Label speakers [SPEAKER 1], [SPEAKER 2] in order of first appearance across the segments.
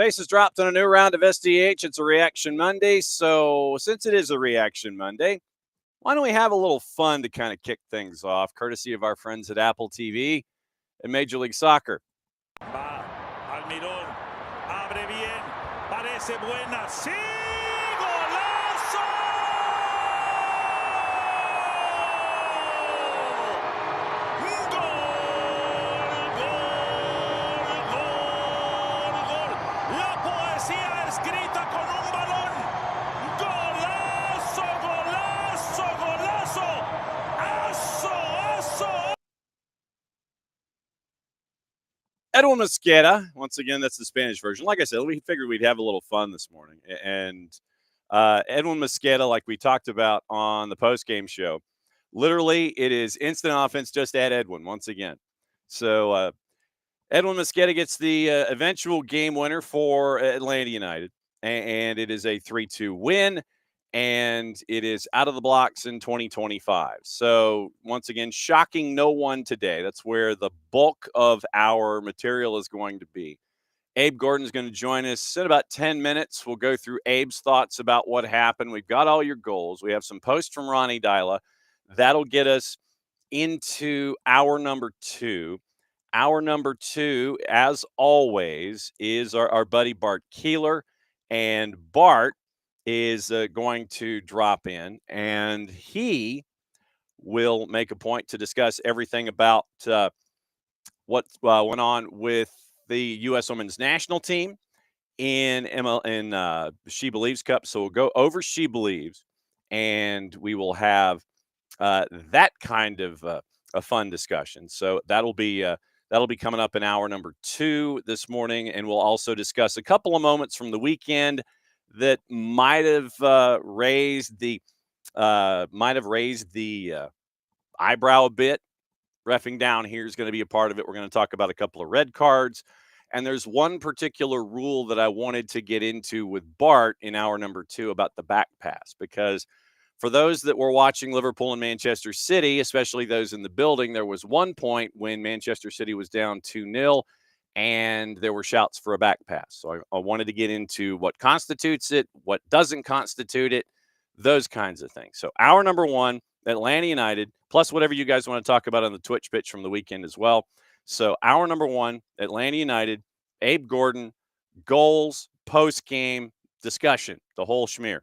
[SPEAKER 1] Bases dropped on a new round of SDH. It's a Reaction Monday. So since it is a Reaction Monday, why don't we have a little fun to kind of kick things off, courtesy of our friends at Apple TV and Major League Soccer.
[SPEAKER 2] Va, Almirón, abre bien, parece buena, ¡sí! ¡Golazo! ¡Gol! La poesía escrita con un balón. ¡Golazo, golazo, golazo! ¡Aso!
[SPEAKER 1] Edwin Mosqueda, once again, that's the Spanish version. Like I said, we figured we'd have a little fun this morning. And Edwin Mosqueda, like we talked about on the post-game show, literally it is instant offense, just add Edwin once again. So Edwin Mosqueda gets the eventual game winner for Atlanta United, and it is a 3-2 win, and it is out of the blocks in 2025. So once again, shocking no one today. That's where the bulk of our material is going to be. Abe Gordon is going to join us in about 10 minutes. We'll go through Abe's thoughts about what happened. We've got all your goals. We have some posts from Ronnie Dyla. That'll get us into hour number 2. Hour number 2, as always, is our buddy Bart Keeler. And Bart is going to drop in, and he will make a point to discuss everything about what went on with the U.S. Women's National Team in SheBelieves Cup. So we'll go over SheBelieves, and we will have that kind of a fun discussion. So that'll be coming up in hour number 2 this morning, and we'll also discuss a couple of moments from the weekend that might have raised the eyebrow a bit. Reffing down here is going to be a part of it. We're going to talk about a couple of red cards, and there's one particular rule that I wanted to get into with Bart in hour number 2 about the back pass, because for those that were watching Liverpool and Manchester City, especially those in the building, there was one point when Manchester City was down 2-0, and there were shouts for a back pass. So I wanted to get into what constitutes it, what doesn't constitute it, those kinds of things. So hour number 1, Atlanta United, plus whatever you guys want to talk about on the Twitch pitch from the weekend as well. So hour number 1, Atlanta United, Abe Gordon, goals, post-game, discussion, the whole schmear.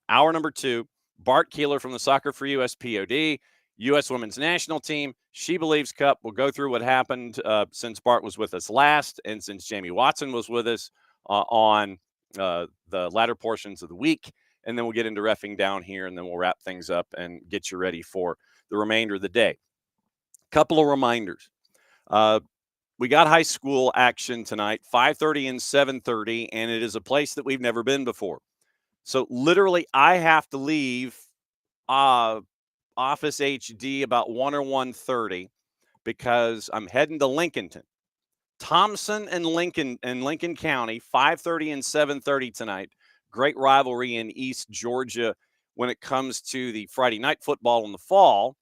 [SPEAKER 1] Hour number 2, Bart Keeler from the SoccerForUSPod, U.S. Women's National Team, SheBelieves Cup. We'll go through what happened since Bart was with us last, and since Jamie Watson was with us on the latter portions of the week. And then we'll get into reffing down here, and then we'll wrap things up and get you ready for the remainder of the day. Couple of reminders. We got high school action tonight, 5:30 and 7:30, and it is a place that we've never been before. So literally I have to leave Office HD about 1 or 1:30 because I'm heading to Lincolnton. Thompson and Lincoln County, 5:30 and 7:30 tonight. Great rivalry in East Georgia when it comes to the Friday night football in the fall.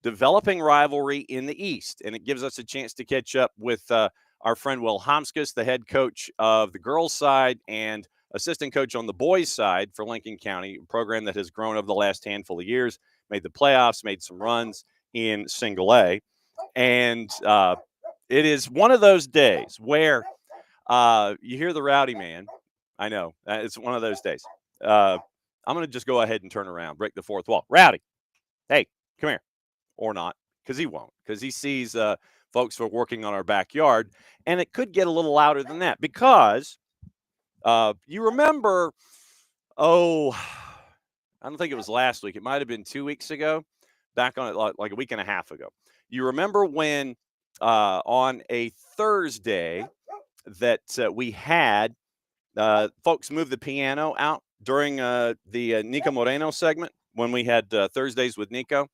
[SPEAKER 1] Developing rivalry in the East, and it gives us a chance to catch up with our friend Will Homskus, the head coach of the girls' side and assistant coach on the boys' side for Lincoln County, a program that has grown over the last handful of years, made the playoffs, made some runs in Single A. And it is one of those days where you hear the rowdy man. I know. It's one of those days. I'm going to just go ahead and turn around, break the fourth wall. Rowdy, hey, come here. Or not, because he won't, because he sees folks who are working on our backyard. And it could get a little louder than that because you remember, I don't think it was last week. It might have been 2 weeks ago, back on it like a week and a half ago. You remember when on a Thursday that we had folks move the piano out during the Nico Moreno segment when we had Thursdays with Nico.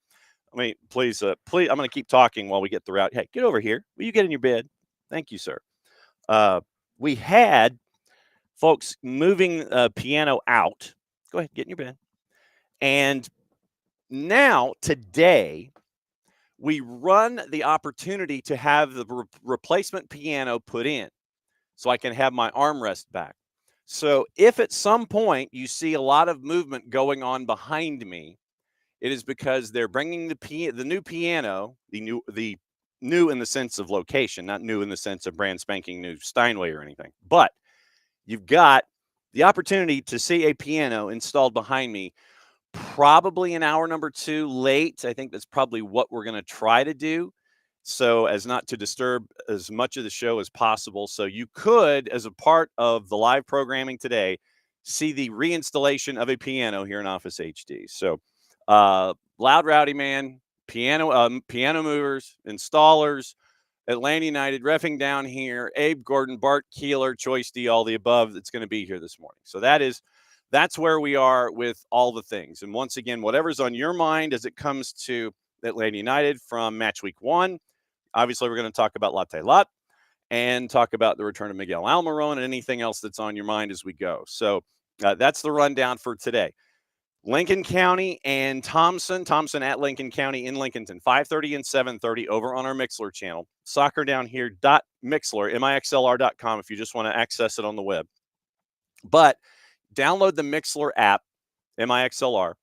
[SPEAKER 1] I mean, please, I'm going to keep talking while we get the route. Hey, get over here. Will you get in your bed? Thank you, sir. We had folks moving piano out. Go ahead, get in your bed. And now, today, we run the opportunity to have the replacement piano put in so I can have my armrest back. So if at some point you see a lot of movement going on behind me, it is because they're bringing the new piano, the new in the sense of location, not new in the sense of brand spanking new Steinway or anything. But you've got the opportunity to see a piano installed behind me, probably an hour number 2 late. I think that's probably what we're going to try to do, so as not to disturb as much of the show as possible. So you could, as a part of the live programming today, see the reinstallation of a piano here in Office HD. So Loud Rowdy Man, piano movers, installers, Atlanta United, reffing down here, Abe Gordon, Bart, Keeler, Choice D, all the above that's going to be here this morning. So that's where we are with all the things. And once again, whatever's on your mind as it comes to Atlanta United from match week 1, obviously we're going to talk about Latte Lot and talk about the return of Miguel Almiron and anything else that's on your mind as we go. So that's the rundown for today. Lincoln County and Thompson at Lincoln County in Lincolnton, 5:30 and 7:30 over on our Mixler channel. Soccer down here .mixler, mixlr.com if you just want to access it on the web. But download the Mixler app, MIXLR.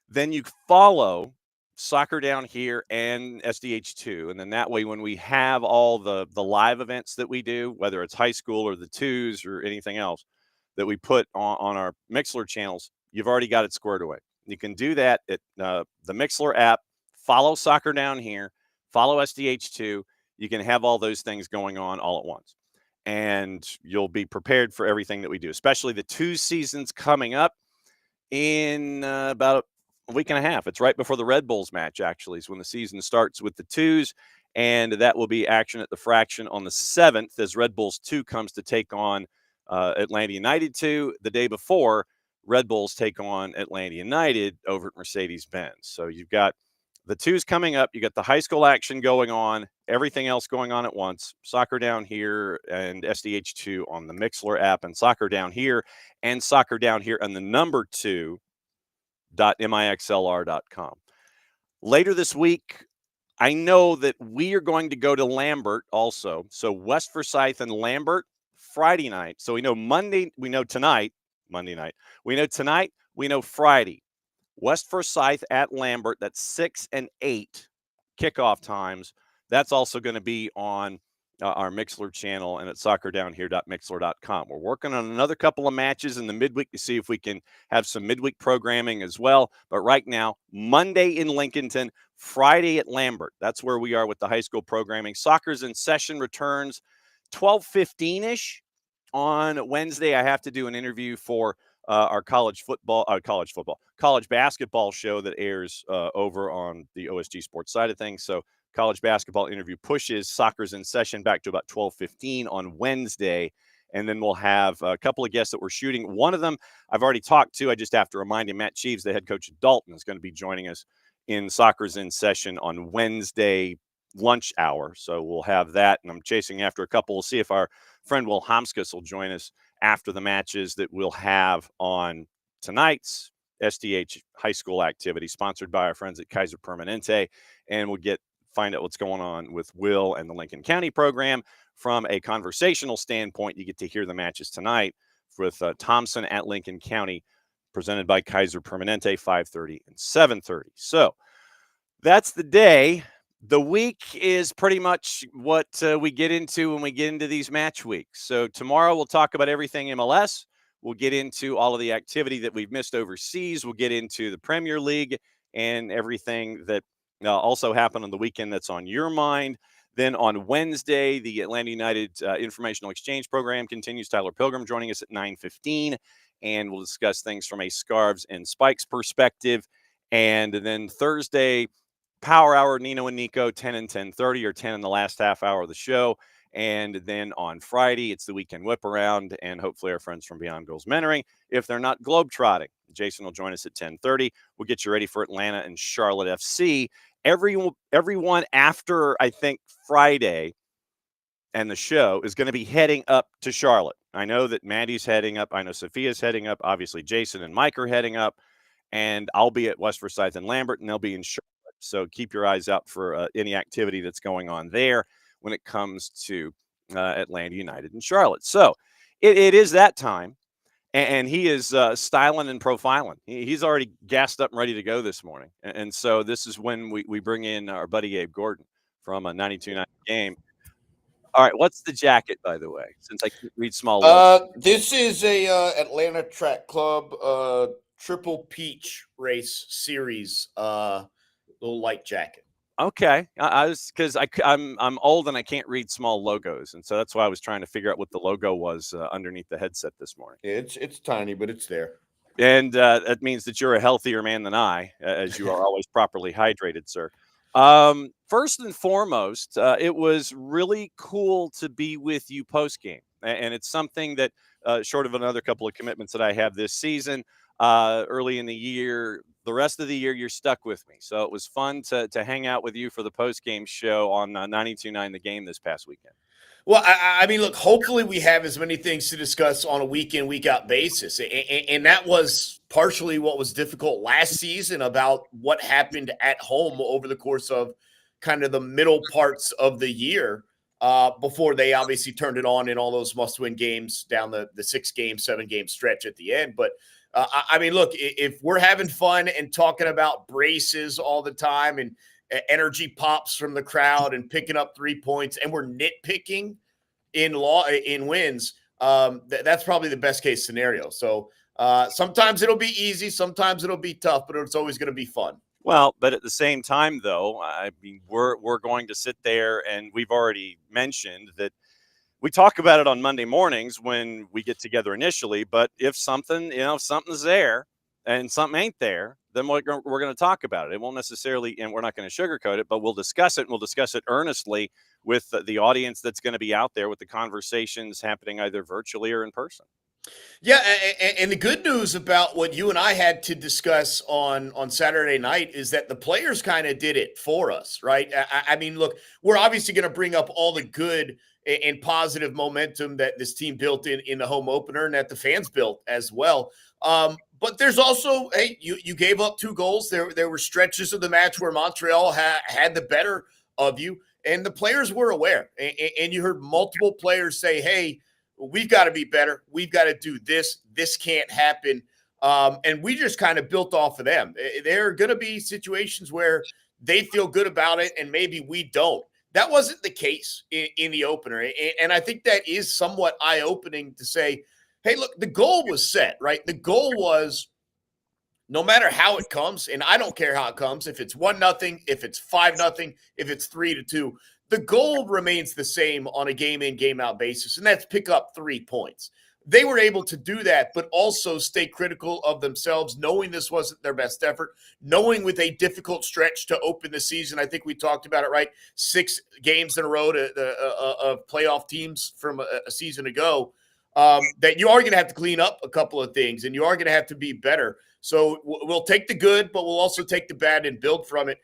[SPEAKER 1] Then you follow Soccer Down Here and SDH2. And then that way, when we have all the live events that we do, whether it's high school or the twos or anything else that we put on our Mixler channels, you've already got it squared away. You can do that at the Mixler app, follow Soccer Down Here, follow SDH2. You can have all those things going on all at once. And you'll be prepared for everything that we do, especially the 2 seasons coming up in about a week and a half. It's right before the Red Bulls match, actually, is when the season starts with the twos. And that will be action at the Fraction on the 7th as Red Bulls 2 comes to take on Atlanta United 2. The day before, Red Bulls take on Atlanta United over at Mercedes-Benz. So you've got the twos coming up. You got the high school action going on, everything else going on at once. Soccer Down Here and SDH2 on the Mixler app, and Soccer Down Here and Soccer Down Here on the number 2.mixlr.com. Later this week, I know that we are going to go to Lambert also. So West Forsyth and Lambert Friday night. So we know Monday, we know tonight, Monday night. We know tonight, we know Friday. West Forsyth at Lambert, that's 6 and 8 kickoff times. That's also going to be on our Mixler channel and at soccerdownhere.mixler.com. We're working on another couple of matches in the midweek to see if we can have some midweek programming as well. But right now, Monday in Lincolnton, Friday at Lambert. That's where we are with the high school programming. Soccer's in session, returns 12:15-ish on Wednesday. I have to do an interview for our college basketball show that airs over on the OSG Sports side of things. So college basketball interview pushes Soccer's in session back to about 12:15 on Wednesday. And then we'll have a couple of guests that we're shooting. One of them I've already talked to. I just have to remind him, Matt Cheeves, the head coach of Dalton, is going to be joining us in Soccer's in session on Wednesday lunch hour. So we'll have that. And I'm chasing after a couple. We'll see if our friend Will Homskus will join us after the matches that we'll have on tonight's SDH high school activity, sponsored by our friends at Kaiser Permanente. And we'll find out what's going on with Will and the Lincoln County program. From a conversational standpoint, you get to hear the matches tonight with Thompson at Lincoln County, presented by Kaiser Permanente, 5:30 and 7:30. So that's the day. The week is pretty much what we get into when we get into these match weeks. So tomorrow we'll talk about everything MLS. We'll get into all of the activity that we've missed overseas. We'll get into the Premier League and everything that also happened on the weekend that's on your mind. Then on Wednesday, the Atlanta United Informational Exchange Program continues. Tyler Pilgrim joining us at 9:15, and we'll discuss things from a Scarves and Spikes perspective. And then Thursday, Power Hour, Nino and Nico, 10 and 10:30, or 10 in the last half hour of the show. And then on Friday, it's the weekend whip around, and hopefully our friends from Beyond Goals Mentoring, if they're not globetrotting. Jason will join us at 10:30. We'll get you ready for Atlanta and Charlotte FC. Everyone after, I think, Friday and the show is going to be heading up to Charlotte. I know that Maddie's heading up. I know Sophia's heading up. Obviously, Jason and Mike are heading up. And I'll be at West Forsyth and Lambert, and they'll be in Charlotte. So keep your eyes out for any activity that's going on there when it comes to Atlanta United and Charlotte. So it is that time. and he is styling and profiling. He's already gassed up and ready to go this morning. And so this is when we bring in our buddy Abe Gordon from a 92.9 game. All right, what's the jacket, by the way, since I can't read small letters?
[SPEAKER 3] This is a Atlanta Track Club Triple Peach Race Series little light jacket.
[SPEAKER 1] Okay, I was because I'm old and I can't read small logos, and so that's why I was trying to figure out what the logo was underneath the headset this morning.
[SPEAKER 3] It's tiny, but it's there.
[SPEAKER 1] And that means that you're a healthier man than I, as you are always properly hydrated, sir. First and foremost, it was really cool to be with you post game, and it's something that, short of another couple of commitments that I have this season, early in the year, the rest of the year, you're stuck with me. So it was fun to hang out with you for the post game show on 92.9 The Game this past weekend.
[SPEAKER 3] Well, I mean, look, hopefully we have as many things to discuss on a week in, week out basis. And that was partially what was difficult last season about what happened at home over the course of kind of the middle parts of the year before they obviously turned it on in all those must-win games down the 6-game, 7-game stretch at the end. But, I mean, look, if we're having fun and talking about braces all the time and energy pops from the crowd and picking up 3 points, and we're nitpicking in wins, that's probably the best case scenario. So sometimes it'll be easy, sometimes it'll be tough, but it's always going to be fun.
[SPEAKER 1] Well, but at the same time, though, I mean, we're going to sit there, and we've already mentioned that we talk about it on Monday mornings when we get together initially. But if something, something's there and something ain't there, then we're going to talk about it. It won't necessarily, and we're not going to sugarcoat it, but we'll discuss it, and we'll discuss it earnestly with the audience that's going to be out there, with the conversations happening either virtually or in person.
[SPEAKER 3] Yeah, and the good news about what you and I had to discuss on Saturday night is that the players kind of did it for us, right? I mean, look, we're obviously going to bring up all the good and positive momentum that this team built in the home opener and that the fans built as well. But there's also, hey, you gave up 2 goals. There were stretches of the match where Montreal had the better of you, and the players were aware. And you heard multiple players say, hey, we've got to be better. We've got to do this. This can't happen. And we just kind of built off of them. There are going to be situations where they feel good about it and maybe we don't. That wasn't the case in the opener. And I think that is somewhat eye-opening to say, hey, look, the goal was set, right? The goal was no matter how it comes, and I don't care how it comes, if it's 1-0, if it's 5-0, if it's 3-2, the goal remains the same on a game-in, game-out basis, and that's pick up 3 points. They were able to do that, but also stay critical of themselves, knowing this wasn't their best effort, knowing with a difficult stretch to open the season. I think we talked about it, right? 6 games in a row of playoff teams from a season ago, that you are going to have to clean up a couple of things, and you are going to have to be better. So we'll take the good, but we'll also take the bad and build from it.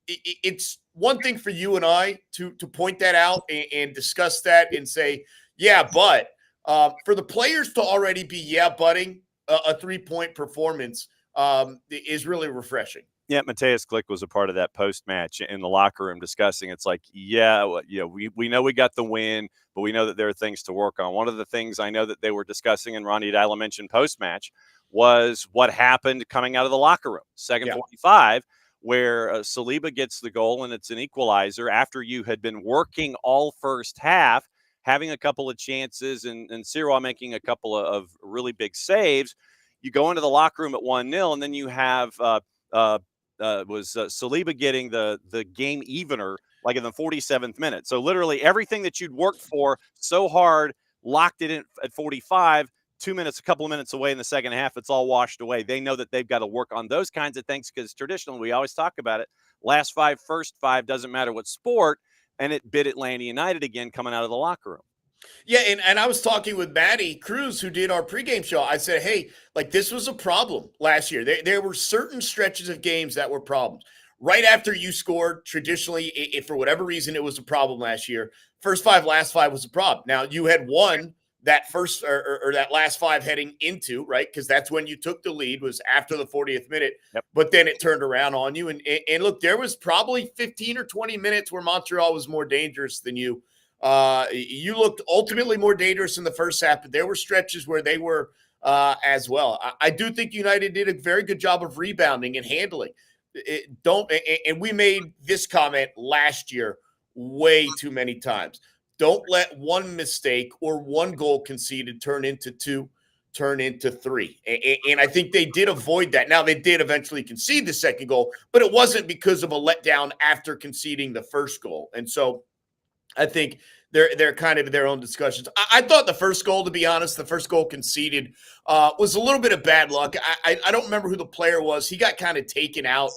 [SPEAKER 3] It's one thing for you and I to point that out and discuss that and say, yeah, but for the players to already be butting a 3-point performance is really refreshing.
[SPEAKER 1] Yeah, Mateus Glick was a part of that post-match in the locker room discussing. It's like, we know we got the win, but we know that there are things to work on. One of the things I know that they were discussing, and Ronnie Dyla mentioned post-match, was what happened coming out of the locker room. Second 45, where Saliba gets the goal, and it's an equalizer after you had been working all first half, having a couple of chances, and Sirois making a couple of really big saves. You go into the locker room at 1-0, and then you have Saliba getting the game evener like in the 47th minute. So literally everything that you'd worked for so hard, locked it in at 45, 2 minutes, a couple of minutes away in the second half, it's all washed away. They know that they've got to work on those kinds of things because traditionally we always talk about it. Last 5, first 5, doesn't matter what sport, and it bit Atlanta United again coming out of the locker room.
[SPEAKER 3] Yeah, and I was talking with Maddie Cruz, who did our pregame show. I said, hey, like this was a problem last year. There were certain stretches of games that were problems. Right after you scored, traditionally, if for whatever reason it was a problem last year, first 5, last 5 was a problem. Now, you had won that first or that last 5 heading into, right, because that's when you took the lead, was after the 40th minute.
[SPEAKER 1] Yep.
[SPEAKER 3] But then it turned around on you. And look, there was probably 15 or 20 minutes where Montreal was more dangerous than you. You looked ultimately more dangerous in the first half, but there were stretches where they were as well. I do think United did a very good job of rebounding and handling. And we made this comment last year way too many times. Don't let one mistake or one goal conceded turn into two, turn into three. And I think they did avoid that. Now, they did eventually concede the second goal, but it wasn't because of a letdown after conceding the first goal. And so I think they're kind of their own discussions. I thought the first goal, to be honest, the first goal conceded was a little bit of bad luck. I don't remember who the player was. He got kind of taken out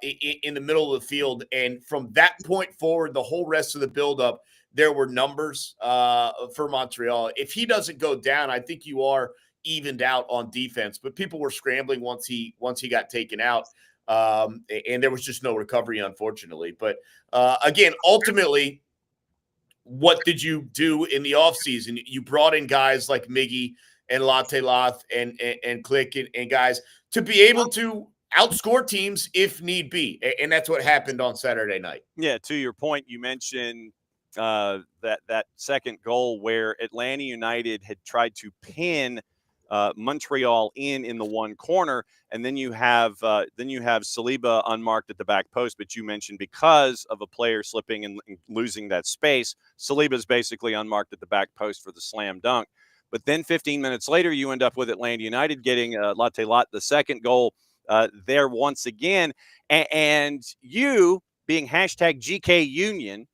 [SPEAKER 3] in the middle of the field. And from that point forward, the whole rest of the buildup, there were numbers for Montreal. If he doesn't go down, I think you are evened out on defense. But people were scrambling once he got taken out. And there was just no recovery, unfortunately. But again, ultimately, what did you do in the offseason? You brought in guys like Miggy and Latte Loth and Click and guys to be able to outscore teams if need be. And that's what happened on Saturday night.
[SPEAKER 1] Yeah, to your point, you mentioned that second goal where Atlanta United had tried to pin Montreal in the one corner, and then you have Saliba unmarked at the back post. But you mentioned because of a player slipping and losing that space, Saliba's basically unmarked at the back post for the slam dunk. But then 15 minutes later, you end up with Atlanta United getting Latte Lot, the second goal there once again, and you being hashtag GK Union.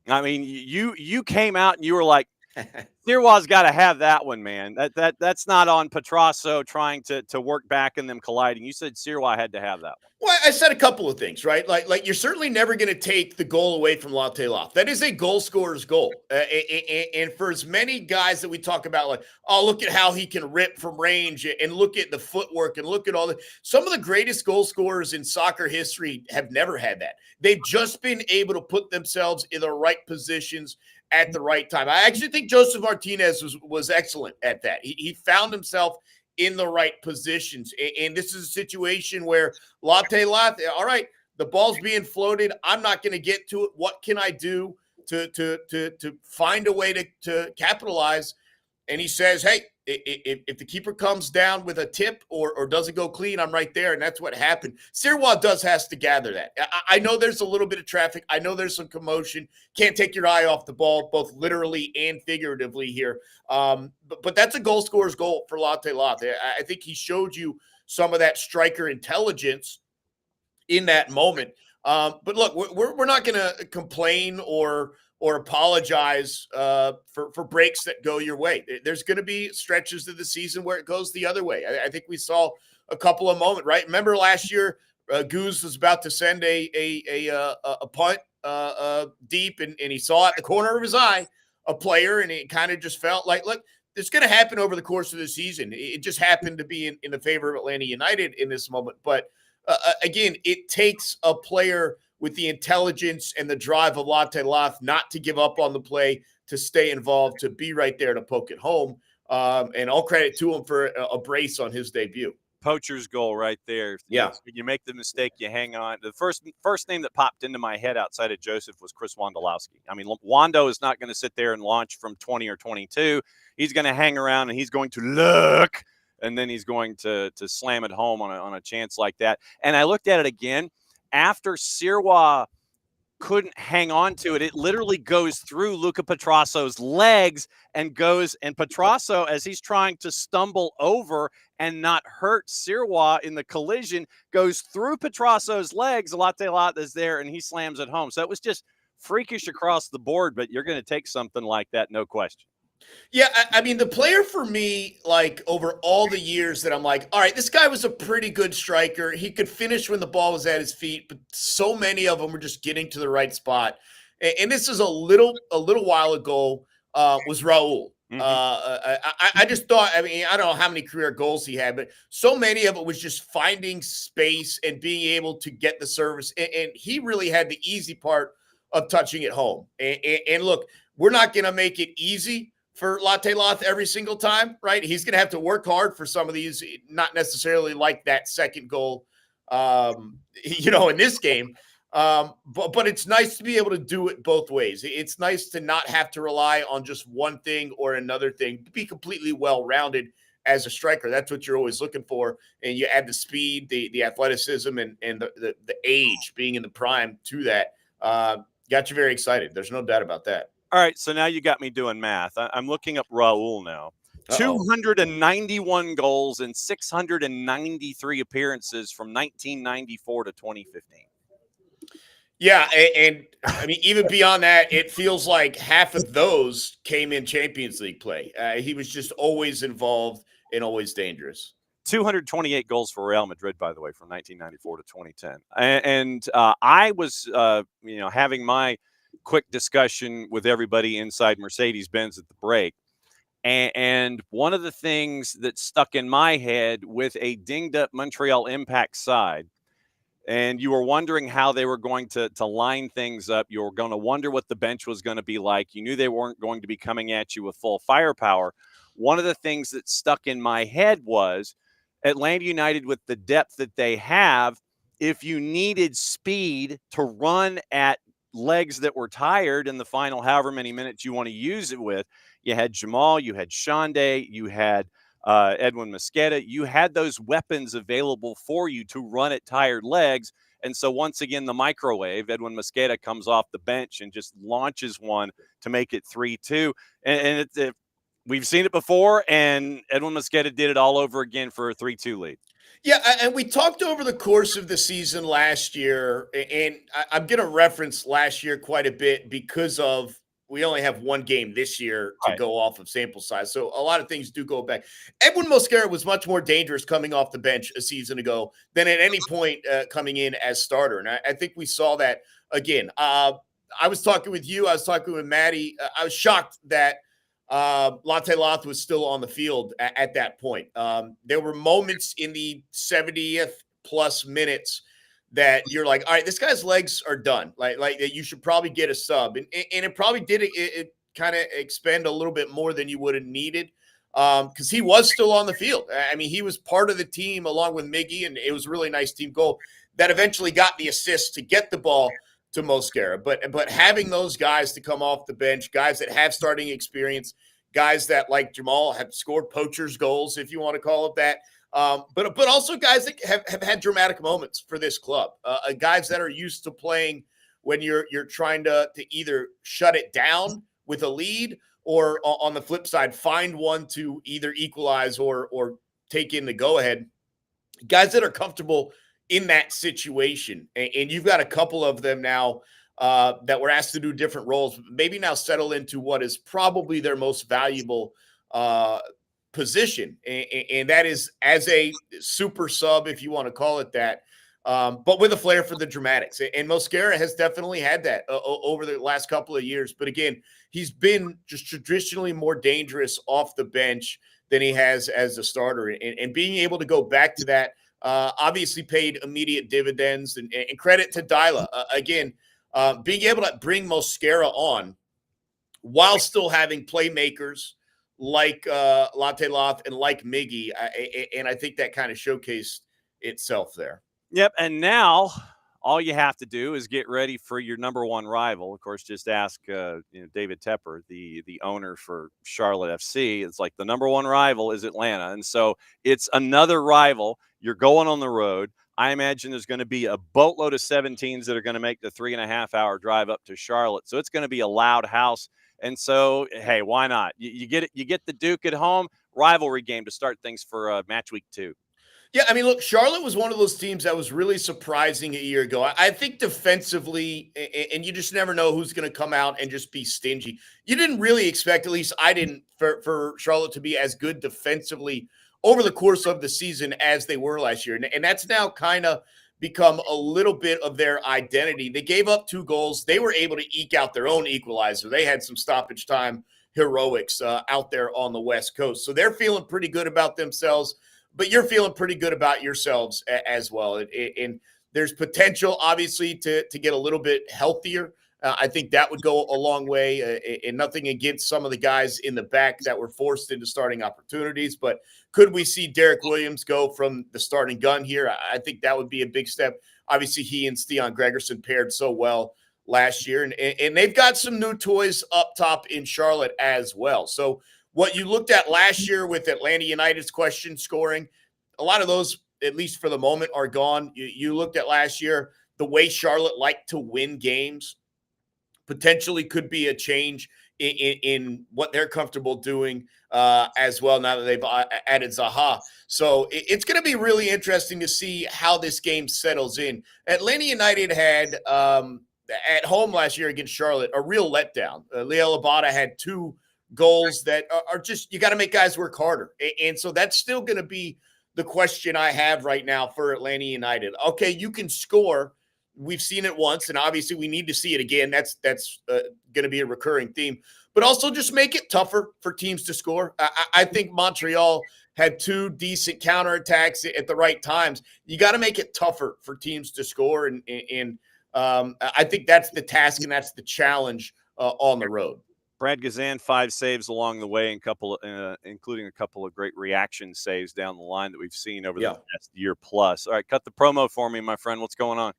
[SPEAKER 1] I mean, you came out and you were like, Sirwa's got to have that one, man. That's not on Petrasso trying to work back and them colliding. You said Sirwa had to have that one.
[SPEAKER 3] Well, I said a couple of things, right? Like you're certainly never going to take the goal away from Latte Loft. That is a goal scorer's goal. And for as many guys that we talk about, like, oh, look at how he can rip from range and look at the footwork and look at all the – some of the greatest goal scorers in soccer history have never had that. They've just been able to put themselves in the right positions at the right time. I actually think Joseph Martinez was excellent at that. He found himself in the right positions. And this is a situation where Latte Loth, all right, the ball's being floated. I'm not going to get to it. What can I do to find a way to capitalize? And he says, hey, if the keeper comes down with a tip or doesn't go clean, I'm right there. And that's what happened. Sirwa has to gather that. I know there's a little bit of traffic. I know there's some commotion. Can't take your eye off the ball, both literally and figuratively here. But that's a goal scorer's goal for Latte Loth. I think he showed you some of that striker intelligence in that moment. But look, we're not going to complain or apologize for breaks that go your way. There's going to be stretches of the season where it goes the other way. I think we saw a couple of moments, right? Remember last year, Goose was about to send a punt deep, and he saw at the corner of his eye a player, and it kind of just felt like, look, it's going to happen over the course of the season. It just happened to be in the favor of Atlanta United in this moment. But again, it takes a player with the intelligence and the drive of Latte Loth not to give up on the play, to stay involved, to be right there to poke it home. And all credit to him for a brace on his debut.
[SPEAKER 1] Poacher's goal right there.
[SPEAKER 3] Yeah.
[SPEAKER 1] You make the mistake, you hang on. The first name that popped into my head outside of Joseph was Chris Wondolowski. I mean, Wando is not going to sit there and launch from 20 or 22. He's going to hang around and he's going to look, and then he's going to slam it home on a chance like that. And I looked at it again. After Sirwa couldn't hang on to it, it literally goes through Luca Petrasso's legs and Petrasso, as he's trying to stumble over and not hurt Sirwa in the collision, goes through Petrasso's legs. Latte Lot is there, and he slams it home. So it was just freakish across the board, but you're going to take something like that, no question.
[SPEAKER 3] Yeah, I mean, the player for me, like over all the years that I'm like, all right, this guy was a pretty good striker. He could finish when the ball was at his feet, but so many of them were just getting to the right spot. And this is a little while ago, was Raul. Mm-hmm. I just thought, I mean, I don't know how many career goals he had, but so many of it was just finding space and being able to get the service. And he really had the easy part of touching it home. And look, we're not going to make it easy for Latte Loth every single time, right? He's going to have to work hard for some of these, not necessarily like that second goal, in this game. But it's nice to be able to do it both ways. It's nice to not have to rely on just one thing or another thing, to be completely well-rounded as a striker. That's what you're always looking for. And you add the speed, the athleticism, and the age, being in the prime to that. Got you very excited. There's no doubt about that.
[SPEAKER 1] All right, so now you got me doing math. I'm looking up Raul now.
[SPEAKER 3] Uh-oh.
[SPEAKER 1] 291 goals and 693 appearances from 1994 to 2015.
[SPEAKER 3] Yeah, and I mean, even beyond that, it feels like half of those came in Champions League play. He was just always involved and always dangerous.
[SPEAKER 1] 228 goals for Real Madrid, by the way, from 1994 to 2010. And I was, having my quick discussion with everybody inside Mercedes-Benz at the break. And one of the things that stuck in my head with a dinged-up Montreal Impact side, and you were wondering how they were going to line things up. You were going to wonder what the bench was going to be like. You knew they weren't going to be coming at you with full firepower. One of the things that stuck in my head was Atlanta United, with the depth that they have, if you needed speed to run at legs that were tired in the final however many minutes you want to use it with, you had Jamal, you had Shande, you had Edwin Mosqueda. You had those weapons available for you to run at tired legs. And so once again, the microwave, Edwin Mosqueda comes off the bench and just launches one to make it 3-2. And we've seen it before, and Edwin Mosqueda did it all over again for a 3-2 lead.
[SPEAKER 3] Yeah, and we talked over the course of the season last year, and I'm going to reference last year quite a bit because of we only have one game this year to go off of sample size. So a lot of things do go back. Edwin Mosquera was much more dangerous coming off the bench a season ago than at any point coming in as starter. And I think we saw that again. I was talking with you. I was talking with Maddie. I was shocked that Latte Loth was still on the field at that point. There were moments in the 70th plus minutes that you're like, all right, this guy's legs are done. Like you should probably get a sub. And it probably did it kind of expend a little bit more than you would have needed because he was still on the field. I mean, he was part of the team along with Miggy, and it was a really nice team goal that eventually got the assist to get the ball to Mosquera. But having those guys to come off the bench, guys that have starting experience, guys that, like Jamal, have scored poachers goals, if you want to call it that, but also guys that have had dramatic moments for this club, guys that are used to playing when you're trying to either shut it down with a lead or on the flip side, find one to either equalize or take in the go-ahead. Guys that are comfortable in that situation. And you've got a couple of them now that were asked to do different roles, maybe now settle into what is probably their most valuable position, and that is as a super sub, if you want to call it that, but with a flair for the dramatics. And Mosquera has definitely had that over the last couple of years. But again, he's been just traditionally more dangerous off the bench than he has as a starter. And being able to go back to that obviously paid immediate dividends. And credit to Dyla. Again, being able to bring Mosquera on while still having playmakers like Latte Loth and like Miggy, and I think that kind of showcased itself there.
[SPEAKER 1] Yep, and now all you have to do is get ready for your number one rival. Of course, just ask David Tepper, the owner for Charlotte FC. It's like the number one rival is Atlanta, and so it's another rival. You're going on the road. I imagine there's going to be a boatload of 17s that are going to make the 3.5-hour drive up to Charlotte. So it's going to be a loud house. And so, hey, why not? You get it. You get the Duke at home, rivalry game to start things for match week 2.
[SPEAKER 3] Yeah, I mean, look, Charlotte was one of those teams that was really surprising a year ago. I think defensively, and you just never know who's going to come out and just be stingy. You didn't really expect, at least I didn't, for Charlotte to be as good defensively over the course of the season as they were last year. And that's now kind of become a little bit of their identity. They gave up 2 goals. They were able to eke out their own equalizer. They had some stoppage time heroics out there on the West Coast. So they're feeling pretty good about themselves, but you're feeling pretty good about yourselves as well. And there's potential, obviously, to get a little bit healthier I think that would go a long way, and nothing against some of the guys in the back that were forced into starting opportunities. But could we see Derek Williams go from the starting gun here? I think that would be a big step. Obviously, he and Steon Gregerson paired so well last year, and they've got some new toys up top in Charlotte as well. So what you looked at last year with Atlanta United's question scoring, a lot of those, at least for the moment, are gone. You looked at last year, the way Charlotte liked to win games potentially could be a change in what they're comfortable doing as well now that they've added Zaha. So it's going to be really interesting to see how this game settles in. Atlanta United had at home last year against Charlotte a real letdown. Leo Labata had 2 goals that are just, you got to make guys work harder. And so that's still going to be the question I have right now for Atlanta United. Okay, you can score. We've seen it once, and obviously we need to see it again. That's going to be a recurring theme. But also just make it tougher for teams to score. I think Montreal had 2 decent counterattacks at the right times. You got to make it tougher for teams to score, and I think that's the task and that's the challenge on the road.
[SPEAKER 1] Brad Gazan, 5 saves along the way, and including a couple of great reaction saves down the line that we've seen over the past year plus. All right, cut the promo for me, my friend. What's going on?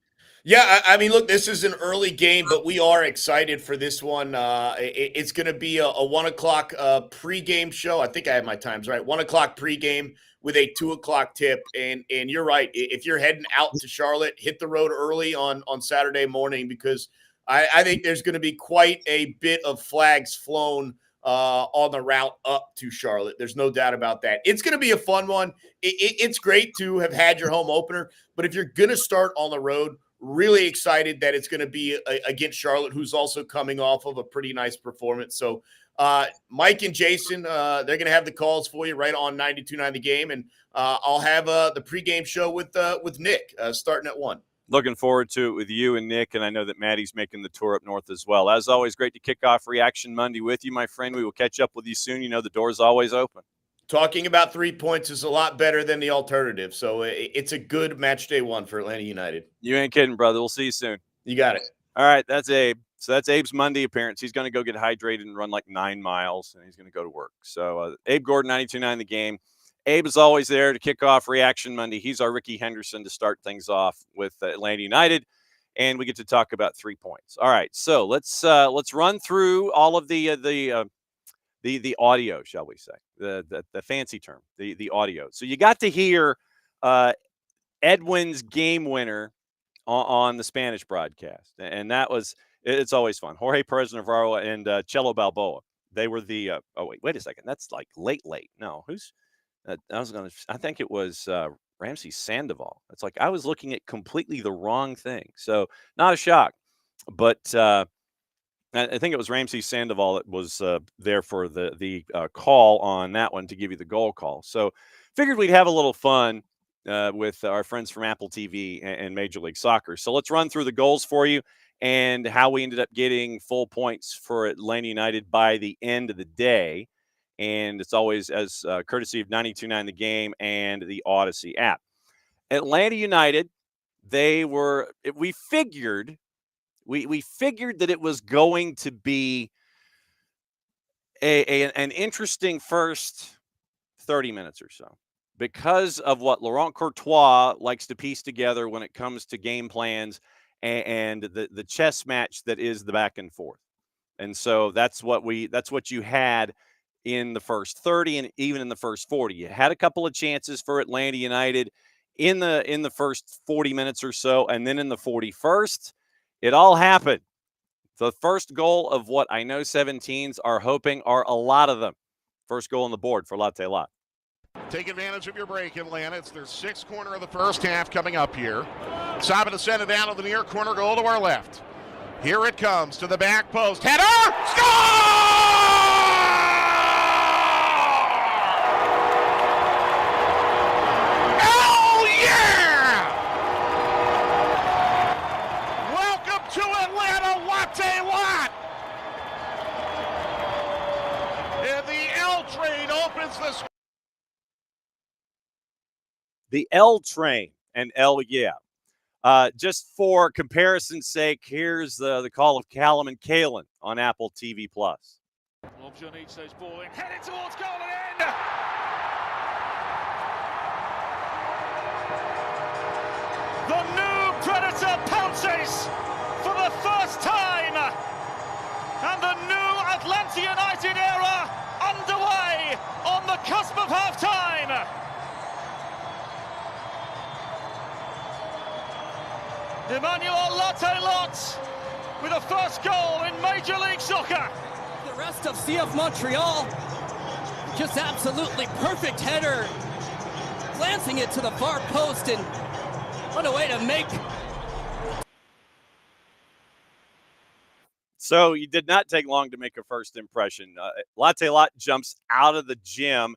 [SPEAKER 3] Yeah, I mean, look, this is an early game, but we are excited for this one. It's going to be a 1 o'clock pregame show. I think I have my times right. 1 o'clock pregame with a 2 o'clock tip. And you're right. If you're heading out to Charlotte, hit the road early on Saturday morning, because I think there's going to be quite a bit of flags flown on the route up to Charlotte. There's no doubt about that. It's going to be a fun one. It's great to have had your home opener, but if you're going to start on the road, really excited that it's going to be against Charlotte, who's also coming off of a pretty nice performance. So Mike and Jason, they're going to have the calls for you right on 92.9 The Game, and I'll have the pregame show with Nick starting at 1.
[SPEAKER 1] Looking forward to it with you and Nick, and I know that Maddie's making the tour up north as well. As always, great to kick off Reaction Monday with you, my friend. We will catch up with you soon. You know the door's always open.
[SPEAKER 3] Talking about 3 points is a lot better than the alternative, so it's a good match day 1 for Atlanta United.
[SPEAKER 1] You ain't kidding, brother. We'll see you soon.
[SPEAKER 3] You got it.
[SPEAKER 1] All right, that's Abe. So that's Abe's Monday appearance. He's going to go get hydrated and run like 9 miles, and he's going to go to work. So Abe Gordon, 92.9 The Game. Abe is always there to kick off Reaction Monday. He's our Ricky Henderson to start things off with Atlanta United, and we get to talk about 3 points. All right, so let's run through all of the audio, shall we say, the fancy term, the audio. So you got to hear Edwin's game winner on the Spanish broadcast, and it's always fun. Jorge Perez Navarro and Chelo Balboa. They were the wait a second, that's like late. No, who's I think it was Ramsey Sandoval. It's like I was looking at completely the wrong thing. So not a shock, but I think it was Ramsey Sandoval that was there for the call on that one to give you the goal call. So figured we'd have a little fun with our friends from Apple TV and Major League Soccer. So let's run through the goals for you and how we ended up getting full points for Atlanta United by the end of the day. And it's always as courtesy of 92.9 The Game and the Odyssey app. Atlanta United, we figured that it was going to be an interesting first 30 minutes or so because of what Laurent Courtois likes to piece together when it comes to game plans and the chess match that is the back and forth. And so that's what you had in the first 30 and even in the first 40. You had a couple of chances for Atlanta United in the first 40 minutes or so, and then in the 41st, it all happened. The first goal of what I know 17s are hoping are a lot of them. First goal on the board for Latte Lot.
[SPEAKER 4] Take advantage of your break, Atlanta. It's their 6th corner of the first half coming up here. Saba to send it down to the near corner goal to our left. Here it comes to the back post. Header! Score! To Atlanta, Latte Lot. And the L train opens the...
[SPEAKER 1] The L train and L, yeah. Just for comparison's sake, here's the call of Callum and Kalen on Apple TV+.
[SPEAKER 2] Lobjo needs those ball in, headed towards goal and in! The new Predator pounces for the first time! And the new Atlanta United era underway on the cusp of half-time! Emmanuel Latte-Lot with a first goal in Major League Soccer.
[SPEAKER 5] The rest of CF Montreal, just absolutely perfect header, glancing it to the far post, and what a way to make.
[SPEAKER 1] So you did not take long to make a first impression. Latte-Lot jumps out of the gym,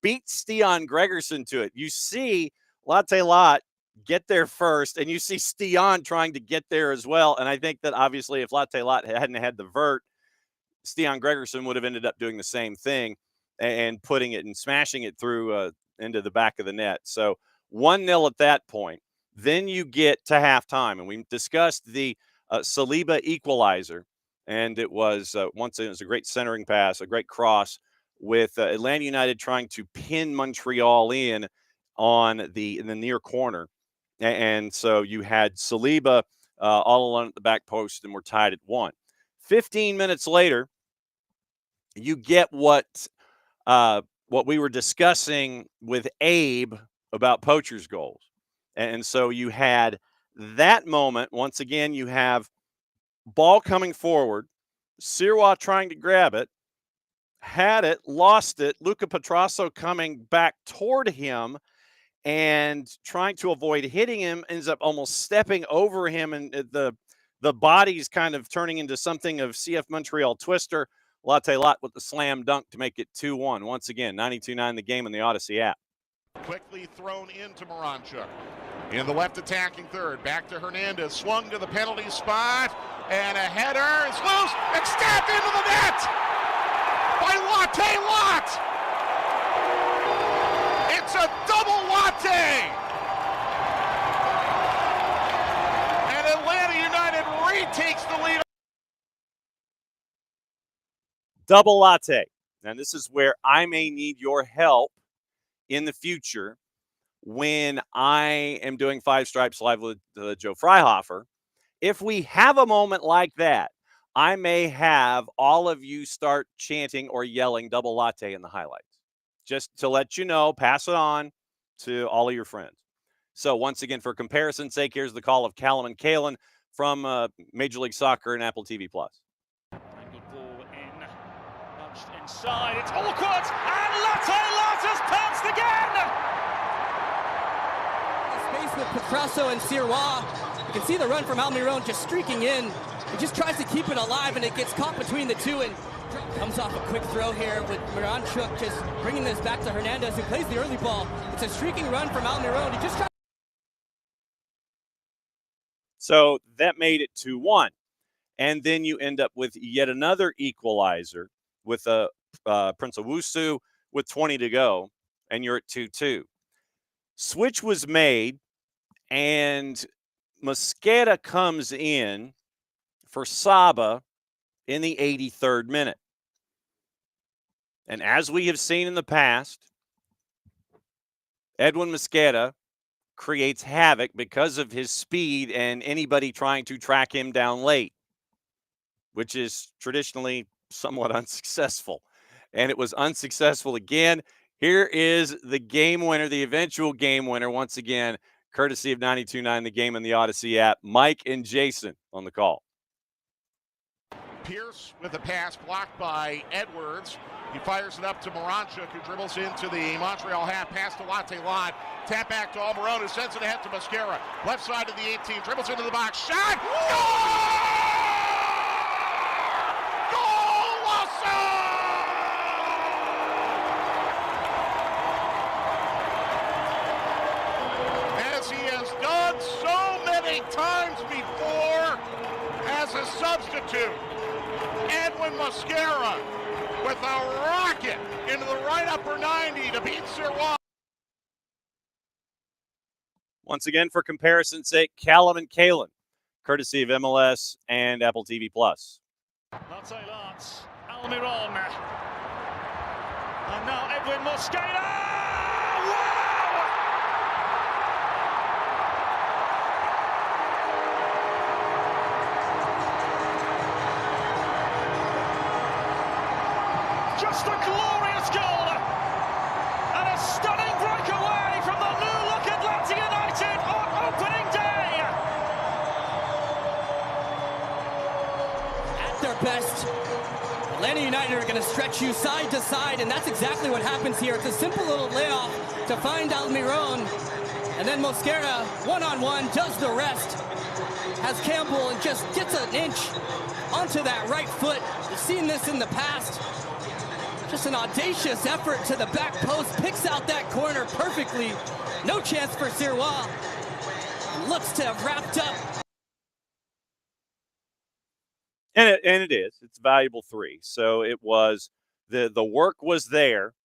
[SPEAKER 1] beats Stian Gregerson to it. You see Latte-Lot get there first, and you see Stian trying to get there as well. And I think that obviously if Latte-Lot hadn't had the vert, Stian Gregerson would have ended up doing the same thing and putting it and smashing it through into the back of the net. So 1-0 at that point. Then you get to halftime, and we discussed the Saliba equalizer, and it was once again, it was a great centering pass, a great cross with Atlanta United trying to pin Montreal in the near corner. And so you had Saliba all alone at the back post, and we're tied at 1. 15 minutes later, you get what we were discussing with Abe about poachers' goals. And so you had that moment. Once again, you have ball coming forward, Sirois trying to grab it, had it, lost it, Luca Petrasso coming back toward him and trying to avoid hitting him, ends up almost stepping over him, and the body's kind of turning into something of CF Montreal twister. Latte-Lot with the slam dunk to make it 2-1. Once again, 92.9 the game in the Odyssey app.
[SPEAKER 4] Quickly thrown into Moranchuk. In the left attacking third, back to Hernandez, swung to the penalty spot, and a header is loose and stabbed into the net by Latte-Lot. It's a double latte! And Atlanta United retakes the lead.
[SPEAKER 1] Double latte. And this is where I may need your help in the future when I am doing Five Stripes Live with Joe Freihofer. If we have a moment like that, I may have all of you start chanting or yelling double latte in the highlights. Just to let you know, pass it on to all of your friends. So once again, for comparison's sake, here's the call of Callum and Kalen from Major League Soccer and Apple TV+.
[SPEAKER 2] Good ball in, punched inside, it's awkward, and Latte-Lot has pounced again!
[SPEAKER 5] Space with Petrasso and Sirois. You can see the run from Almiron just streaking in. He just tries to keep it alive, and it gets caught between the two, and comes off a quick throw here with Moranchuk just bringing this back to Hernandez, who plays the early ball. It's a streaking run from Almiron. He just tried.
[SPEAKER 1] So that made it 2-1. And then you end up with yet another equalizer with Prince Owusu with 20 to go, and you're at 2-2. Switch was made, and Mosqueda comes in for Saba in the 83rd minute. And as we have seen in the past, Edwin Mosqueda creates havoc because of his speed and anybody trying to track him down late, which is traditionally somewhat unsuccessful. And it was unsuccessful again. Here is the game winner, the eventual game winner, once again, courtesy of 92.9 the game in the Odyssey app. Mike and Jason on the call.
[SPEAKER 4] Pierce with a pass blocked by Edwards. He fires it up to Moranchuk, who dribbles into the Montreal half, pass to Latte-Lot, tap back to Almiron, who sends it ahead to Mosquera. Left side of the 18, dribbles into the box, shot! Goal! Golazo! As he has done so many times before as a substitute. Edwin Mosquera with a rocket into the right upper 90 to beat Sirois.
[SPEAKER 1] Once again, for comparison's sake, Callum and Kalen, courtesy of MLS and Apple TV+.
[SPEAKER 2] That's a lot. Almiron. And now Edwin Mosqueda. Wow! Just a glorious goal. And a stunning breakaway from the new look Atlanta United on opening day.
[SPEAKER 5] At their best, Atlanta United are going to stretch you side to side, and that's exactly what happens here. It's a simple little layoff to find Almiron, and then Mosquera, one-on-one, does the rest. Has Campbell and just gets an inch onto that right foot. We've seen this in the past. Just an audacious effort to the back post, picks out that corner perfectly. No chance for Sirois. Looks to have wrapped up.
[SPEAKER 1] And it is. It's a valuable 3. So it was the work was there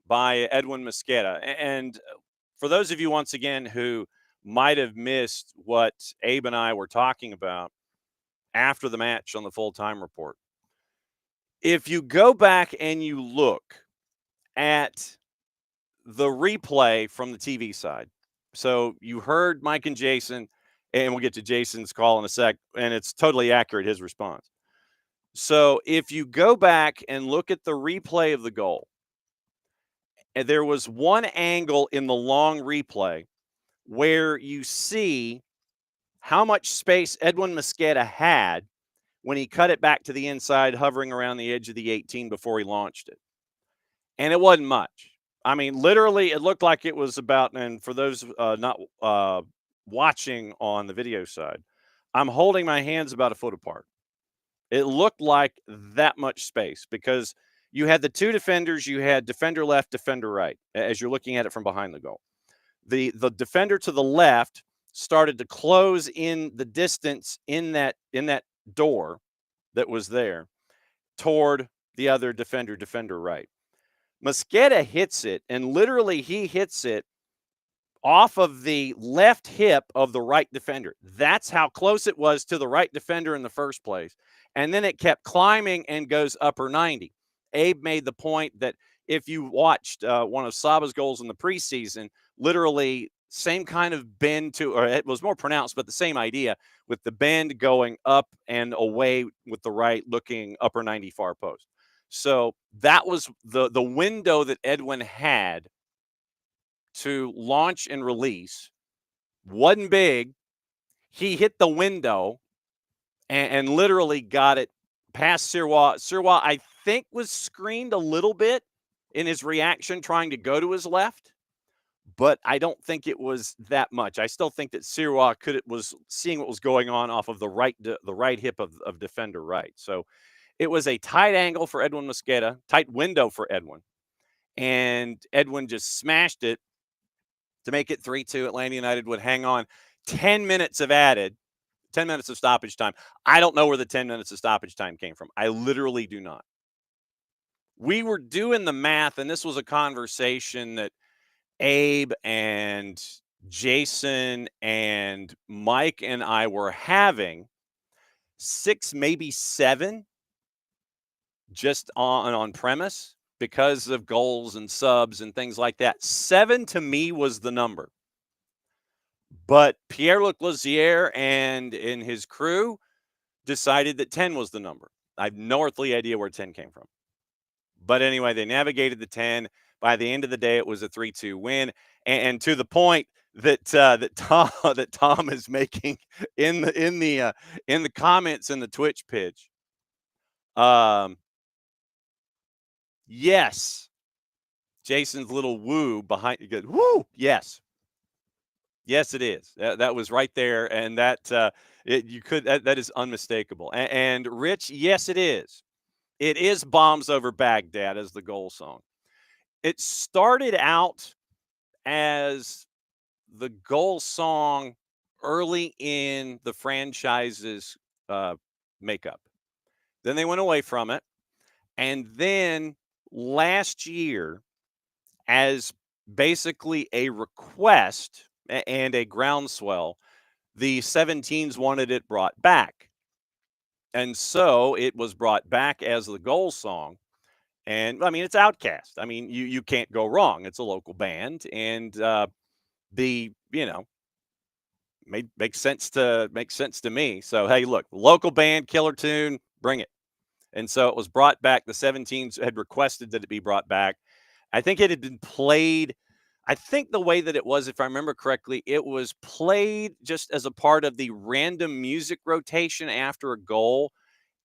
[SPEAKER 1] by Edwin Mosqueda. And for those of you, once again, who might have missed what Abe and I were talking about after the match on the full-time report, if you go back and you look at the replay from the TV side, so you heard Mike and Jason, and we'll get to Jason's call in a sec, and it's totally accurate, his response. So if you go back and look at the replay of the goal, and there was one angle in the long replay where you see how much space Edwin Mosqueda had when he cut it back to the inside, hovering around the edge of the 18 before he launched it. And it wasn't much. I mean, literally, it looked like it was about, and for those not watching on the video side, I'm holding my hands about a foot apart. It looked like that much space because you had the 2 defenders. You had defender left, defender right, as you're looking at it from behind the goal. The defender to the left started to close in the distance in that door that was there toward the other defender right. Mosqueda hits it, and literally he hits it off of the left hip of the right defender. That's how close it was to the right defender in the first place. And then it kept climbing and goes upper 90. Abe made the point that if you watched one of Saba's goals in the preseason, literally same kind of bend to, or it was more pronounced, but the same idea with the bend going up and away with the right looking upper 90 far post. So that was the window that Edwin had to launch and release. Wasn't big. He hit the window and literally got it past Sirois. Sirois, I think, was screened a little bit in his reaction trying to go to his left, but I don't think it was that much. I still think that Sirois was seeing what was going on off of the right hip of defender right. So it was a tight angle for Edwin Mosqueda, tight window for Edwin, and Edwin just smashed it to make it 3-2. Atlanta United would hang on. 10 minutes of added, 10 minutes of stoppage time. I don't know where the 10 minutes of stoppage time came from. I literally do not. We were doing the math, and this was a conversation that Abe and Jason and Mike and I were having. 6, maybe 7, just on premise because of goals and subs and things like that. 7 to me was the number. But Pierre-Luc Lazier and his crew decided that 10 was the number. I have no earthly idea where 10 came from. But anyway, they navigated the 10. By the end of the day, it was a 3-2 win. And to the point that Tom is making in the comments in the Twitch pitch. Yes. Jason's little woo behind you. Good. Woo. Yes. Yes, it is. That was right there, and that is unmistakable. And Rich, yes, it is. It is "Bombs Over Baghdad" as the goal song. It started out as the goal song early in the franchise's makeup. Then they went away from it, and then last year, as basically a request, and a groundswell. The 17s wanted it brought back. And so it was brought back as the goal song. And I mean, it's Outcast. I mean, you can't go wrong. It's a local band, and makes sense to me. So hey, look, local band, killer tune, bring it. And so it was brought back. The 17s had requested that it be brought back. I think it had been played. I think the way that it was, if I remember correctly, it was played just as a part of the random music rotation after a goal.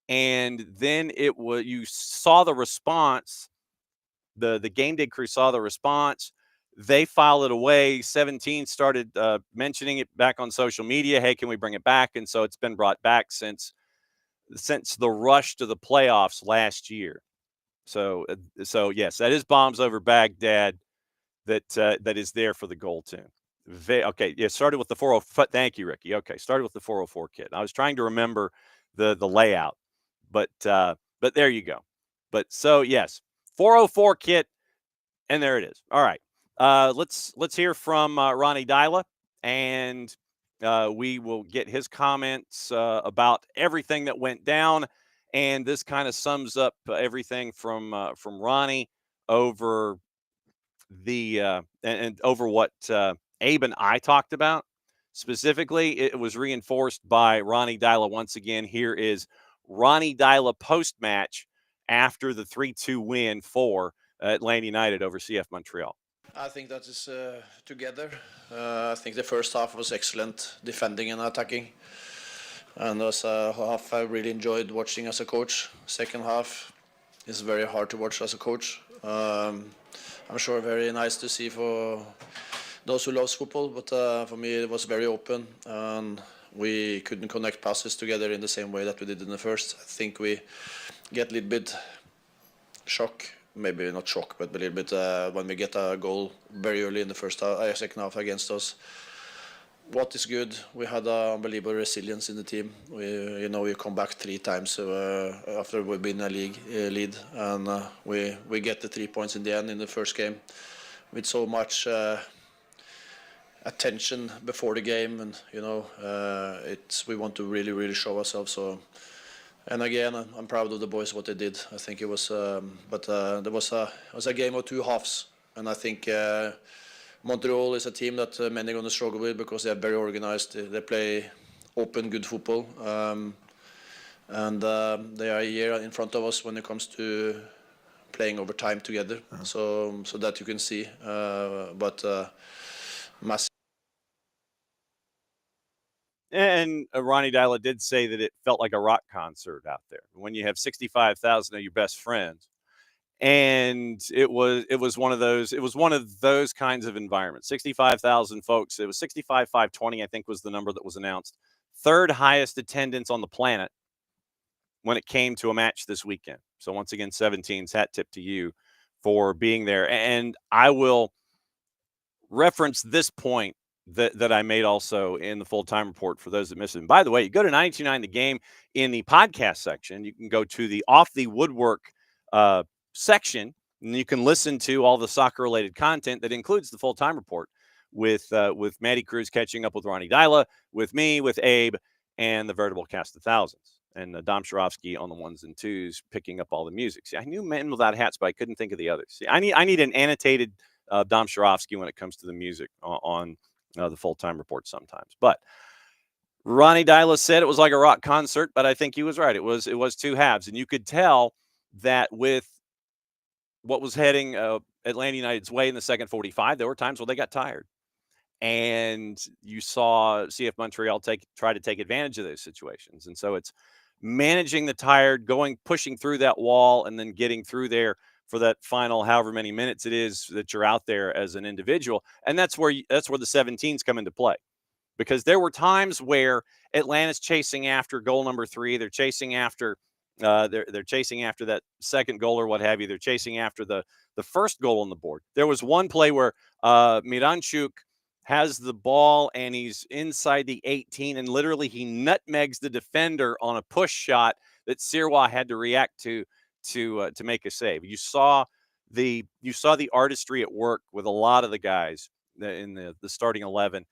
[SPEAKER 1] And then you saw the response. The game day crew saw the response. They filed it away. 17 started mentioning it back on social media. Hey, can we bring it back? And so it's been brought back since the rush to the playoffs last year. So yes, that is Bombs Over Baghdad. That is there for the goal tune. Okay, yeah, started with the 404. Thank you, Ricky. Okay, started with the 404 kit. I was trying to remember the layout, but there you go. But so yes, 404 kit, and there it is. All right, let's hear from Ronnie Dyla, and we will get his comments about everything that went down. And this kind of sums up everything from Ronnie over and over what Abe and I talked about. Specifically, it was reinforced by Ronnie Dyla once again. Here is Ronnie Dyla post-match after the 3-2 win for Atlanta United over CF Montreal.
[SPEAKER 6] I think that is together. I think the first half was excellent defending and attacking. And as a half I really enjoyed watching as a coach. Second half is very hard to watch as a coach. I'm sure very nice to see for those who love football, but for me it was very open, and we couldn't connect passes together in the same way that we did in the first. I think we get a little bit shock, maybe not shock, but a little bit when we get a goal very early in the second half against us. What is good, we had unbelievable resilience in the team. We come back 3 times after we've been a league lead, and we get the 3 points in the end in the first game with so much attention before the game, and we want to really show ourselves. So, and again, I'm proud of the boys what they did. I think it was, there was a game of 2 halves, and I think. Montreal is a team that many are going to struggle with because they are very organized. They play open, good football. And they are a year in front of us when it comes to playing over time together. So that you can see. Massive.
[SPEAKER 1] And Ronnie Dyla did say that it felt like a rock concert out there when you have 65,000 of your best friends. And it was one of those kinds of environments. 65,000 folks. It was 65,520, I think, was the number that was announced. 3rd highest attendance on the planet when it came to a match this weekend. So once again, 17's hat tip to you for being there. And I will reference this point that I made also in the full-time report for those that missed it. And by the way, you go to 92.9 The Game in the podcast section. You can go to the Off the Woodwork section, and you can listen to all the soccer-related content that includes the full-time report with Matty Cruz catching up with Ronnie Dyla, with me, with Abe, and the veritable cast of thousands, and Dom Sharovsky on the 1s and 2s picking up all the music. See, I knew Men Without Hats, but I couldn't think of the others. See, I need an annotated Dom Sharovsky when it comes to the music on the full-time report sometimes. But Ronnie Dyla said it was like a rock concert, but I think he was right. It was 2 halves, and you could tell that with what was heading Atlanta United's way in the second 45, there were times where they got tired. And you saw CF Montreal try to take advantage of those situations. And so it's managing the tired, pushing through that wall, and then getting through there for that final however many minutes it is that you're out there as an individual. And that's where the 17s come into play. Because there were times where Atlanta's chasing after goal number 3. They're chasing after they're chasing after that second goal or what have you. They're chasing after the first goal on the board. There was one play where Miranchuk has the ball and he's inside the 18, and literally he nutmegs the defender on a push shot that Sirois had to react to make a save. You saw the artistry at work with a lot of the guys in the starting 11.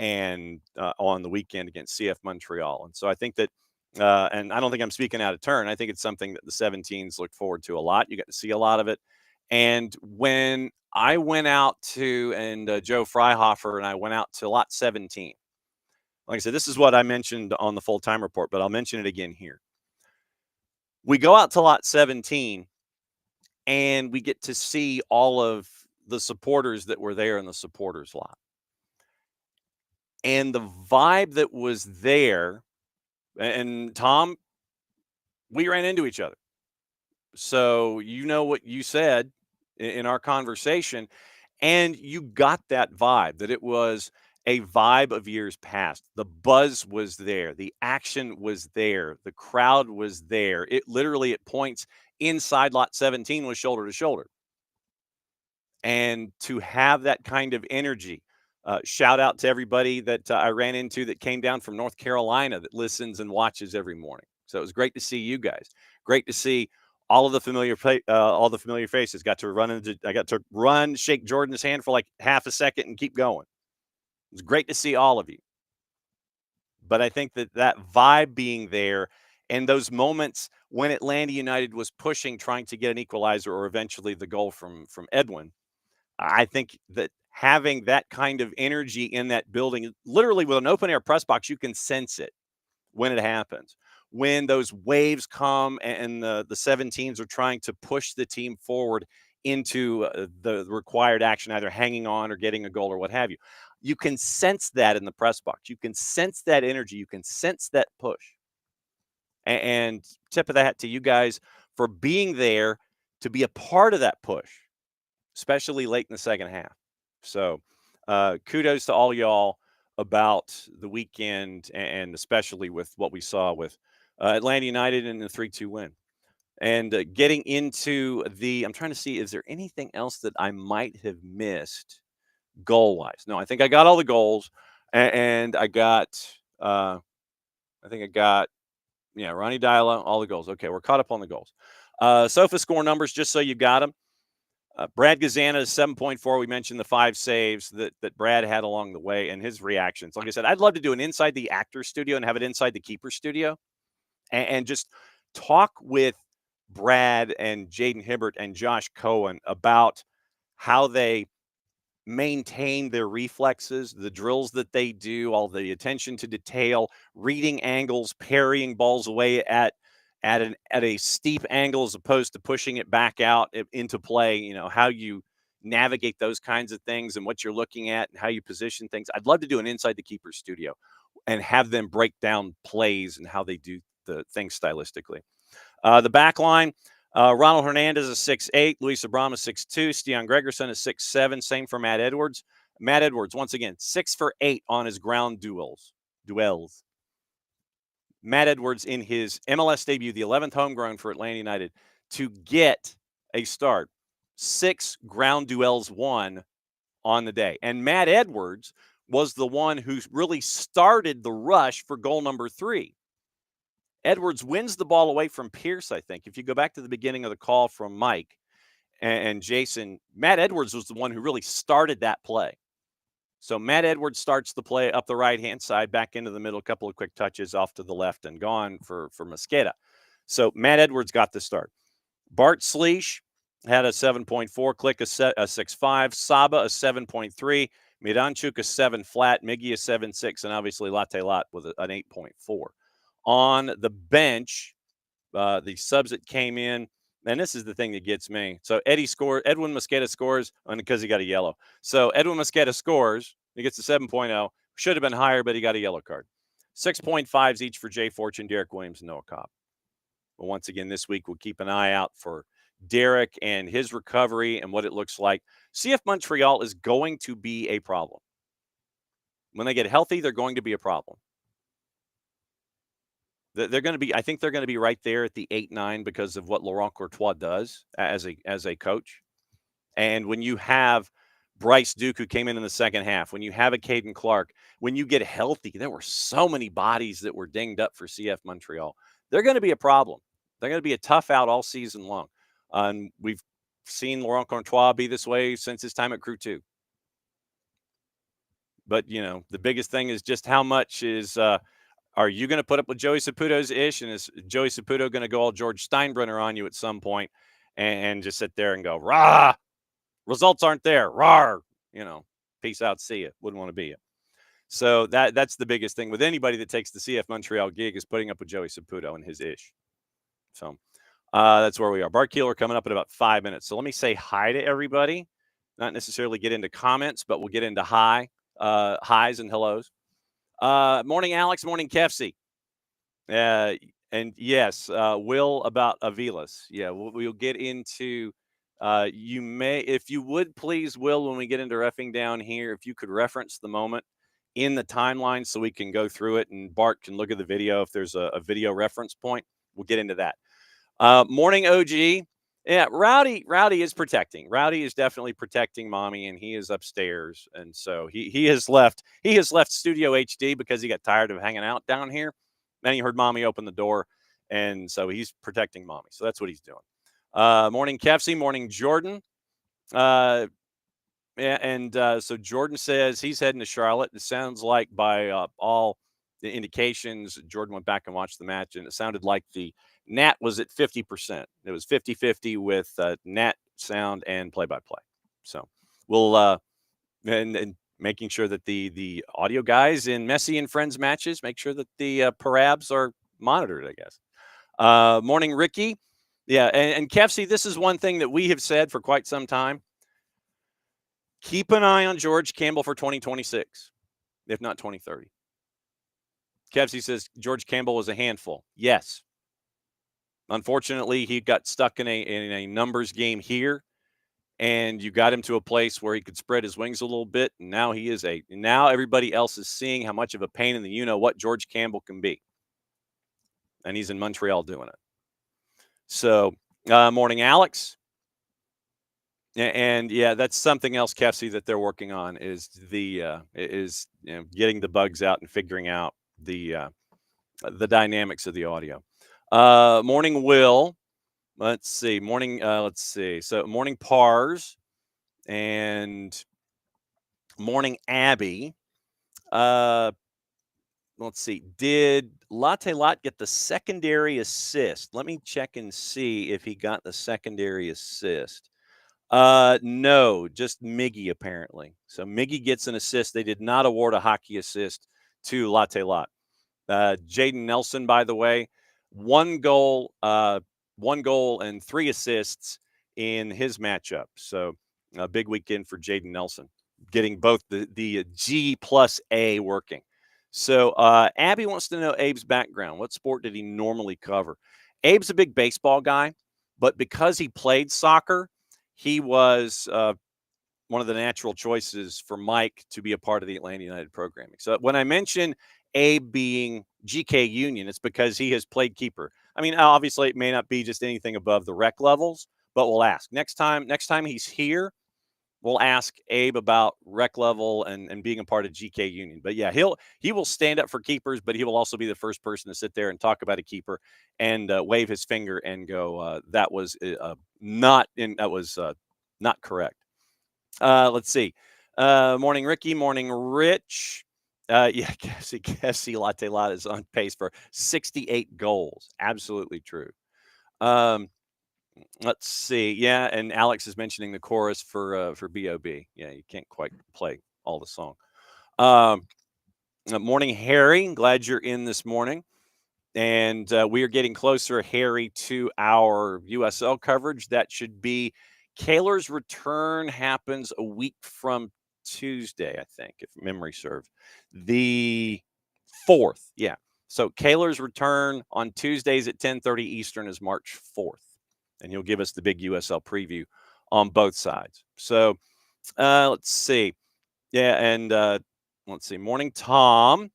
[SPEAKER 1] and on the weekend against CF Montreal. And so I think that, and I don't think I'm speaking out of turn. I think it's something that the 17s look forward to a lot. You get to see a lot of it. And when I went out to, and Joe Freihofer and I went out to lot 17, like I said, this is what I mentioned on the full-time report, but I'll mention it again here. We go out to lot 17 and we get to see all of the supporters that were there in the supporters lot. And the vibe that was there, and Tom, we ran into each other. So you know what you said in our conversation, and you got that vibe, that it was a vibe of years past. The buzz was there. The action was there. The crowd was there. It literally, at points inside lot 17, was shoulder to shoulder. And to have that kind of energy, shout out to everybody that I ran into that came down from North Carolina that listens and watches every morning. So it was great to see you guys. Great to see all of the familiar faces. I got to run, shake Jordan's hand for like half a second and keep going. It was great to see all of you. But I think that vibe being there and those moments when Atlanta United was pushing, trying to get an equalizer or eventually the goal from Edwin, I think that having that kind of energy in that building, literally with an open air press box, you can sense it when it happens. When those waves come and the 17s are trying to push the team forward into the required action, either hanging on or getting a goal or what have you. You can sense that in the press box. You can sense that energy. You can sense that push. And tip of the hat to you guys for being there to be a part of that push, especially late in the second half. So kudos to all y'all about the weekend, and especially with what we saw with Atlanta United in the 3-2 win. And getting into I'm trying to see, is there anything else that I might have missed goal-wise? No, I think I got all the goals, and I got, Ronnie Dyla, all the goals. Okay, we're caught up on the goals. SOFA score numbers, just so you got them. Brad Gazana is 7.4. We mentioned the 5 saves that Brad had along the way and his reactions. Like I said, I'd love to do an inside the actor studio and have it inside the keeper studio and just talk with Brad and Jaden Hibbert and Josh Cohen about how they maintain their reflexes, the drills that they do, all the attention to detail, reading angles, parrying balls away at a steep angle as opposed to pushing it back out into play. You know, how you navigate those kinds of things and what you're looking at and how you position things. I'd love to do an inside the keeper studio and have them break down plays and how they do the things stylistically. The back line, Ronald Hernandez is 6'8", Luis Abraham is 6'2", Stian Gregerson is 6'7", same for Matt Edwards. Matt Edwards, once again, 6 for 8 on his ground duels. Matt Edwards in his MLS debut, the 11th homegrown for Atlanta United, to get a start. 6 ground duels won on the day. And Matt Edwards was the one who really started the rush for goal number 3. Edwards wins the ball away from Pierce, I think. If you go back to the beginning of the call from Mike and Jason, Matt Edwards was the one who really started that play. So Matt Edwards starts the play up the right-hand side, back into the middle, a couple of quick touches off to the left and gone for Mosqueda. So Matt Edwards got the start. Bart Sleesh had a 7.4, Click a 6.5, Saba a 7.3, Miranchuk a 7 flat, Miggy a 7.6, and obviously Latte Lot with an 8.4. On the bench, the subs that came in, and this is the thing that gets me. So Edwin Mosqueda scores because he got a yellow. So Edwin Mosqueda scores. He gets a 7.0. Should have been higher, but he got a yellow card. 6.5s each for Jay Fortune, Derek Williams, and Noah Cobb. But once again, this week we'll keep an eye out for Derek and his recovery and what it looks like. CF Montreal is going to be a problem. When they get healthy, they're going to be a problem. They're going to be, I think they're going to be right there at the 8-9 because of what Laurent Courtois does as a coach. And when you have Bryce Duke, who came in the second half, when you have a Caden Clark, when you get healthy, there were so many bodies that were dinged up for CF Montreal. They're going to be a problem. They're going to be a tough out all season long. We've seen Laurent Courtois be this way since his time at Crew 2. But, the biggest thing is just how much is are you going to put up with Joey Saputo's ish? And is Joey Saputo going to go all George Steinbrenner on you at some point and just sit there and go, rah, results aren't there, rah, peace out, see ya. Wouldn't want to be you. So that's the biggest thing with anybody that takes the CF Montreal gig is putting up with Joey Saputo and his ish. So that's where we are. Bart Keeler coming up in about 5 minutes. So let me say hi to everybody. Not necessarily get into comments, but we'll get into highs and hellos. Morning, Alex. Morning, Kefsey. And yes, Will about Avilas. Yeah, we'll get into. You may, if you would please, Will, when we get into reffing down here, if you could reference the moment in the timeline so we can go through it and Bart can look at the video. If there's a video reference point, we'll get into that. Morning, OG. Yeah, Rowdy is protecting. Rowdy is definitely protecting mommy, and he is upstairs. And so he has left Studio HD because he got tired of hanging out down here. Then he heard mommy open the door, and so he's protecting mommy. So that's what he's doing. Morning, Kefsey. Morning, Jordan. So Jordan says he's heading to Charlotte. It sounds like by all the indications, Jordan went back and watched the match, and it sounded like the Nat was at 50%. It was 50-50 with Nat sound and play-by-play. So we'll and making sure that the audio guys in Messi and Friends matches make sure that the parabs are monitored, I guess. Morning, Ricky. Yeah, and Kefsey, this is one thing that we have said for quite some time. Keep an eye on George Campbell for 2026, if not 2030. Kefsey says George Campbell was a handful. Yes. Unfortunately, he got stuck in a numbers game here, and you got him to a place where he could spread his wings a little bit. And now now everybody else is seeing how much of a pain in the what George Campbell can be. And he's in Montreal doing it. So, morning, Alex. And yeah, that's something else, Kefsey, that they're working on is getting the bugs out and figuring out the dynamics of the audio. Morning, Will. Let's see. Morning. Let's see. So morning, Pars, and morning, Abby. Let's see. Did Latte Lot get the secondary assist? Let me check and see if he got the secondary assist. No, just Miggy apparently. So Miggy gets an assist. They did not award a hockey assist to Latte Lot. Jaden Nelson, by the way, one goal and 3 assists in his matchup. So a big weekend for Jaden Nelson, getting both the G plus A working. So Abby wants to know Abe's background. What sport did he normally cover? Abe's a big baseball guy, but because he played soccer, he was one of the natural choices for Mike to be a part of the Atlanta United programming. So when I mention Abe being GK Union, it's because he has played keeper. I mean, obviously it may not be just anything above the rec levels, but we'll ask next time he's here. We'll ask Abe about rec level and being a part of GK Union. But yeah, he will stand up for keepers, but he will also be the first person to sit there and talk about a keeper and wave his finger and go, that was not correct. Let's see. Morning, Ricky. Morning, Rich. Yeah, Cassie Latte Lot is on pace for 68 goals. Absolutely true. Let's see. Yeah, and Alex is mentioning the chorus for B.O.B. Yeah, you can't quite play all the song. Morning, Harry. Glad you're in this morning. And we are getting closer, Harry, to our USL coverage. That should be Keeler's return happens a week from Tuesday, I think, if memory serves. The 4th, yeah. So Keeler's return on Tuesdays at 10:30 Eastern is March 4th. And he'll give us the big USL preview on both sides. So let's see. Yeah, and let's see. Morning, Tom.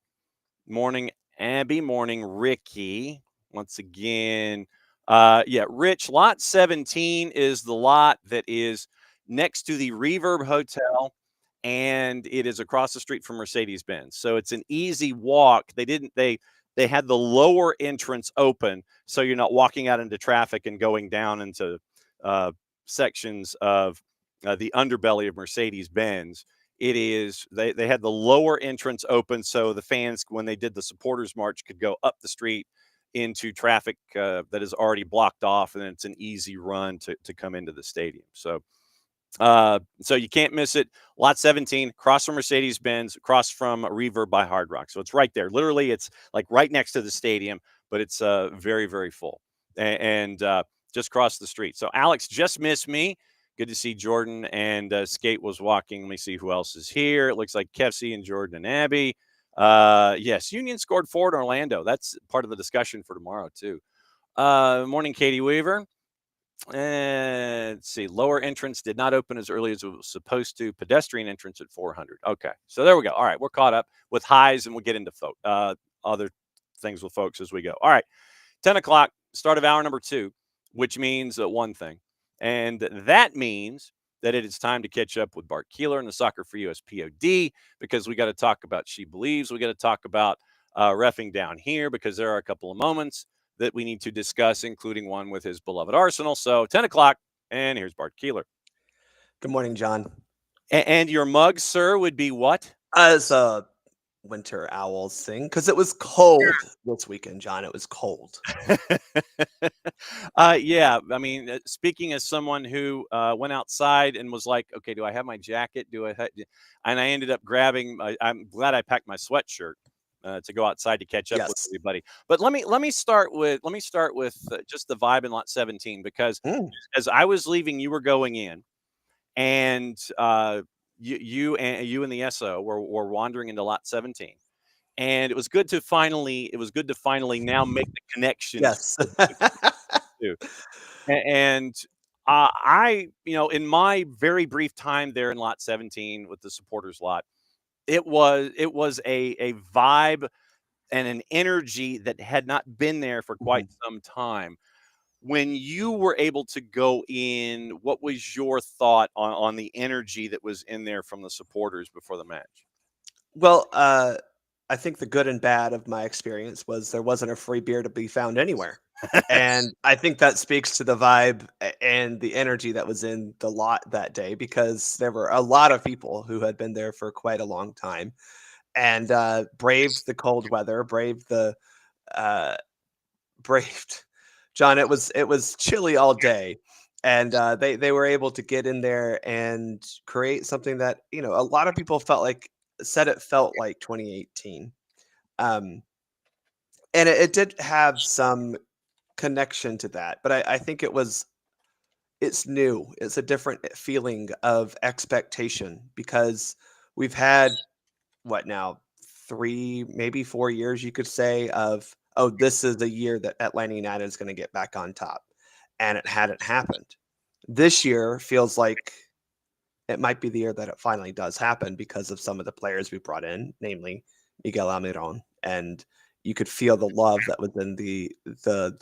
[SPEAKER 1] Morning, Abby. Morning, Ricky. Once again, Rich, lot 17 is the lot that is next to the Reverb Hotel, and it is across the street from Mercedes-Benz. So it's an easy walk. They had the lower entrance open, so you're not walking out into traffic and going down into sections of the underbelly of Mercedes-Benz. they had the lower entrance open so the fans, when they did the supporters march, could go up the street into traffic that is already blocked off, and it's an easy run to come into the stadium. So you can't miss it. Lot 17, across from Mercedes-Benz, across from Reverb by Hard Rock. So it's right there. Literally, it's like right next to the stadium, but it's very, very full. And just across the street. So Alex just missed me. Good to see Jordan, and Skate was walking. Let me see who else is here. It looks like Kefsey and Jordan and Abby. Yes, Union scored 4 in Orlando. That's part of the discussion for tomorrow, too. Morning, Katie Weaver. Let's see. Lower entrance did not open as early as it was supposed to. Pedestrian entrance at 400. Okay, so there we go. All right, we're caught up with highs, and we'll get into other things with folks as we go. All right, 10 o'clock, start of hour number 2, which means one thing. And that means that it is time to catch up with Bart Keeler and the SoccerForUSPod, because we got to talk about SheBelieves. We got to talk about reffing down here, because there are a couple of moments that we need to discuss, including one with his beloved Arsenal. So 10 o'clock, and here's Bart Keeler.
[SPEAKER 7] Good morning, John.
[SPEAKER 1] And your mug, sir, would be what?
[SPEAKER 7] As a winter owls thing, because it was cold this weekend, John. It was cold.
[SPEAKER 1] Yeah, I mean, speaking as someone who went outside and was like, okay, do I have my jacket? And I ended up grabbing. I'm glad I packed my sweatshirt to go outside to catch up with everybody. But let me start with just the vibe in lot 17, because as I was leaving, you were going in, and you and the SO were wandering into lot 17. And it was good to finally now make the connection.
[SPEAKER 7] Yes.
[SPEAKER 1] And I, in my very brief time there in lot 17 with the supporters lot, it was a vibe and an energy that had not been there for quite some time. When you were able to go in, what was your thought on the energy that was in there from the supporters before the match?
[SPEAKER 7] Well, I think the good and bad of my experience was there wasn't a free beer to be found anywhere. And I think that speaks to the vibe and the energy that was in the lot that day, because there were a lot of people who had been there for quite a long time and braved the cold weather, braved John. It was chilly all day, and they were able to get in there and create something that a lot of people said it felt like 2018, and it did have some connection to that, but I think it's new. It's a different feeling of expectation, because we've had what now 3, maybe 4 years, you could say, of, oh, this is the year that Atlanta United is going to get back on top, and it hadn't happened. This year feels like it might be the year that it finally does happen, because of some of the players we brought in, namely Miguel Almiron, and you could feel the love that was in the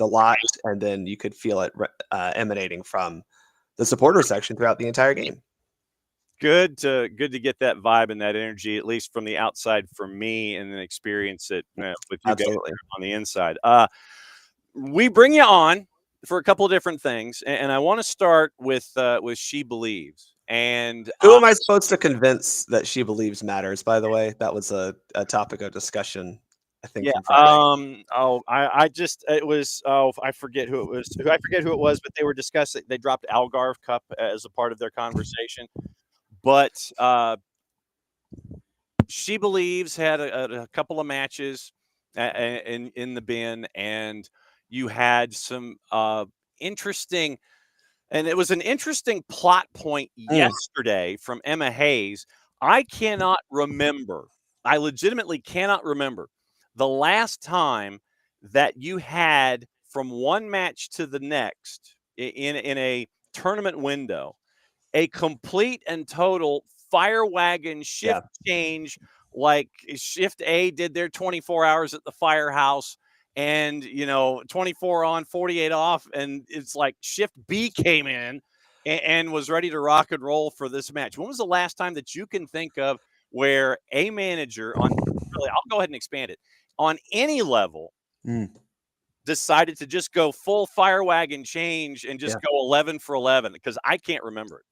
[SPEAKER 7] lot, and then you could feel it emanating from the supporter section throughout the entire game.
[SPEAKER 1] Good to get that vibe and that energy, at least from the outside, for me, and then experience it with you guys on the inside. We bring you on for a couple of different things, and I want to start with SheBelieves. And
[SPEAKER 7] who am I supposed to convince that SheBelieves matters? By the way, that was a topic of discussion, I think.
[SPEAKER 1] Yeah. I forget who it was. But they were discussing. They dropped Algarve Cup as a part of their conversation. But SheBelieves had a couple of matches in the bin, and you had some interesting. And it was an interesting plot point yesterday from Emma Hayes. I legitimately cannot remember the last time that you had, from one match to the next in a tournament window, a complete and total fire wagon shift change, like Shift A did their 24 hours at the firehouse, and 24 on, 48 off, and it's like Shift B came in and was ready to rock and roll for this match. When was the last time that you can think of where a manager I'll go ahead and expand it, on any level, decided to just go full fire wagon change and just go 11 for 11? Because I can't remember it.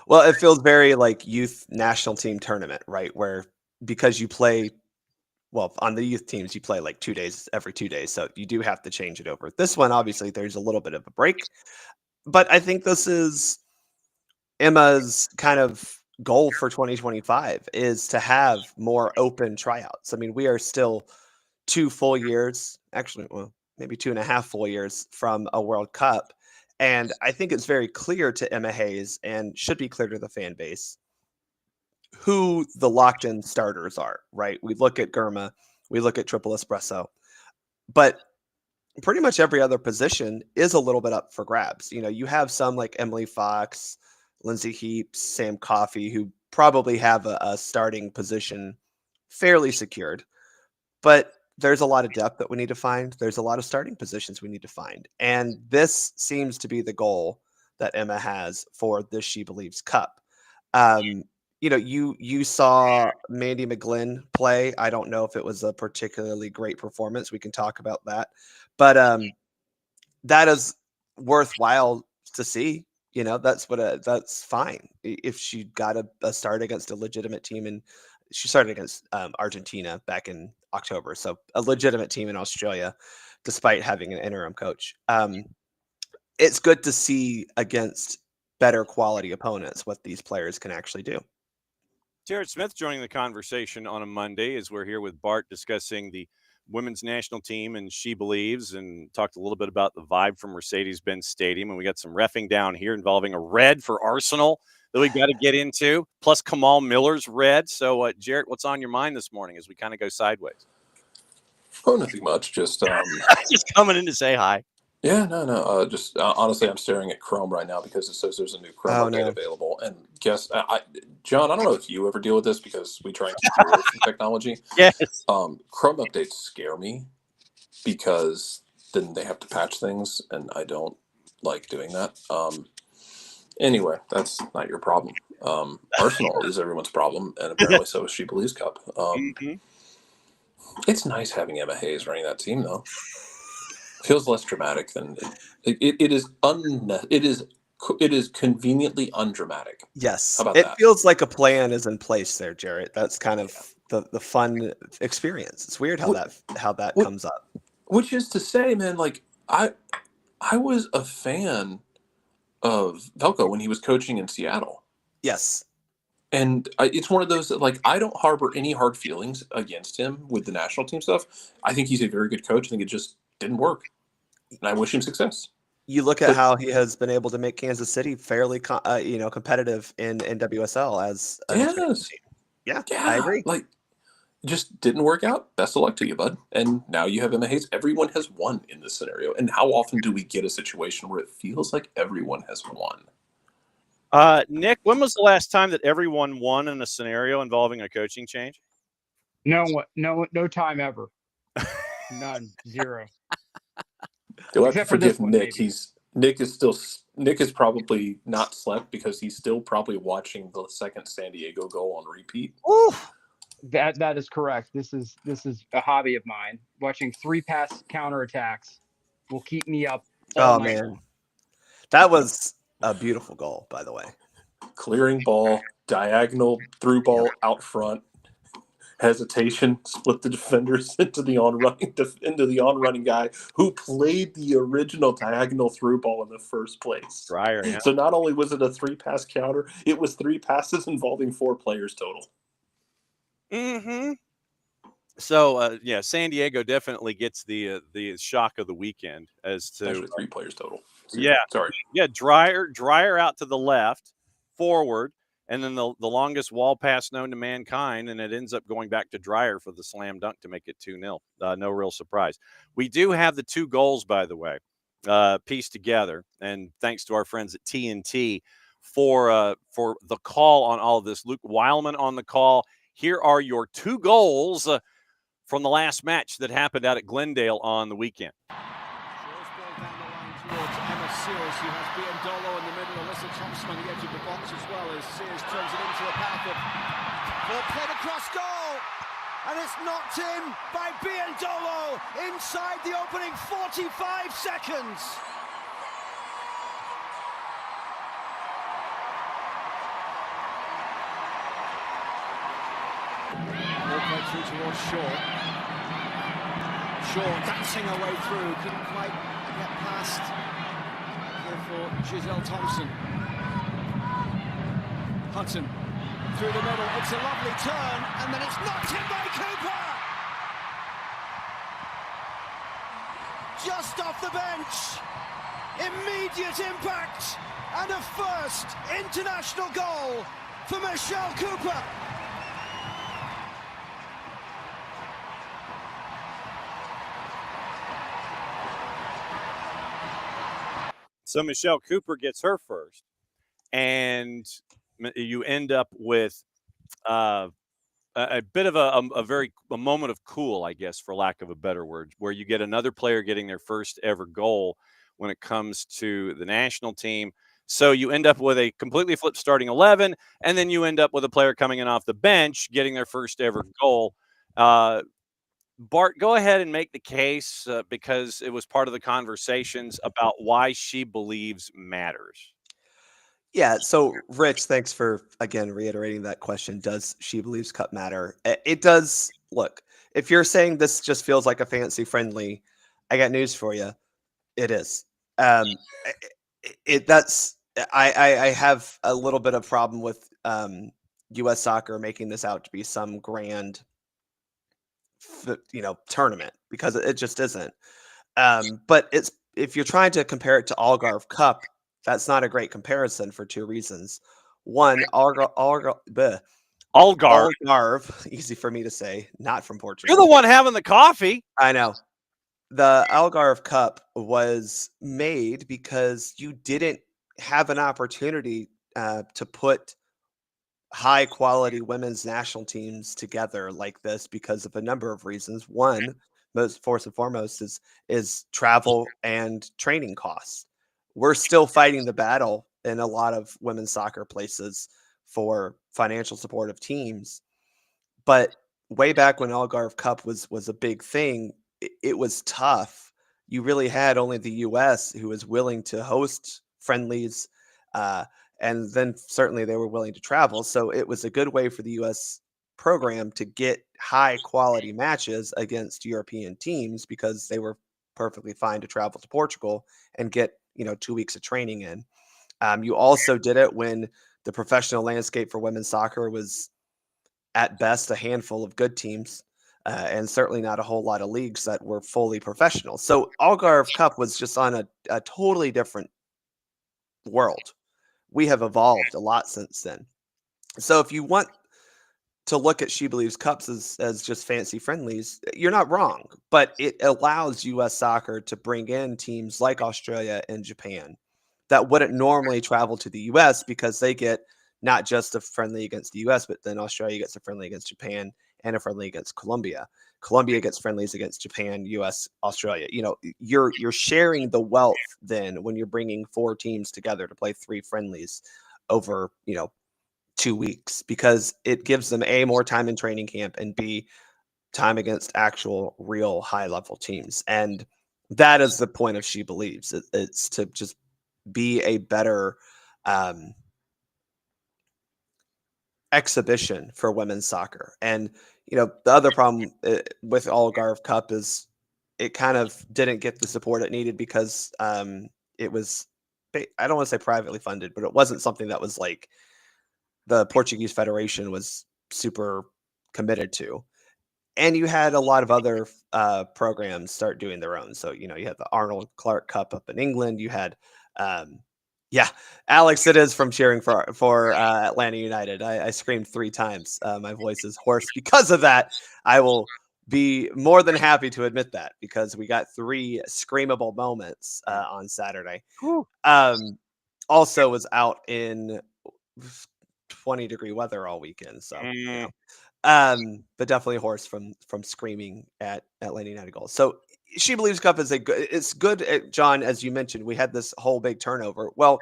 [SPEAKER 7] Well, it feels very like youth national team tournament, right? Where because you play, well, on the youth teams, you play like 2 days every 2 days. So you do have to change it over. This one, obviously, there's a little bit of a break. But I think this is Emma's kind of goal for 2025 is to have more open tryouts. I mean, we are still 2 full years, actually, well, maybe 2.5 full years from a World Cup. And I think it's very clear to Emma Hayes and should be clear to the fan base who the locked in starters are, right? We look at Gurma, we look at Triple Espresso, but pretty much every other position is a little bit up for grabs. You know, you have some like Emily Fox, Lindsay Heaps, Sam Coffey, who probably have a starting position fairly secured, but there's a lot of depth that we need to find. There's a lot of starting positions we need to find. And this seems to be the goal that Emma has for this She Believes Cup. You know, you saw Mandy McGlynn play. I don't know if it was a particularly great performance. We can talk about that. But that is worthwhile to see. You know, that's fine. If she got a start against a legitimate team, and she started against Argentina back in October, so a legitimate team in Australia, despite having an interim coach. It's good to see against better quality opponents what these players can actually do.
[SPEAKER 1] Jared Smith joining the conversation on a Monday as we're here with Bart discussing the women's national team and She Believes, and talked a little bit about the vibe from Mercedes-Benz Stadium. And we got some reffing down here involving a red for Arsenal that we've got to get into, plus Kamal Miller's red. So, Jared, what's on your mind this morning as we kind of go sideways?
[SPEAKER 8] Oh, nothing much. Just
[SPEAKER 1] just coming in to say hi.
[SPEAKER 8] Yeah, no. Just honestly, I'm staring at Chrome right now because it says there's a new Chrome update available. And guess, John, I don't know if you ever deal with this because we try and keep you away from technology.
[SPEAKER 1] Yes.
[SPEAKER 8] Chrome updates scare me because then they have to patch things, and I don't like doing that. Anyway, that's not your problem. Arsenal is everyone's problem, and apparently so is She Believes Cup. It's nice having Emma Hayes running that team, though. Feels less dramatic than it is. It is conveniently undramatic.
[SPEAKER 7] Yes,
[SPEAKER 8] how about
[SPEAKER 7] it
[SPEAKER 8] that?
[SPEAKER 7] Feels like a plan is in place there, Jarrett. That's kind of the fun experience. It's weird how that comes up.
[SPEAKER 8] Which is to say, man, like I was a fan of Velko when he was coaching in Seattle.
[SPEAKER 7] Yes.
[SPEAKER 8] And it's one of those that, like, I don't harbor any hard feelings against him with the national team stuff. I think he's a very good coach. I think it just didn't work. And I wish him success.
[SPEAKER 7] You look at how he has been able to make Kansas City fairly, competitive in WSL as a team. Yeah, I agree.
[SPEAKER 8] Like, just didn't work out. Best of luck to you, bud. And now you have Emma Hayes. Everyone has won in this scenario. And how often do we get a situation where it feels like everyone has won?
[SPEAKER 1] Nick, when was the last time that everyone won in a scenario involving a coaching change?
[SPEAKER 9] No time ever. None. Zero.
[SPEAKER 8] You'll have to forgive Nick. Nick is probably not slept because he's still probably watching the second San Diego goal on repeat.
[SPEAKER 9] Oof. That is correct. This is a hobby of mine. Watching 3-pass counterattacks will keep me up all night.
[SPEAKER 7] Man. That was a beautiful goal, by the way.
[SPEAKER 8] Clearing ball, diagonal through ball out front, hesitation, split the defenders into the on-running guy who played the original diagonal through ball in the first place.
[SPEAKER 1] Dreyer, yeah.
[SPEAKER 8] So not only was it a 3-pass counter, it was 3 passes involving 4 players total.
[SPEAKER 1] Mm-hmm. So, San Diego definitely gets the shock of the weekend as to
[SPEAKER 8] actually 3 players total.
[SPEAKER 1] Dreyer out to the left, forward, and then the longest wall pass known to mankind, and it ends up going back to Dreyer for the slam dunk to make it 2-0. No real surprise. We do have the 2 goals, by the way, pieced together, and thanks to our friends at TNT for the call on all of this. Luke Weilman on the call. Here are your 2 goals from the last match that happened out at Glendale on the weekend.
[SPEAKER 2] Towards Emma Sears, who has Biondolo in the middle. Alyssa Thompson on the edge of the box as well as Sears turns it into a path of ball played across goal, and it's knocked in by Biondolo inside the opening 45 seconds. through towards Shaw. Shaw dancing her way through, couldn't quite get past here for Giselle Thompson. Hudson through the middle, it's a lovely turn, and then it's knocked in by Cooper! Just off the bench, immediate impact, and a first international goal for Michelle Cooper.
[SPEAKER 1] So Michelle Cooper gets her first, and you end up with a bit of a moment of cool, I guess, for lack of a better word, where you get another player getting their first ever goal when it comes to the national team. So you end up with a completely flipped starting 11, and then you end up with a player coming in off the bench getting their first ever goal. Bart, go ahead and make the case because it was part of the conversations about why She Believes matters.
[SPEAKER 7] Yeah. So, Rich, thanks for again reiterating that question. Does She Believes Cup matter? It does. Look, if you're saying this just feels like a fancy friendly, I got news for you. It is. That's. I have a little bit of problem with U.S. soccer making this out to be some grand, tournament because it just isn't. But it's if you're trying to compare it to Algarve Cup, that's not a great comparison for two reasons. One,
[SPEAKER 1] Algarve.
[SPEAKER 7] Algarve, easy for me to say, not from Portugal.
[SPEAKER 1] You're the one having the coffee.
[SPEAKER 7] I know. The Algarve Cup was made because you didn't have an opportunity to put high quality women's national teams together like this because of a number of reasons. One, most first and foremost is travel and training costs. We're still fighting the battle in a lot of women's soccer places for financial support of teams. But way back when Algarve Cup was a big thing, it was tough. You really had only the US who was willing to host friendlies. And then certainly they were willing to travel. So it was a good way for the U.S. program to get high quality matches against European teams because they were perfectly fine to travel to Portugal and get, 2 weeks of training in. You also did it when the professional landscape for women's soccer was at best a handful of good teams and certainly not a whole lot of leagues that were fully professional. So Algarve Cup was just on a totally different world. We have evolved a lot since then. So if you want to look at She Believes Cups as just fancy friendlies, you're not wrong. But it allows U.S. soccer to bring in teams like Australia and Japan that wouldn't normally travel to the U.S. because they get not just a friendly against the U.S., but then Australia gets a friendly against Japan and a friendly against Colombia. Colombia gets friendlies against Japan, U.S., Australia. You're sharing the wealth then when you're bringing four teams together to play three friendlies over, 2 weeks because it gives them A, more time in training camp, and B, time against actual real high level teams. And that is the point of She Believes. It's to just be a better exhibition for women's soccer. And the other problem with Algarve Cup is it kind of didn't get the support it needed because it was, I don't want to say privately funded, but it wasn't something that was like the Portuguese Federation was super committed to. And you had a lot of other programs start doing their own. So, you had the Arnold Clark Cup up in England. You had, Alex, it is from cheering for Atlanta United. I screamed 3 times. My voice is hoarse because of that. I will be more than happy to admit that because we got 3 screamable moments on Saturday. Also was out in 20-degree weather all weekend. So, but definitely hoarse from screaming at Atlanta United goals. So She Believes Cup is it's good, John, as you mentioned, we had this whole big turnover. Well,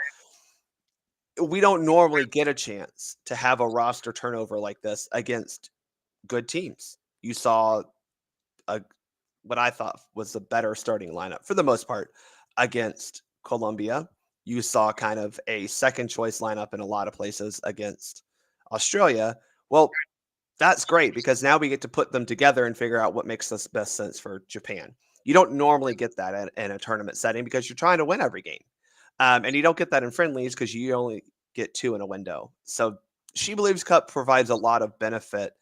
[SPEAKER 7] we don't normally get a chance to have a roster turnover like this against good teams. You saw what I thought was a better starting lineup for the most part against Colombia. You saw kind of a second choice lineup in a lot of places against Australia. Well, That's great because now we get to put them together and figure out what makes us best sense for Japan. You don't normally get that in a tournament setting because you're trying to win every game. And you don't get that in friendlies because you only get 2 in a window. So She Believes Cup provides a lot of benefit,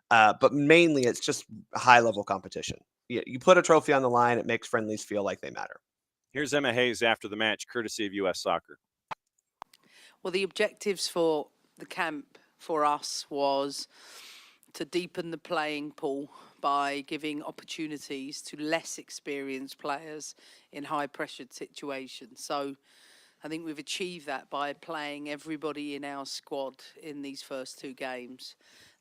[SPEAKER 7] but mainly it's just high-level competition. You put a trophy on the line, it makes friendlies feel like they matter.
[SPEAKER 1] Here's Emma Hayes after the match, courtesy of U.S. Soccer.
[SPEAKER 10] Well, the objectives for the camp for us was to deepen the playing pool by giving opportunities to less experienced players in high-pressured situations. So I think we've achieved that by playing everybody in our squad in these first 2 games.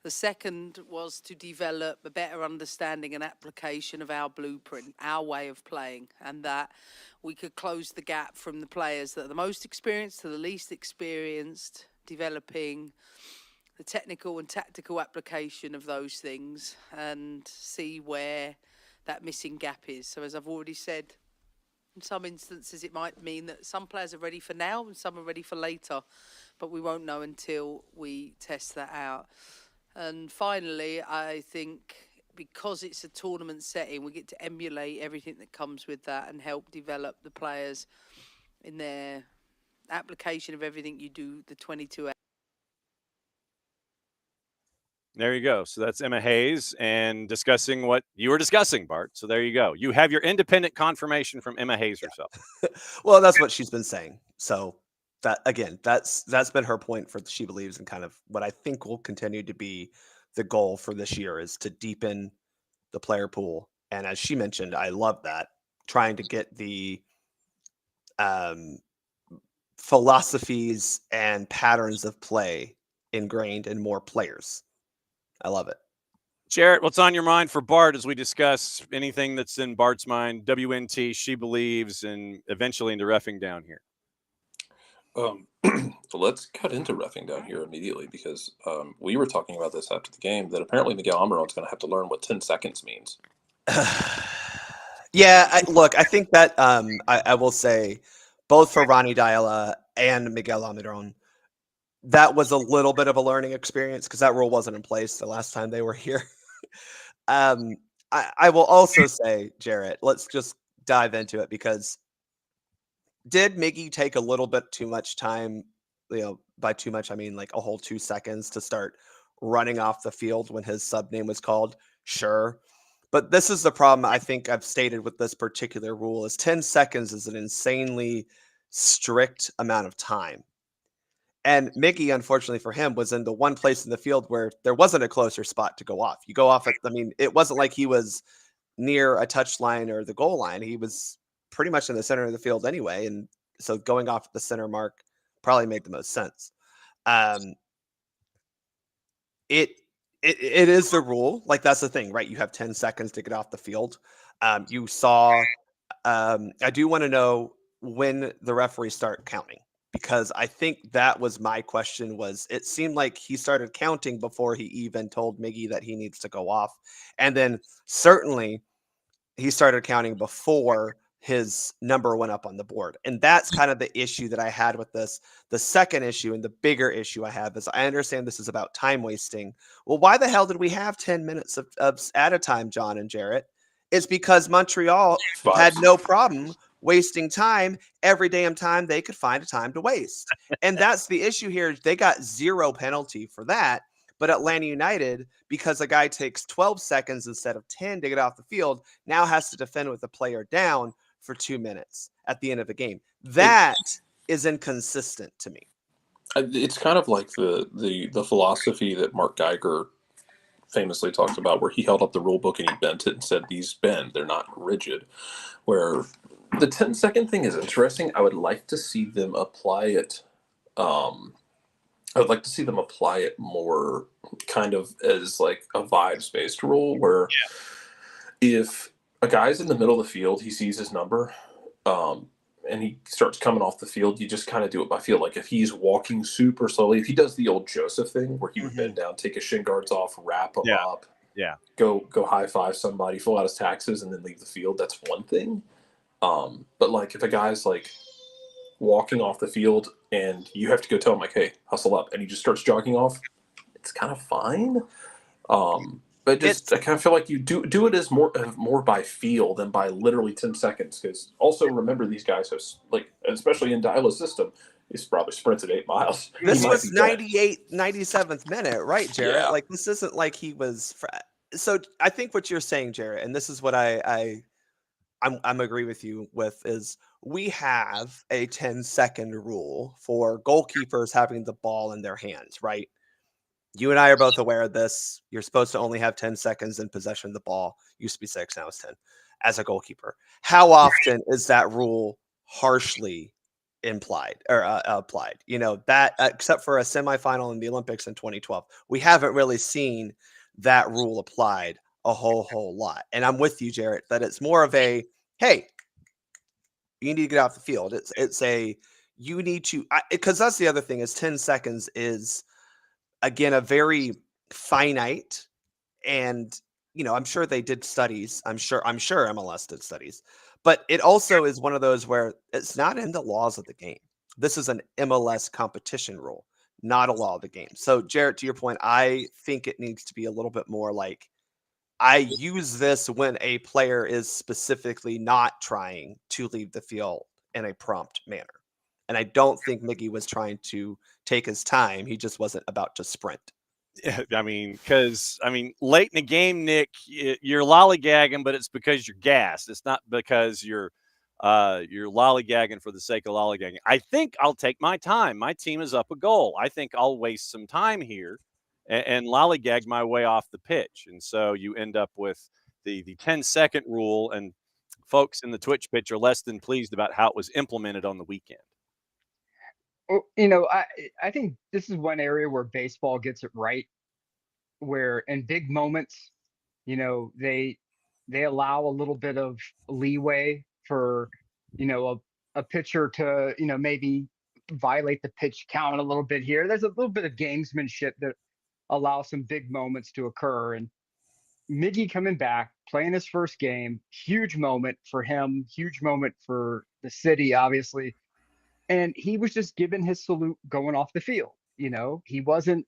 [SPEAKER 10] The second was to develop a better understanding and application of our blueprint, our way of playing, and that we could close the gap from the players that are the most experienced to the least experienced, developing the technical and tactical application of those things and see where that missing gap is. So as I've already said, in some instances it might mean that some players are ready for now and some are ready for later, but we won't know until we test that out. And finally, I think because it's a tournament setting, we get to emulate everything that comes with that and help develop the players in their application of everything you do the 22 hours.
[SPEAKER 1] There you go. So that's Emma Hayes and discussing what you were discussing, Bart. So there you go. You have your independent confirmation from Emma Hayes herself.
[SPEAKER 7] Well, that's what she's been saying. So that again, that's been her point for She Believes, and kind of what I think will continue to be the goal for this year is to deepen the player pool. And as she mentioned, I love that, trying to get the philosophies and patterns of play ingrained in more players. I love it.
[SPEAKER 1] Jarrett, what's on your mind for Bart as we discuss anything that's in Bart's mind, WNT, She Believes, and eventually into Reffing Down here?
[SPEAKER 8] Let's cut into Reffing Down here immediately because we were talking about this after the game that apparently Miguel Almiron's going to have to learn what 10 seconds means.
[SPEAKER 7] Yeah, I think that I will say both for Ronnie Diala and Miguel Almiron, that was a little bit of a learning experience because that rule wasn't in place the last time they were here. I will also say, Jarrett, let's just dive into it because did Miggy take a little bit too much time? By too much, I mean like a whole 2 seconds to start running off the field when his sub name was called? Sure. But this is the problem I think I've stated with this particular rule is 10 seconds is an insanely strict amount of time. And Miggy, unfortunately for him, was in the one place in the field where there wasn't a closer spot to go off. You go off at, it wasn't like he was near a touch line or the goal line. He was pretty much in the center of the field anyway. And so going off at the center mark probably made the most sense. It is the rule. Like, that's the thing, right? You have 10 seconds to get off the field. You saw, I do want to know when the referees start counting, because I think that was my question. Was it seemed like he started counting before he even told Miggy that he needs to go off. And then certainly he started counting before his number went up on the board. And that's kind of the issue that I had with this. The second issue and the bigger issue I have is I understand this is about time wasting. Well, why the hell did we have 10 minutes of at a time, John and Jarrett? It's because Montreal had no problem wasting time every damn time they could find a time to waste. And that's the issue here. They got 0 penalty for that. But Atlanta United, because a guy takes 12 seconds instead of 10 to get off the field, now has to defend with the player down for 2 minutes at the end of the game. That is inconsistent to me.
[SPEAKER 8] It's kind of like the philosophy that Mark Geiger famously talks about, where he held up the rule book and he bent it and said, these bend, they're not rigid. Where the 10-second thing is interesting. I would like to see them apply it. I would like to see them apply it more kind of as like a vibes-based rule, where if a guy's in the middle of the field, he sees his number, and he starts coming off the field, you just kind of do it by feel. Like if he's walking super slowly, if he does the old Joseph thing where he would bend down, take his shin guards off, wrap him up, go high five somebody, fill out his taxes, and then leave the field, that's one thing. But like if a guy's like walking off the field and you have to go tell him like, hey, hustle up, and he just starts jogging off, it's kind of fine. But just I kind of feel like you do it as more by feel than by literally 10 seconds. Because also remember, these guys have, like, especially in Diala's system, he's probably sprinted 8 miles.
[SPEAKER 7] This was 97th minute, right, Jarrett?
[SPEAKER 8] Yeah.
[SPEAKER 7] Like, this isn't like he was. So I think what you're saying, Jarrett, and this is what I'm agree with you with, is we have a 10-second rule for goalkeepers having the ball in their hands, right? You and I are both aware of this. You're supposed to only have 10 seconds in possession of the ball. Used to be 6, now it's 10 as a goalkeeper. How often is that rule harshly implied or applied? You know, that except for a semifinal in the Olympics in 2012, we haven't really seen that rule applied a whole lot. And I'm with you, Jarrett, that it's more of a, hey, you need to get off the field. It's a, you need to, because that's the other thing, is 10 seconds is, again, a very finite, and, you know, I'm sure they did studies. I'm sure MLS did studies, but it also is one of those where it's not in the laws of the game. This is an MLS competition rule, not a law of the game. So, Jarrett, to your point, I think it needs to be a little bit more like, I use this when a player is specifically not trying to leave the field in a prompt manner. And I don't think Miggy was trying to take his time. He just wasn't about to sprint.
[SPEAKER 1] Yeah, because late in the game, Nick, you're lollygagging, but it's because you're gassed. It's not because you're lollygagging for the sake of lollygagging. I think I'll take my time. My team is up a goal. I think I'll waste some time here and lollygag my way off the pitch. And so you end up with the 10-second rule, and folks in the Twitch pitch are less than pleased about how it was implemented on the weekend.
[SPEAKER 9] Well, you know, I think this is one area where baseball gets it right, where in big moments, you know, they allow a little bit of leeway for, you know, a pitcher to, you know, maybe violate the pitch count a little bit here. There's a little bit of gamesmanship that allows some big moments to occur. And Miggy coming back, playing his first game, huge moment for him, huge moment for the city, obviously. And he was just giving his salute going off the field. You know, he wasn't,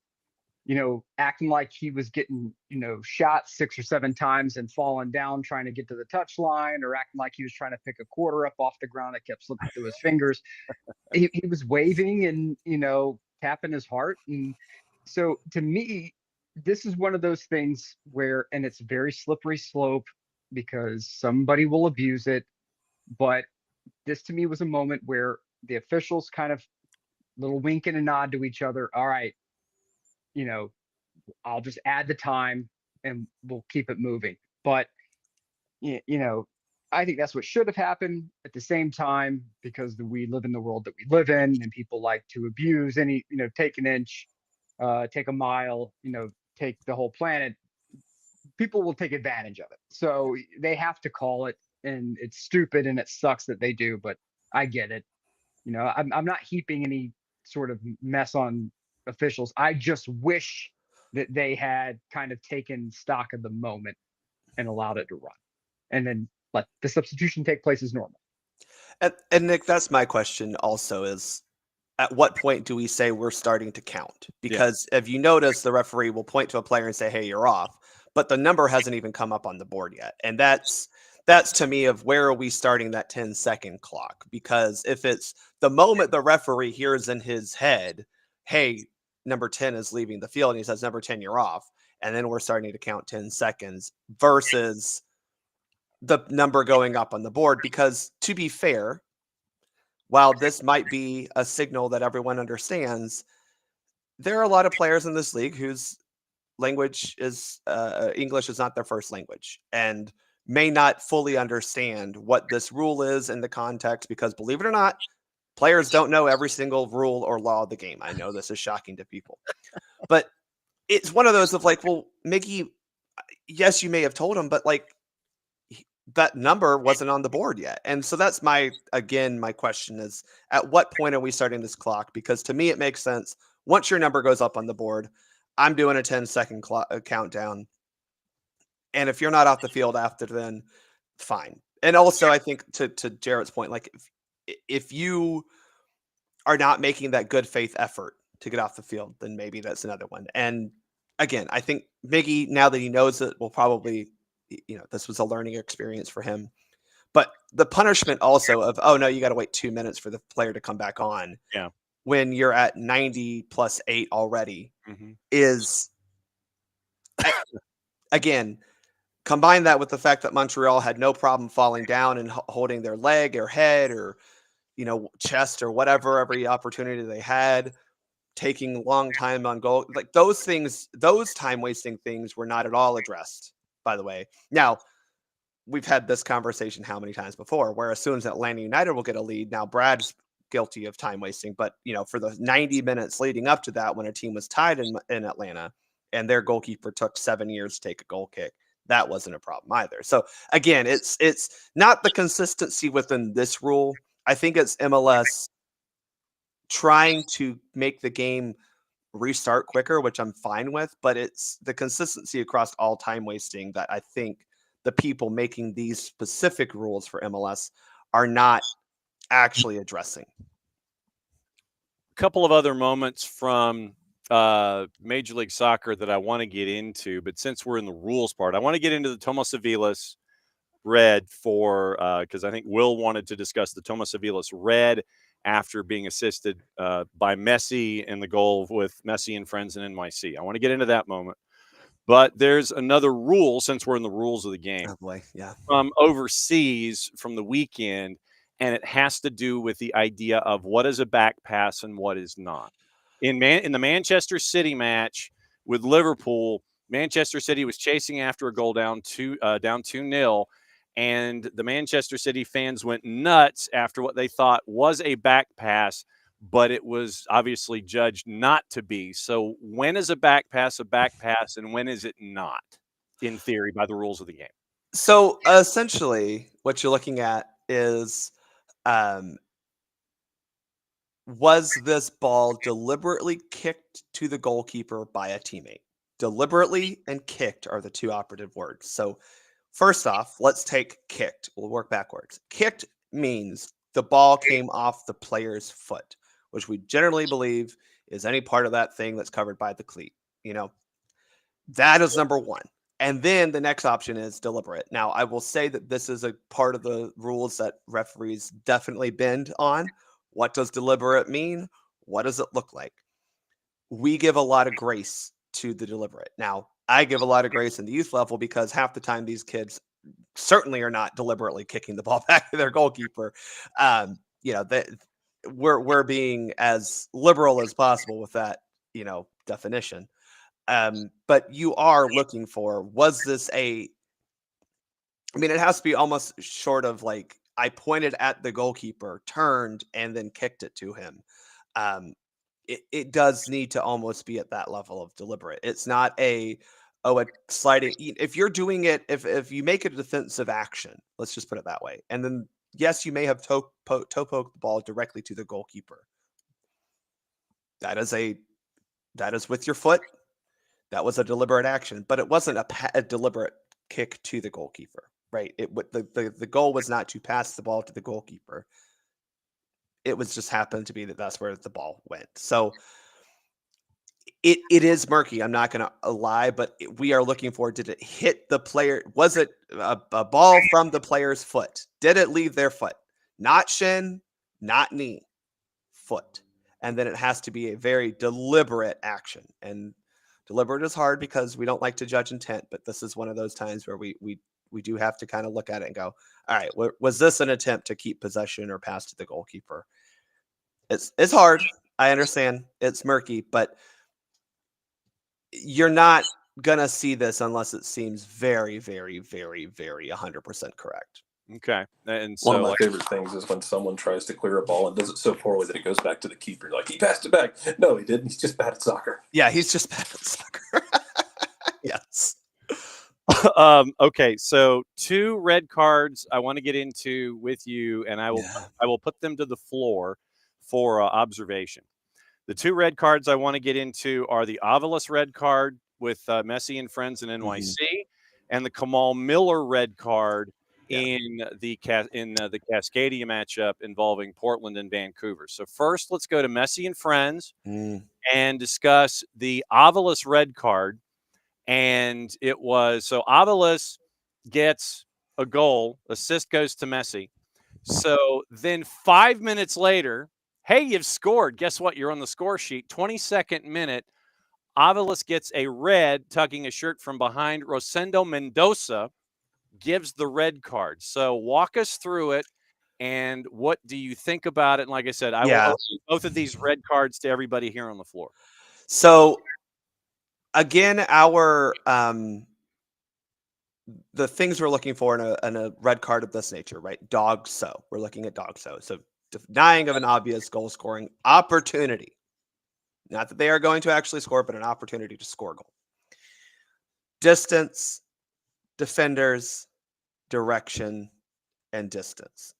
[SPEAKER 9] you know, acting like he was getting, you know, shot 6 or 7 times and falling down trying to get to the touch line, or acting like he was trying to pick a quarter up off the ground that kept slipping through his fingers. He was waving and, you know, tapping his heart. And so to me, this is one of those things where, and it's a very slippery slope because somebody will abuse it. But this to me was a moment where the officials kind of little wink and a nod to each other. All right, you know, I'll just add the time and we'll keep it moving. But, you know, I think that's what should have happened. At the same time, because we live in the world that we live in, and people like to abuse any, you know, take an inch, take a mile, you know, take the whole planet. People will take advantage of it. So they have to call it, and it's stupid and it sucks that they do, but I get it. You know, I'm not heaping any sort of mess on officials. I just wish that they had kind of taken stock of the moment and allowed it to run, and then let the substitution take place as normal.
[SPEAKER 7] And Nick, that's my question also, is at what point do we say we're starting to count? Because if you notice, the referee will point to a player and say, hey, you're off, but the number hasn't even come up on the board yet. And that's to me of where are we starting that 10-second clock? Because if it's the moment the referee hears in his head, hey, number 10 is leaving the field, and he says, number 10, you're off, and then we're starting to count 10 seconds versus the number going up on the board. Because to be fair, while this might be a signal that everyone understands, there are a lot of players in this league whose language is English is not their first language, and may not fully understand what this rule is in the context, because believe it or not, players don't know every single rule or law of the game. I know this is shocking to people, but it's one of those of like, well, Miggy, yes, you may have told him, but like that number wasn't on the board yet. And so that's my question is, at what point are we starting this clock? Because to me, it makes sense. Once your number goes up on the board, I'm doing a 10-second countdown. And if you're not off the field after, then fine. And also, I think to Jarrett's point, like if you are not making that good faith effort to get off the field, then maybe that's another one. And again, I think Miggy, now that he knows it, will probably, this was a learning experience for him. But the punishment also of, oh no, you got to wait 2 minutes for the player to come back on.
[SPEAKER 1] Yeah.
[SPEAKER 7] When you're at 90 plus 8 already is, again, combine that with the fact that Montreal had no problem falling down and holding their leg or head or, chest or whatever, every opportunity they had, taking long time on goal. Like those things, those time wasting things were not at all addressed, by the way. Now, we've had this conversation how many times before, where as soon as Atlanta United will get a lead, now Brad's guilty of time wasting, but for the 90 minutes leading up to that, when a team was tied in Atlanta and their goalkeeper took 7 years to take a goal kick, that wasn't a problem either. So again, it's not the consistency within this rule. I think it's MLS trying to make the game restart quicker, which I'm fine with, but it's the consistency across all time wasting that I think the people making these specific rules for MLS are not actually addressing.
[SPEAKER 1] A couple of other moments from Major League Soccer that I want to get into, but since we're in the rules part, I want to get into the Tomas Avilas red for because I think Will wanted to discuss the Tomas Avilas red after being assisted by Messi in the goal with Messi and friends in NYC. I want to get into that moment. But there's another rule, since we're in the rules of the game,
[SPEAKER 7] Oh boy, yeah,
[SPEAKER 1] from overseas from the weekend, and it has to do with the idea of what is a back pass and what is not. In the Manchester City match with Liverpool, Manchester City was chasing after a goal down 2-0, and the Manchester City fans went nuts after what they thought was a back pass, but it was obviously judged not to be. So when is a back pass, and when is it not, in theory, by the rules of the game?
[SPEAKER 7] So essentially, what you're looking at is, was this ball deliberately kicked to the goalkeeper by a teammate? Deliberately and kicked are the two operative words. So first off, let's take kicked. We'll work backwards. Kicked means the ball came off the player's foot, which we generally believe is any part of that thing that's covered by the cleat. That is number one. And then the next option is deliberate. Now, I will say that this is a part of the rules that referees definitely bend on. What does deliberate mean? What does it look like? We give a lot of grace to the deliberate. Now, I give a lot of grace in the youth level because half the time these kids certainly are not deliberately kicking the ball back to their goalkeeper. We're being as liberal as possible with that, definition. But you are looking for, was this it has to be almost short of like, I pointed at the goalkeeper, turned, and then kicked it to him. It does need to almost be at that level of deliberate. It's not a sliding. If you're doing it, if you make a defensive action, let's just put it that way. And then, yes, you may have toe poked the ball directly to the goalkeeper. That is with your foot. That was a deliberate action, but it wasn't a deliberate kick to the goalkeeper, right? The goal was not to pass the ball to the goalkeeper. It was just happened to be that's where the ball went. So it is murky. I'm not going to lie, but we are looking for, did it hit the player? Was it a ball from the player's foot? Did it leave their foot? Not shin, not knee, foot. And then it has to be a very deliberate action. And deliberate is hard because we don't like to judge intent, but this is one of those times where we do have to kind of look at it and go, all right, was this an attempt to keep possession or pass to the goalkeeper? It's hard. I understand it's murky, but you're not going to see this unless it seems very, very, very, very 100% correct.
[SPEAKER 1] Okay. And so,
[SPEAKER 8] one of my favorite things is when someone tries to clear a ball and does it so poorly that it goes back to the keeper. Like, he passed it back. No, he didn't. He's just bad at soccer.
[SPEAKER 7] Yeah, he's just bad at soccer. Yes.
[SPEAKER 1] Okay, so 2 red cards I want to get into with you, and I will put them to the floor for observation. The 2 red cards I want to get into are the Avilas red card with Messi and friends in NYC, and the Kamal Miller red card in the Cascadia matchup involving Portland and Vancouver. So first, let's go to Messi and friends and discuss the Avilas red card And it was so Avalos gets a goal, assist goes to Messi. So then 5 minutes later, hey, you've scored. Guess what? You're on the score sheet. 22nd minute, Avalos gets a red, tugging a shirt from behind. Rosendo Mendoza gives the red card. So walk us through it. And what do you think about it? And like I said, I will
[SPEAKER 7] Yeah.
[SPEAKER 1] open both of these red cards to everybody here on the floor.
[SPEAKER 7] So again, our the things we're looking for in a red card of this nature, right? Dog so. We're looking at dog so. So denying of an obvious goal scoring opportunity. Not that they are going to actually score, but an opportunity to score a goal. Distance, defenders, direction, and distance.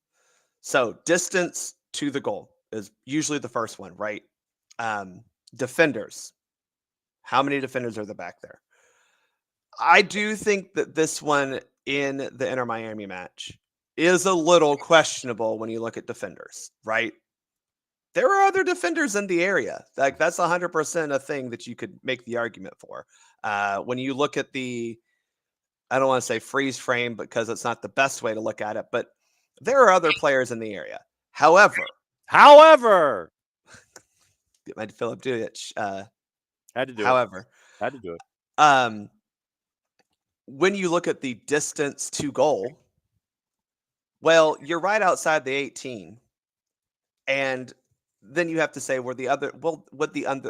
[SPEAKER 7] So distance to the goal is usually the first one, right? Defenders. How many defenders are there back there? I do think that this one in the Inter Miami match is a little questionable when you look at defenders, right? There are other defenders in the area. Like that's 100% a thing that you could make the argument for. When you look at I don't want to say freeze frame because it's not the best way to look at it, but there are other players in the area. However, get my Philip Dujic.
[SPEAKER 1] Had to do
[SPEAKER 7] however,
[SPEAKER 1] it. Had to do it.
[SPEAKER 7] When you look at the distance to goal, well, you're right outside the 18, and then you have to say would the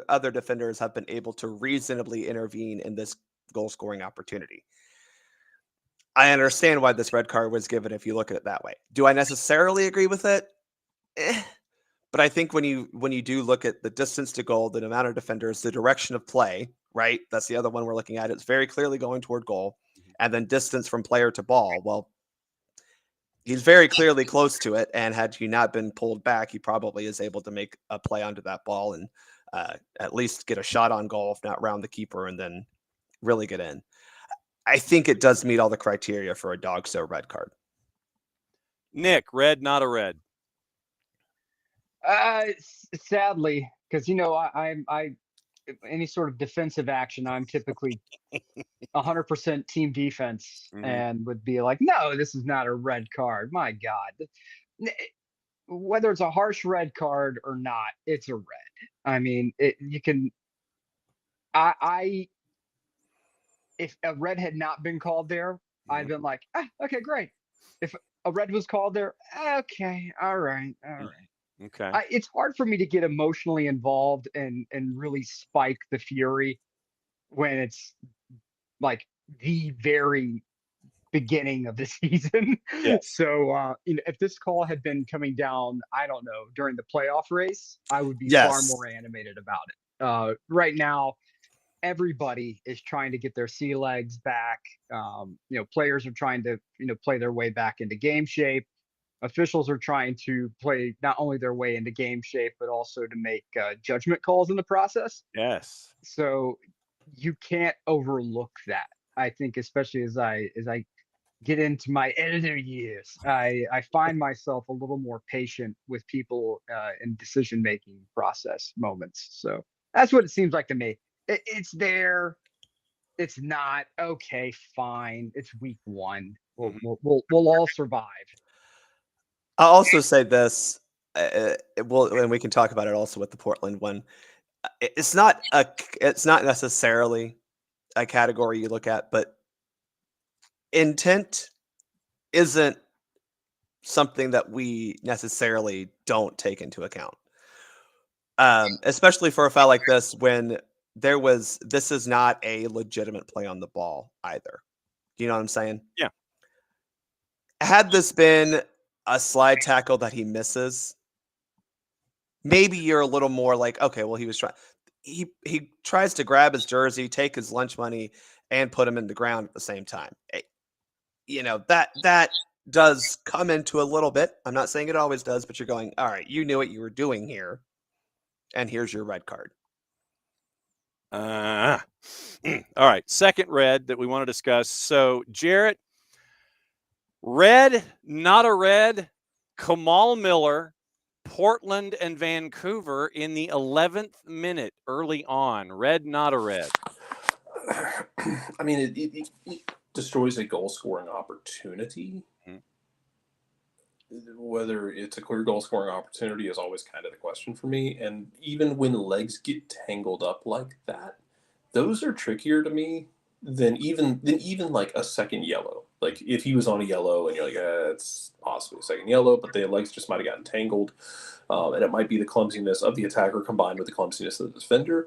[SPEAKER 7] other defenders have been able to reasonably intervene in this goal scoring opportunity? I understand why this red card was given if you look at it that way. Do I necessarily agree with it? But I think when you do look at the distance to goal, the amount of defenders, the direction of play, right? That's the other one we're looking at. It's very clearly going toward goal. And then distance from player to ball. Well, he's very clearly close to it. And had he not been pulled back, he probably is able to make a play onto that ball and at least get a shot on goal, if not round the keeper, and then really get in. I think it does meet all the criteria for a dog so red card.
[SPEAKER 1] Nick, red, not a red.
[SPEAKER 9] Sadly, because I any sort of defensive action, I'm typically 100% team defense and would be like, no, this is not a red card. My God, whether it's a harsh red card or not, it's a red. I mean, you can. If a red had not been called there, I'd been like, okay, great. If a red was called there, okay, all right.
[SPEAKER 1] Okay.
[SPEAKER 9] It's hard for me to get emotionally involved and really spike the fury when it's like the very beginning of the season.
[SPEAKER 1] Yes.
[SPEAKER 9] So if this call had been coming down, I don't know, during the playoff race, I would be far more animated about it. Right now, everybody is trying to get their sea legs back. Players are trying to play their way back into game shape. Officials are trying to play not only their way into game shape, but also to make judgment calls in the process.
[SPEAKER 1] Yes.
[SPEAKER 9] So you can't overlook that. I think, especially as I get into my editor years, I find myself a little more patient with people in decision-making process moments. So that's what it seems like to me. It's there. It's not okay. Fine. It's week one. We'll all survive.
[SPEAKER 7] I'll also say this, and we can talk about it also with the Portland one. It's not necessarily a category you look at, but intent isn't something that we necessarily don't take into account. Especially for a foul like this, when this is not a legitimate play on the ball either. Do you know what I'm saying?
[SPEAKER 1] Yeah.
[SPEAKER 7] Had this been a slide tackle that he misses, maybe you're a little more like, okay, well, he was trying. He tries to grab his jersey, take his lunch money, and put him in the ground at the same time. That does come into a little bit. I'm not saying it always does, but you're going, all right, you knew what you were doing here, and here's your red card.
[SPEAKER 1] All right, second red that we want to discuss. So, Jarrett, red, not a red. Kamal Miller, Portland and Vancouver in the 11th minute early on. Red, not a red.
[SPEAKER 8] I mean, it destroys a goal scoring opportunity. Whether it's a clear goal scoring opportunity is always kind of the question for me. And even when legs get tangled up like that, those are trickier to me than even like a second yellow. Like if he was on a yellow and you're like, it's possibly a second yellow, but the legs just might have gotten tangled. And it might be the clumsiness of the attacker combined with the clumsiness of the defender.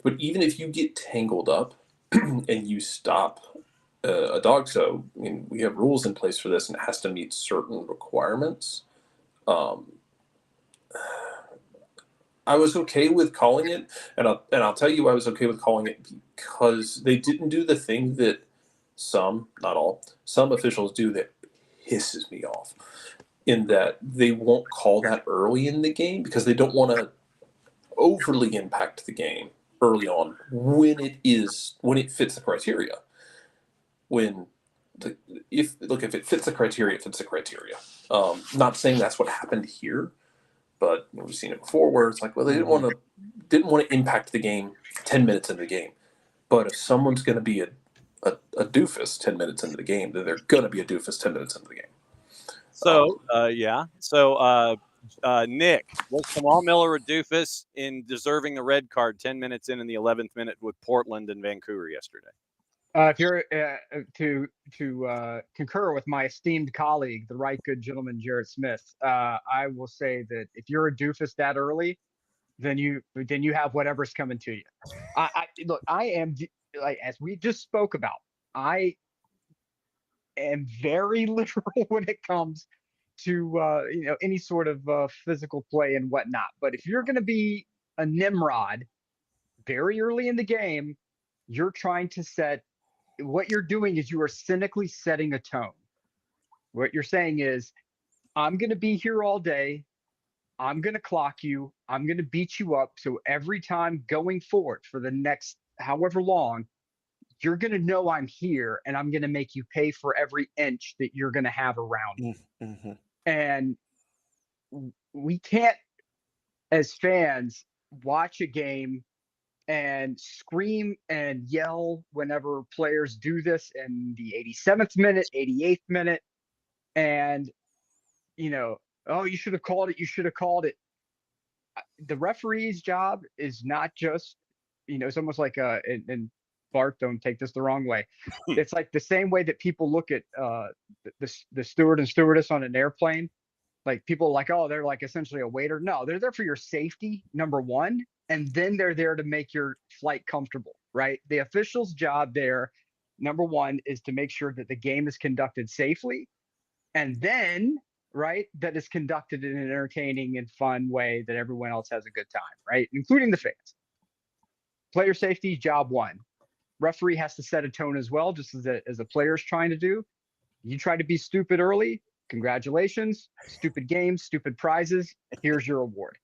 [SPEAKER 8] But even if you get tangled up and you stop a dog, so I mean, we have rules in place for this, and it has to meet certain requirements. I was okay with calling it, and I'll tell you I was okay with calling it because they didn't do the thing that some, not all, some officials do that pisses me off, in that they won't call that early in the game because they don't want to overly impact the game early on when it fits the criteria. If it fits the criteria, it fits the criteria. Not saying that's what happened here, but we've seen it before where it's like, well, they didn't want to impact the game 10 minutes into the game. But if someone's going to be a doofus 10 minutes into the game, then they're going to be a doofus 10 minutes into the game.
[SPEAKER 1] So, yeah. So, Nick, was Kamal Miller a doofus in deserving a red card 10 minutes in the 11th minute with Portland and Vancouver yesterday?
[SPEAKER 9] If you're to concur with my esteemed colleague, the right good gentleman Jared Smith, I will say that if you're a doofus that early, then you have whatever's coming to you. Look, I am, like, as we just spoke about, I am very literal when it comes to any sort of physical play and whatnot. But if you're going to be a Nimrod very early in the game, you're trying to set. What you're doing is you are cynically setting a tone. What you're saying is, I'm going to be here all day. I'm going to clock you. I'm going to beat you up. So every time going forward for the next however long, you're going to know I'm here, and I'm going to make you pay for every inch that you're going to have around me.
[SPEAKER 7] Mm-hmm.
[SPEAKER 9] And we can't, as fans, watch a game and scream and yell whenever players do this in the 87th minute, 88th minute. And, oh, you should have called it. You should have called it. The referee's job is not just, it's almost like, and Bart, don't take this the wrong way. It's like the same way that people look at the steward and stewardess on an airplane. Like people are like, oh, they're like essentially a waiter. No, they're there for your safety, number one. And then they're there to make your flight comfortable, right? The official's job there, number one, is to make sure that the game is conducted safely. And then, right, that is conducted in an entertaining and fun way that everyone else has a good time, right? Including the fans. Player safety, job one. Referee has to set a tone as well, just as a player's trying to do. You try to be stupid early, congratulations. Stupid games, stupid prizes. Here's your award.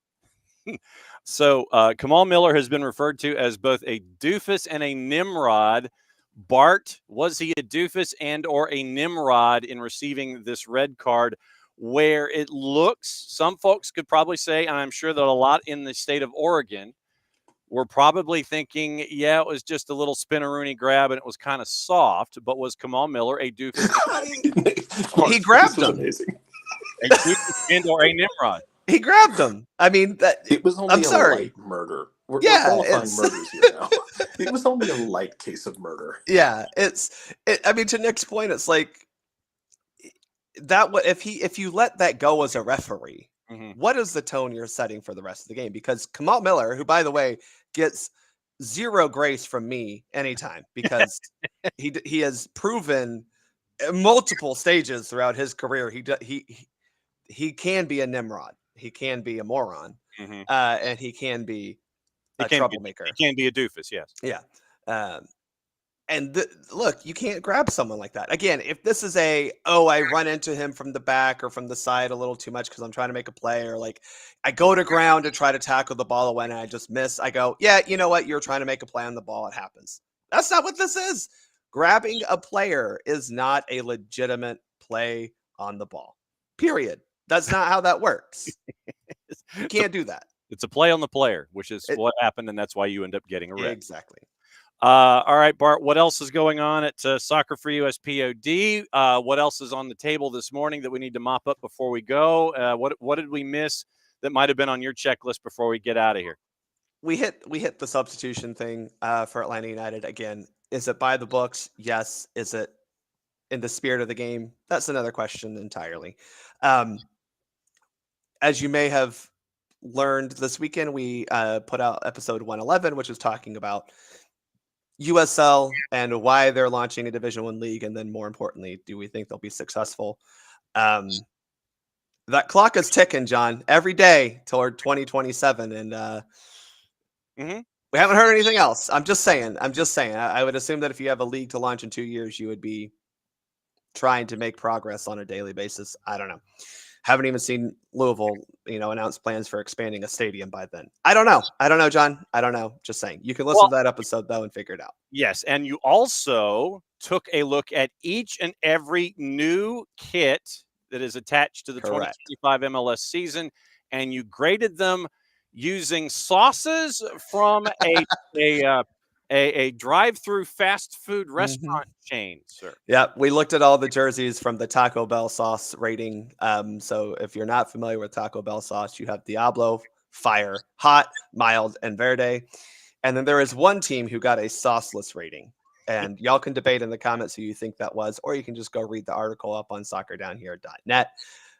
[SPEAKER 1] So Kamal Miller has been referred to as both a doofus and a Nimrod. Bart, was he a doofus and or a Nimrod in receiving this red card, where it looks, some folks could probably say, and I'm sure that a lot in the state of Oregon were probably thinking, yeah, it was just a little spinaroonie grab and it was kind of soft, but was Kamal Miller a doofus?
[SPEAKER 7] He grabbed him.
[SPEAKER 8] Amazing.
[SPEAKER 1] A doofus and or a Nimrod?
[SPEAKER 7] He grabbed him. I mean,
[SPEAKER 8] It was only
[SPEAKER 7] I'm sorry.
[SPEAKER 8] Light murder. We're
[SPEAKER 7] Yeah,
[SPEAKER 8] qualifying murders here now. It was only a light case of murder.
[SPEAKER 7] Yeah, I mean, to Nick's point, it's like that. If you let that go as a referee, what is the tone you're setting for the rest of the game? Because Kamal Miller, who by the way gets zero grace from me anytime, because he has proven in multiple stages throughout his career he can be a Nimrod, he can be a moron, and he can be a troublemaker.
[SPEAKER 1] He can be a doofus, yes.
[SPEAKER 7] Yeah. And look, you can't grab someone like that. Again, if this is I run into him from the back or from the side a little too much because I'm trying to make a play, or like I go to ground to try to tackle the ball away and I just miss, I go, yeah, you know what? You're trying to make a play on the ball. It happens. That's not what this is. Grabbing a player is not a legitimate play on the ball. Period. That's not how that works. You can't do that.
[SPEAKER 1] It's a play on the player, which is what happened, and that's why you end up getting a red.
[SPEAKER 7] Exactly.
[SPEAKER 1] All right, Bart, what else is going on at Soccer for USPOD? What else is on the table this morning that we need to mop up before we go? What did we miss that might have been on your checklist before we get out of here?
[SPEAKER 7] We hit the substitution thing for Atlanta United again. Is it by the books? Yes. Is it in the spirit of the game? That's another question entirely. As you may have learned this weekend, we put out episode 111, which is talking about USL and why they're launching a Division I league, and then more importantly, do we think they'll be successful? That clock is ticking, John, every day toward 2027, and we haven't heard anything else. I'm just saying. I would assume that if you have a league to launch in 2 years, you would be trying to make progress on a daily basis. I don't know. Haven't even seen Louisville, announce plans for expanding a stadium by then. I don't know, John. I don't know. Just saying. You can listen to that episode, though, and figure it out.
[SPEAKER 1] Yes, and you also took a look at each and every new kit that is attached to the 2025 MLS season, and you graded them using sauces from a drive-through fast food restaurant chain, sir.
[SPEAKER 7] Yeah, we looked at all the jerseys from the Taco Bell sauce rating. So if you're not familiar with Taco Bell sauce, you have Diablo, Fire, Hot, Mild, and Verde. And then there is one team who got a sauceless rating. And y'all can debate in the comments who you think that was, or you can just go read the article up on soccerdownhere.net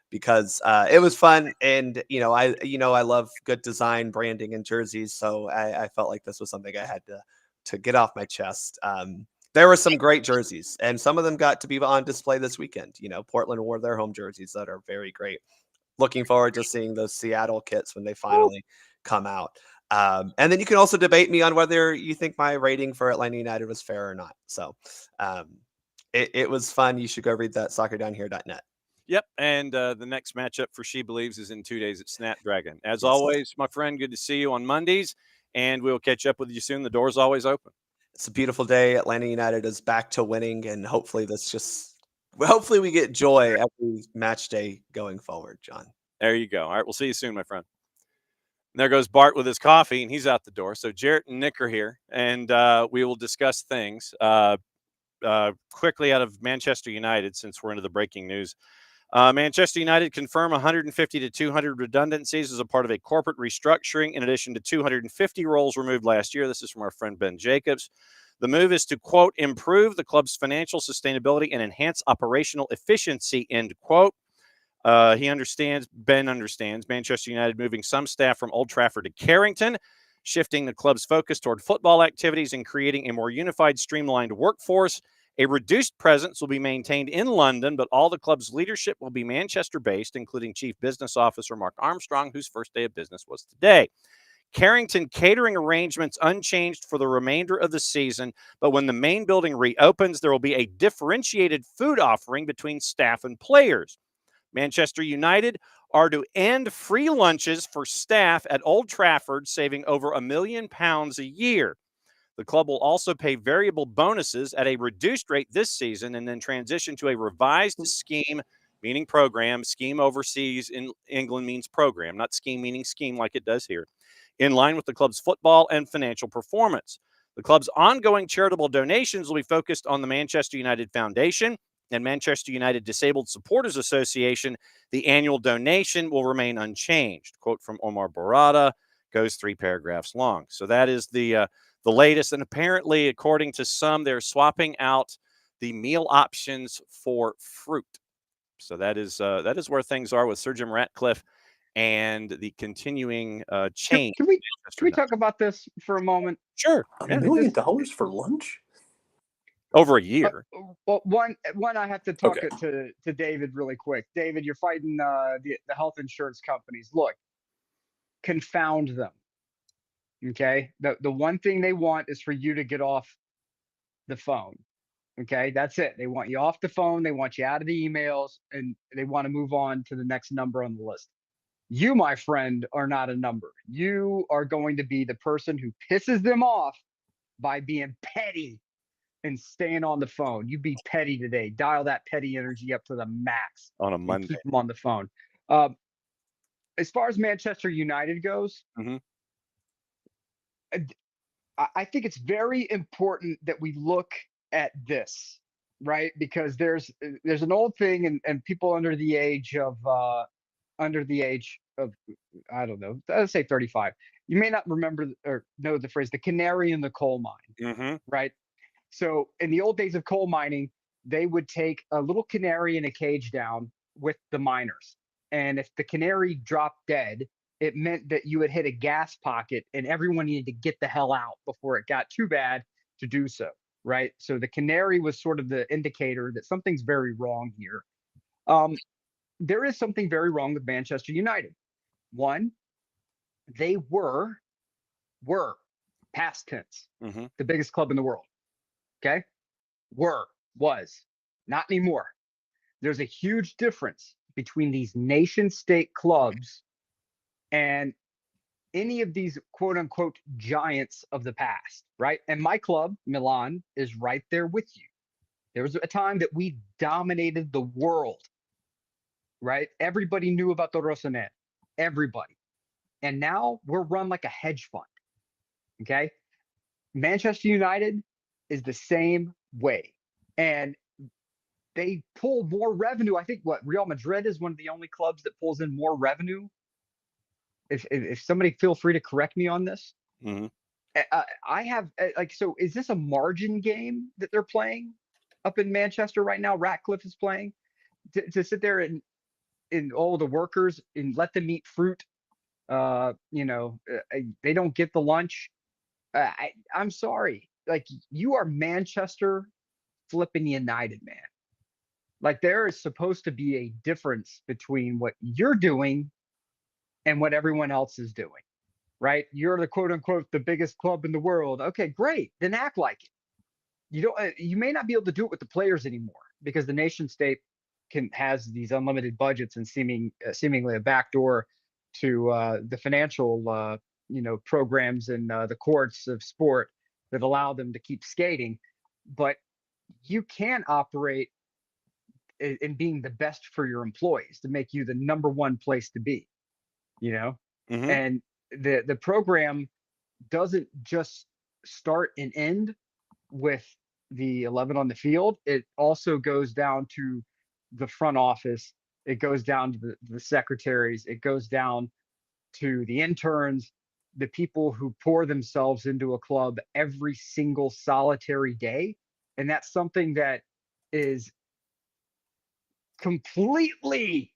[SPEAKER 7] because it was fun. And, I love good design, branding, and jerseys. So I felt like this was something I had to get off my chest. There were some great jerseys, and some of them got to be on display this weekend. Portland wore their home jerseys that are very great. Looking forward to seeing those Seattle kits when they finally come out. And then you can also debate me on whether you think my rating for Atlanta United was fair or not. So it was fun. You should go read that soccerdownhere.net.
[SPEAKER 1] Yep, and the next matchup for SheBelieves is in 2 days at Snapdragon. As always, my friend, good to see you on Mondays, and we'll catch up with you soon. The door's always open.
[SPEAKER 7] It's a beautiful day. Atlanta United is back to winning, and hopefully we get joy every match day going forward, John.
[SPEAKER 1] There you go. All right, we'll see you soon, my friend. And there goes Bart with his coffee, and he's out the door. So Jarrett and Nick are here, and we will discuss things quickly out of Manchester United since we're into the breaking news. Manchester United confirm 150 to 200 redundancies as a part of a corporate restructuring, in addition to 250 roles removed last year. This is from our friend Ben Jacobs. The move is to, quote, improve the club's financial sustainability and enhance operational efficiency, end quote. Ben understands Manchester United moving some staff from Old Trafford to Carrington, shifting the club's focus toward football activities and creating a more unified, streamlined workforce. A reduced presence will be maintained in London, but all the club's leadership will be Manchester-based, including Chief Business Officer Mark Armstrong, whose first day of business was today. Carrington catering arrangements unchanged for the remainder of the season, but when the main building reopens, there will be a differentiated food offering between staff and players. Manchester United are to end free lunches for staff at Old Trafford, saving over £1 million a year. The club will also pay variable bonuses at a reduced rate this season and then transition to a revised scheme, meaning program. Scheme overseas in England means program, not scheme meaning scheme like it does here, in line with the club's football and financial performance. The club's ongoing charitable donations will be focused on the Manchester United Foundation and Manchester United Disabled Supporters Association. The annual donation will remain unchanged. Quote from Omar Barada goes 3 paragraphs long. So that is the latest. And apparently, according to some, they're swapping out the meal options for fruit. So that is where things are with Sir Jim Ratcliffe and the continuing change.
[SPEAKER 9] Can we talk about this for a moment?
[SPEAKER 1] Sure.
[SPEAKER 8] $1 million for lunch?
[SPEAKER 1] Over a year.
[SPEAKER 9] Well, one, I have to talk to David really quick. David, you're fighting the health insurance companies. Look, confound them. Okay, the one thing they want is for you to get off the phone. Okay, that's it. They want you off the phone. They want you out of the emails, and they want to move on to the next number on the list. You, my friend, are not a number. You are going to be the person who pisses them off by being petty and staying on the phone. You be petty today. Dial that petty energy up to the max
[SPEAKER 1] on a Monday.
[SPEAKER 9] Keep them on the phone. As far as Manchester United goes, I think it's very important that we look at this, right? Because there's an old thing, and people under the age of I don't know, let's say 35. You may not remember or know the phrase, the canary in the coal mine,
[SPEAKER 1] Mm-hmm.
[SPEAKER 9] right? So in the old days of coal mining, they would take a little canary in a cage down with the miners. And if the canary dropped dead, it meant that you had hit a gas pocket and everyone needed to get the hell out before it got too bad to do so. Right. So the canary was sort of the indicator that something's very wrong here. There is something very wrong with Manchester United. One, they were past tense,
[SPEAKER 1] Mm-hmm.
[SPEAKER 9] the biggest club in the world. Okay. Was, not anymore. There's a huge difference between these nation state clubs and any of these quote unquote giants of the past, right? And my club, Milan, is right there with you. There was a time that we dominated the world, right? Everybody knew about the Rossoneri, everybody. And now we're run like a hedge fund, okay? Manchester United is the same way. And they pull more revenue. I think Real Madrid is one of the only clubs that pulls in more revenue. If somebody feel free to correct me on this.
[SPEAKER 1] Mm-hmm.
[SPEAKER 9] I have so is this a margin game that they're playing up in Manchester right now? Ratcliffe is playing to sit there and all the workers and let them eat fruit. They don't get the lunch. I'm sorry. Like, you are Manchester flipping United, man. Like, there is supposed to be a difference between what you're doing and what everyone else is doing, right? You're the quote unquote the biggest club in the world. Okay, great. Then act like it. You may not be able to do it with the players anymore because the nation state has these unlimited budgets and seemingly a backdoor to the financial programs and the courts of sport that allow them to keep skating. But you can operate in being the best for your employees to make you the number one place to be,
[SPEAKER 1] Mm-hmm.
[SPEAKER 9] and the program doesn't just start and end with the 11 on the field. It also goes down to the front office. It goes down to the secretaries. It goes down to the interns, the people who pour themselves into a club every single solitary day. And that's something that is completely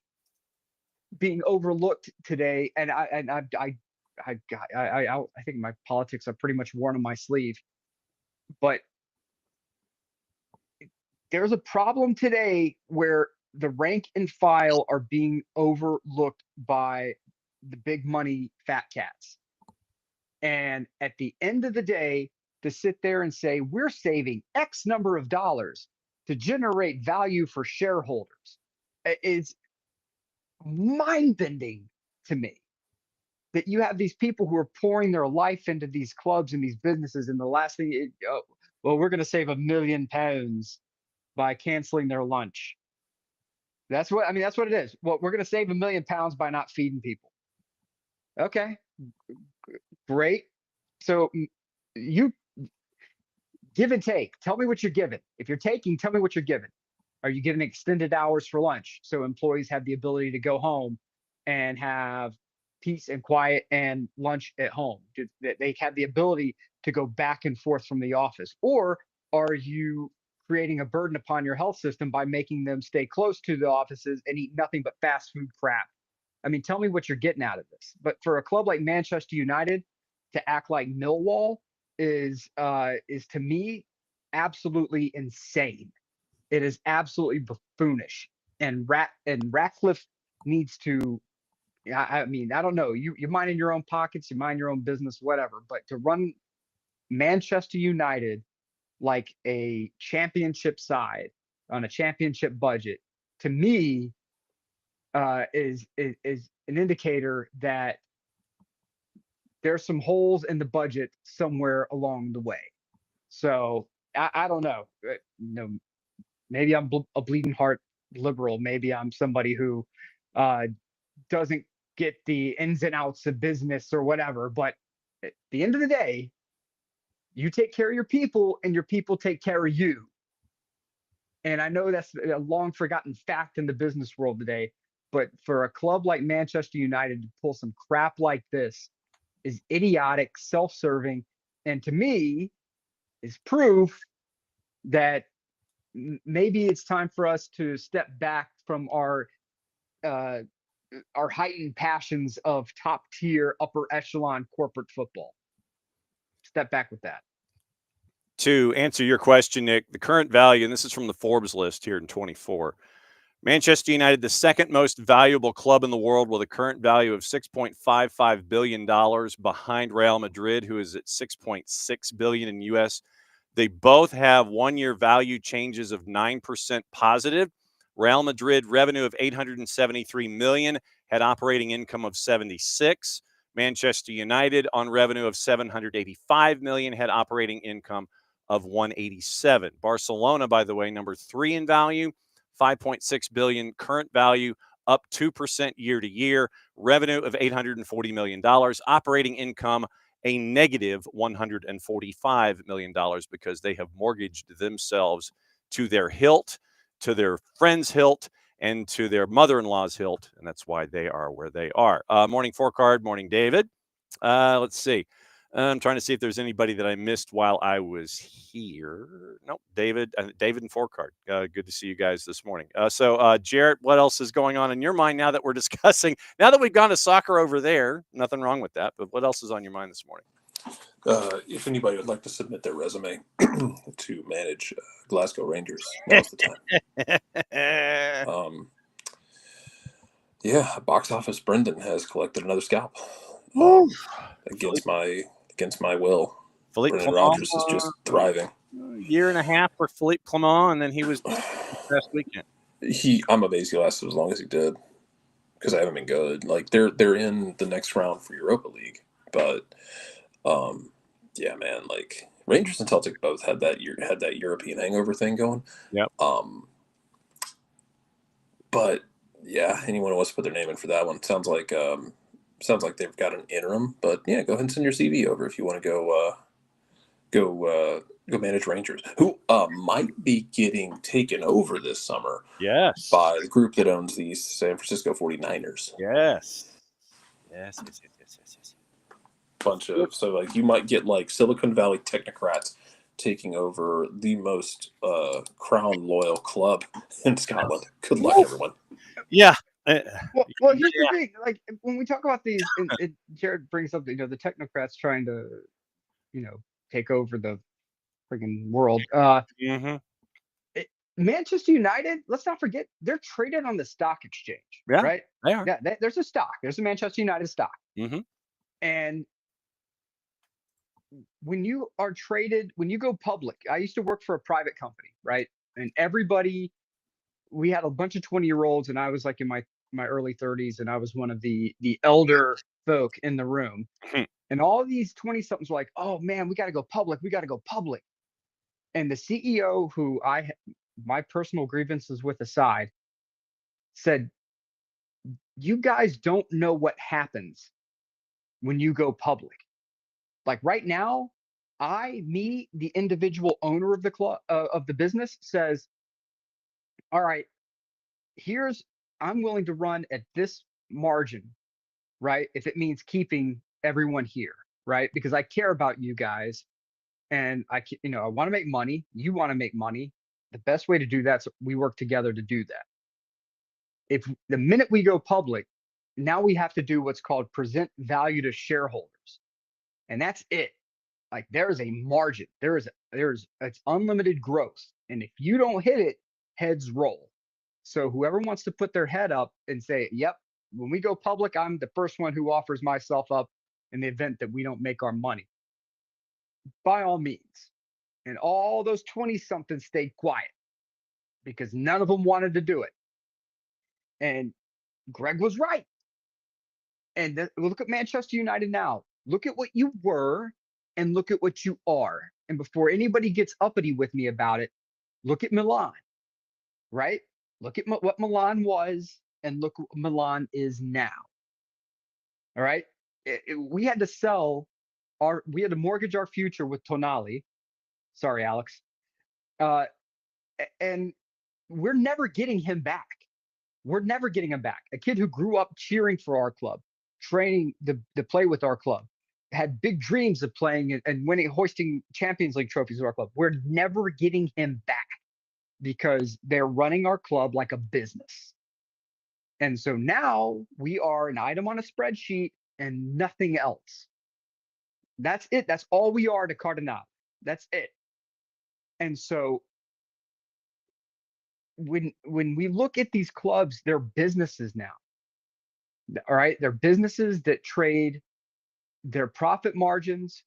[SPEAKER 9] being overlooked today. And I think my politics are pretty much worn on my sleeve. But there's a problem today where the rank and file are being overlooked by the big money fat cats. And at the end of the day, to sit there and say, we're saving X number of dollars to generate value for shareholders is mind bending to me. That you have these people who are pouring their life into these clubs and these businesses, and the last thing, we're going to save £1 million by canceling their lunch. That's what it is. Well, we're going to save £1 million by not feeding people. Okay, great. So you give and take. Tell me what you're giving. If you're taking, tell me what you're giving. Are you giving extended hours for lunch so employees have the ability to go home and have peace and quiet and lunch at home? They have the ability to go back and forth from the office? Or are you creating a burden upon your health system by making them stay close to the offices and eat nothing but fast food crap? I mean, tell me what you're getting out of this. But for a club like Manchester United to act like Millwall is to me absolutely insane. It is absolutely buffoonish. And Ratcliffe needs to. I mean, I don't know. You mind in your own pockets, you mind your own business, whatever. But to run Manchester United like a championship side on a championship budget, to me, is an indicator that there's some holes in the budget somewhere along the way. So I don't know. Maybe I'm a bleeding heart liberal. Maybe I'm somebody who doesn't get the ins and outs of business or whatever. But at the end of the day, You take care of your people, and your people take care of you. And I know that's a long forgotten fact in the business world today, but for a club like Manchester United to pull some crap like this is idiotic, self-serving, and to me is proof that maybe it's time for us to step back from our heightened passions of top tier, upper echelon corporate football. Step back with that.
[SPEAKER 1] To answer your question, Nick, the current value, and this is from the Forbes list here in 24, Manchester United, the second most valuable club in the world with a current value of $6.55 billion behind Real Madrid, who is at $6.6 billion in US. They both have one-year value changes of 9% positive. Real Madrid revenue of $873 million, had operating income of 76. Manchester United on revenue of $785 million, had operating income of 187. Barcelona, by the way, number 3 in value, $5.6 billion current value, up 2% year to year. Revenue of $840 million. Operating income a negative $145 million because they have mortgaged themselves to their hilt, to their friend's hilt, and to their mother-in-law's hilt, and that's why they are where they are. Morning Forecard, morning David. Let's see. I'm trying to see if there's anybody that I missed while I was here. Nope, David and Forecard. Good to see you guys this morning. So, Jarrett, what else is going on in your mind now that we're discussing? Now that we've gone to soccer over there, nothing wrong with that. But what else is on your mind this morning?
[SPEAKER 8] If anybody would like to submit their resume to manage Glasgow Rangers, now's the time. Yeah, box office Brendan has collected another scalp against my will.
[SPEAKER 1] Philippe
[SPEAKER 8] Brendan
[SPEAKER 1] Clement,
[SPEAKER 8] Rodgers is just thriving.
[SPEAKER 1] Year and a half for Philippe Clement, and then he was last weekend.
[SPEAKER 8] I'm amazed he lasted as long as he did because I haven't been good. Like they're in the next round for Europa League, but yeah, man, like Rangers and Celtic both had that European hangover thing going.
[SPEAKER 1] Yep.
[SPEAKER 8] But yeah, anyone who wants to put their name in for that one sounds like they've got an interim. But yeah, go ahead and send your CV over if you want to go manage Rangers, who might be getting taken over this summer.
[SPEAKER 1] Yes.
[SPEAKER 8] By the group that owns the San Francisco 49ers.
[SPEAKER 1] Yes.
[SPEAKER 8] Bunch of so like you might get like Silicon Valley technocrats taking over the most crown loyal club in Scotland. Good luck, everyone.
[SPEAKER 1] Yeah.
[SPEAKER 9] Well, here's the thing. Like when we talk about these, and Jared brings up, the technocrats trying to, take over the friggin' world. Manchester United, let's not forget, they're traded on the stock exchange, right?
[SPEAKER 1] They are.
[SPEAKER 9] Yeah, there's a stock. There's a Manchester United stock.
[SPEAKER 1] Mm-hmm.
[SPEAKER 9] And when you are traded, when you go public, I used to work for a private company, right? And we had a bunch of 20-year-olds, and I was like in my early 30s, and I was one of the elder folk in the room. And all these 20-somethings were like, oh man, we got to go public. We got to go public. And the CEO, who my personal grievances with aside, said, you guys don't know what happens when you go public. Like right now, the individual owner of the club, of the business, says, all right, I'm willing to run at this margin, right? If it means keeping everyone here, right? Because I care about you guys, and I want to make money. You want to make money. The best way to do that is we work together to do that. If the minute we go public, now we have to do what's called present value to shareholders, and that's it. Like there is a margin. It's unlimited growth, and if you don't hit it, heads roll. So whoever wants to put their head up and say, yep, when we go public, I'm the first one who offers myself up in the event that we don't make our money, by all means. And all those 20-somethings stayed quiet because none of them wanted to do it. And Greg was right. And look at Manchester United now. Look at what you were and look at what you are. And before anybody gets uppity with me about it, look at Milan, right? Look at what Milan was and look what Milan is now. All right. We had to sell we had to mortgage our future with Tonali. Sorry, Alex. And we're never getting him back. We're never getting him back. A kid who grew up cheering for our club, training to play with our club, had big dreams of playing and winning, hoisting Champions League trophies with our club. We're never getting him back because they're running our club like a business. And so now we are an item on a spreadsheet and nothing else. That's it. That's all we are to Cardinal. That's it. And so when we look at these clubs, they're businesses now. All right. They're businesses that trade their profit margins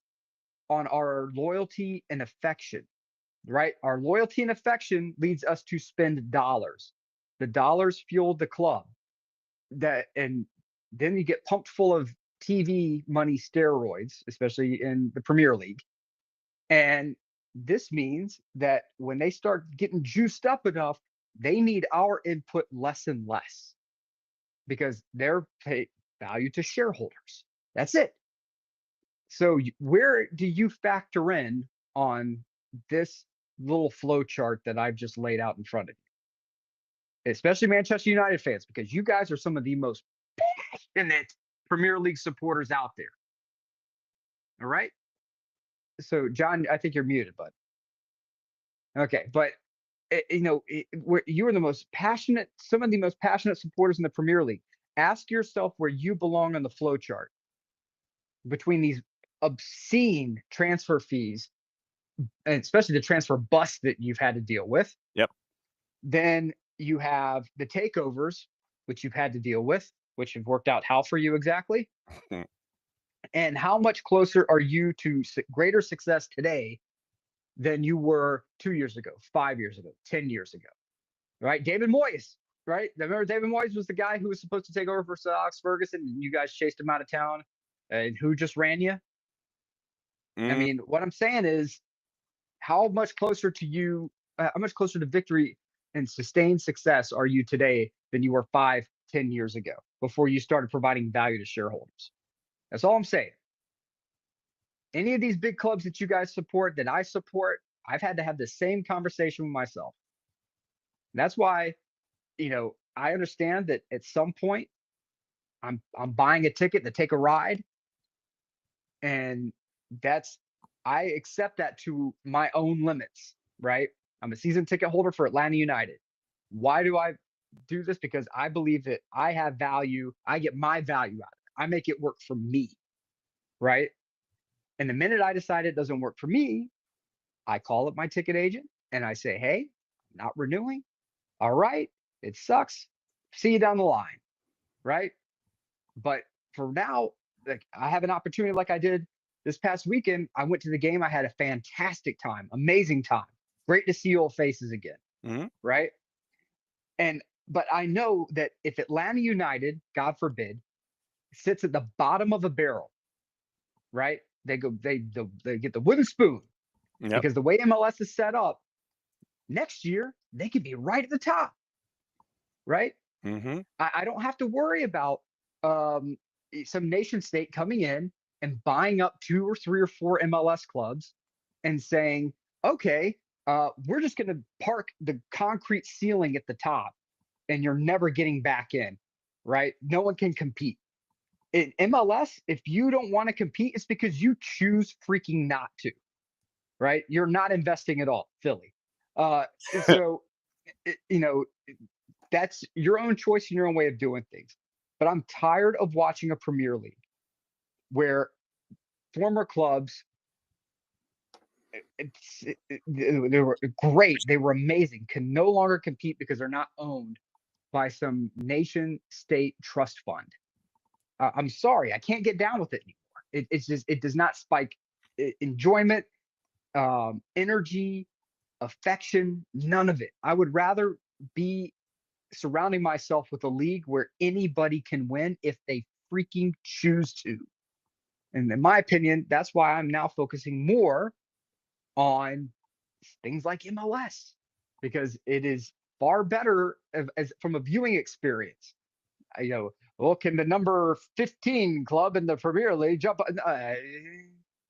[SPEAKER 9] on our loyalty and affection, right? Our loyalty and affection leads us to spend dollars. The dollars fuel the club. And then you get pumped full of TV money steroids, especially in the Premier League. And this means that when they start getting juiced up enough, they need our input less and less because they're paid value to shareholders. That's it. So where do you factor in on this little flow chart that I've just laid out in front of you? Especially Manchester United fans, because you guys are some of the most passionate Premier League supporters out there. All right. So, John, I think you're muted, bud. Okay, but you are the most passionate, some of the most passionate supporters in the Premier League. Ask yourself where you belong on the flow chart between these obscene transfer fees, and especially the transfer bust that you've had to deal with.
[SPEAKER 1] Yep.
[SPEAKER 9] Then you have the takeovers, which you've had to deal with, which have worked out how for you exactly? And how much closer are you to greater success today than you were 2 years ago, 5 years ago, 10 years ago, right? David Moyes, right? Remember David Moyes was the guy who was supposed to take over for Sir Alex Ferguson, and you guys chased him out of town. And who just ran you? I mean, what I'm saying is, how much closer to victory and sustained success are you today than you were 5, 10 years ago before you started providing value to shareholders? That's all I'm saying. Any of these big clubs that you guys support, that I support, I've had to have the same conversation with myself. And that's why, I understand that at some point I'm buying a ticket to take a ride. And I accept that to my own limits, right? I'm a season ticket holder for Atlanta United. Why do I do this? Because I believe that I have value. I get my value out of it. I make it work for me, right? And the minute I decide it doesn't work for me, I call up my ticket agent and I say, hey, I'm not renewing. All right, it sucks. See you down the line, right? But for now, like, I have an opportunity like I did this past weekend. I went to the game. I had a fantastic time, amazing time. Great to see old faces again, right? But I know that if Atlanta United, God forbid, sits at the bottom of a barrel, right? They get the wooden spoon, because the way MLS is set up, next year they could be right at the top, right? I don't have to worry about some nation state coming in and buying up 2 or 3 or 4 MLS clubs and saying, okay, we're just going to park the concrete ceiling at the top and you're never getting back in, right? No one can compete. In MLS, if you don't want to compete, it's because you choose freaking not to, right? You're not investing at all, Philly. So, that's your own choice and your own way of doing things. But I'm tired of watching a Premier League where former clubs, they were great, they were amazing, can no longer compete because they're not owned by some nation state trust fund. I'm sorry, I can't get down with it anymore. It does not spike enjoyment, energy, affection, none of it. I would rather be surrounding myself with a league where anybody can win if they freaking choose to. And in my opinion, that's why I'm now focusing more on things like MLS, because it is far better as from a viewing experience. Well, can the number 15 club in the Premier League jump?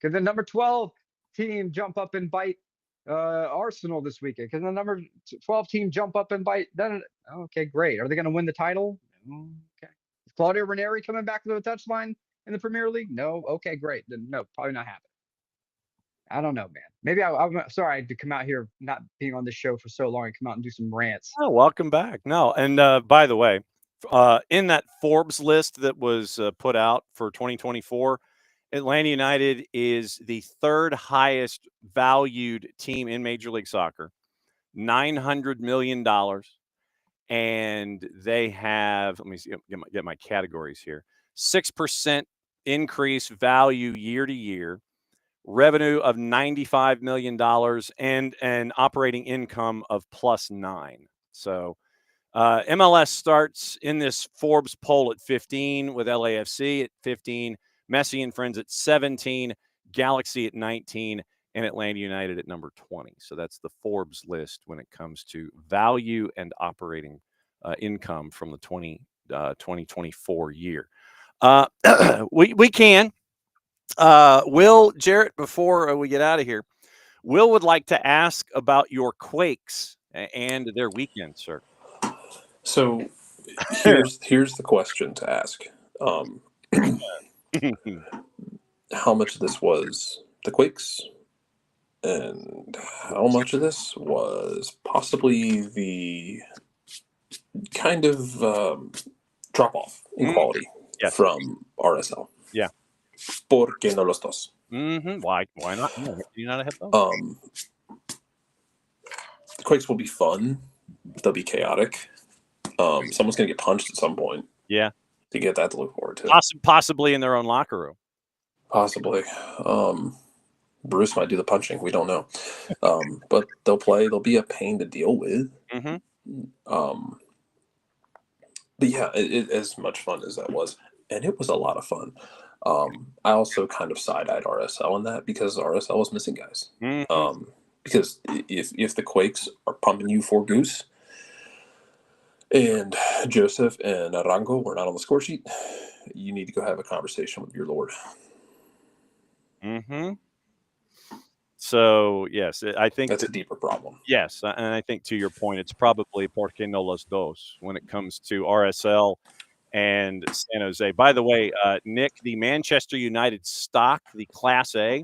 [SPEAKER 9] Could the number 12 team jump up and bite Arsenal this weekend? Could the number 12 team jump up and bite? Okay, great. Are they going to win the title? Okay. Is Claudio Ranieri coming back to the touchline in the Premier League? No. Okay, great. Then no, probably not happening. I don't know, man. Maybe I'm sorry I had to come out here, not being on this show for so long, and come out and do some rants.
[SPEAKER 1] Oh, welcome back. No, and by the way, in that Forbes list that was put out for 2024, Atlanta United is the third highest valued team in Major League Soccer, $900 million. And they have, let me see, get my categories here, 6% increase value year to year, revenue of $95 million, and an operating income of +9. So MLS starts in this Forbes poll at 15, with LAFC at 15, Messi and Friends at 17, Galaxy at 19, and Atlanta United at number 20. So that's the Forbes list when it comes to value and operating income from the 2024 year. We can. Will, Jarrett, before we get out of here, Will would like to ask about your Quakes and their weekend, sir.
[SPEAKER 8] So here's the question to ask. How much of this was the Quakes, and how much of this was possibly the kind of drop off in quality from RSL?
[SPEAKER 1] Yeah.
[SPEAKER 8] ¿Por qué no los dos?
[SPEAKER 1] Why not? Do you not have both?
[SPEAKER 8] The Quakes will be fun. They'll be chaotic. Someone's gonna get punched at some point.
[SPEAKER 1] Yeah.
[SPEAKER 8] To get that to look forward to.
[SPEAKER 1] Possibly in their own locker room.
[SPEAKER 8] Possibly. Bruce might do the punching. We don't know. But they'll play. They'll be a pain to deal with. But yeah, as much fun as that was, and it was a lot of fun. I also kind of side-eyed RSL in that because RSL was missing guys. Because if the Quakes are pumping you for Goose, and Joseph and Arango were not on the score sheet, you need to go have a conversation with your Lord.
[SPEAKER 1] So, yes, I think
[SPEAKER 8] that's a deeper problem.
[SPEAKER 1] Yes, and I think to your point, it's probably por qué no los dos when it comes to RSL and San Jose. By the way, Nick, the Manchester United stock, the Class A,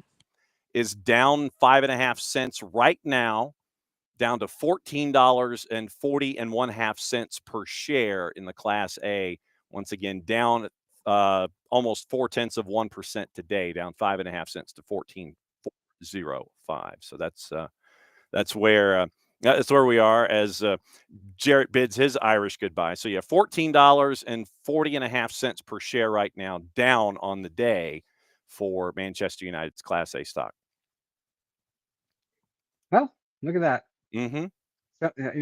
[SPEAKER 1] is down 5.5 cents right now, down to $14.40 per share in the Class A. Once again, down almost 0.4% today, down 5.5 cents to 14.05. So that's where we are as Jarrett bids his Irish goodbye. So yeah, $14.40 per share right now, down on the day for Manchester United's Class A stock.
[SPEAKER 9] Well, look at that.
[SPEAKER 1] So,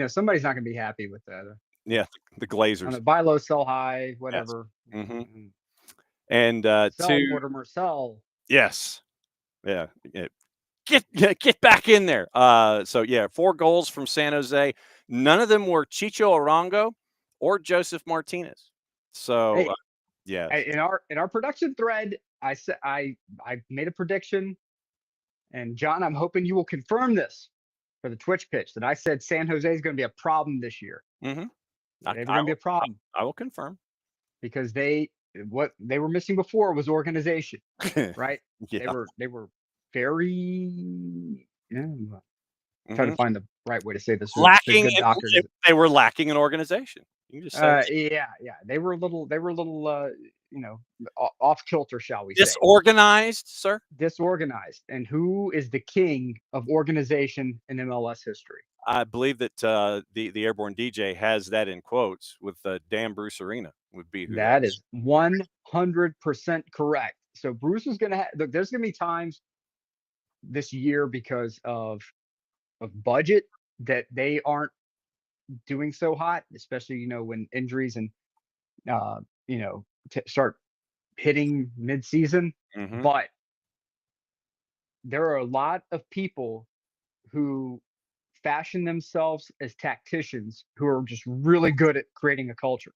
[SPEAKER 9] somebody's not going to be happy with that.
[SPEAKER 1] Yeah, the Glazers.
[SPEAKER 9] Buy low, sell high, whatever.
[SPEAKER 1] Yes. And
[SPEAKER 9] sell, Mortimer, sell.
[SPEAKER 1] Yes. Yeah. Get back in there. So yeah, 4 goals from San Jose. None of them were Chicho Arango or Joseph Martinez. So yeah.
[SPEAKER 9] In our production thread, I said I made a prediction, and John, I'm hoping you will confirm this for the Twitch pitch, that I said San Jose is going to be a problem this year. They're going to be a problem.
[SPEAKER 1] I will confirm,
[SPEAKER 9] because what they were missing before was organization, right?
[SPEAKER 1] Yeah.
[SPEAKER 9] They were very trying to find the right way to say this.
[SPEAKER 1] They were lacking in organization. You just said
[SPEAKER 9] yeah. They were a little off kilter, shall we say?
[SPEAKER 1] Disorganized, sir.
[SPEAKER 9] Disorganized. And who is the king of organization in MLS history?
[SPEAKER 1] I believe that the Airborne DJ has that in quotes with Dan Bruce Arena would be who
[SPEAKER 9] that is 100% correct. So Bruce is going to look. There's going to be times this year because of budget that they aren't doing so hot, especially when injuries and start hitting mid-season. But there are a lot of people who fashion themselves as tacticians who are just really good at creating a culture.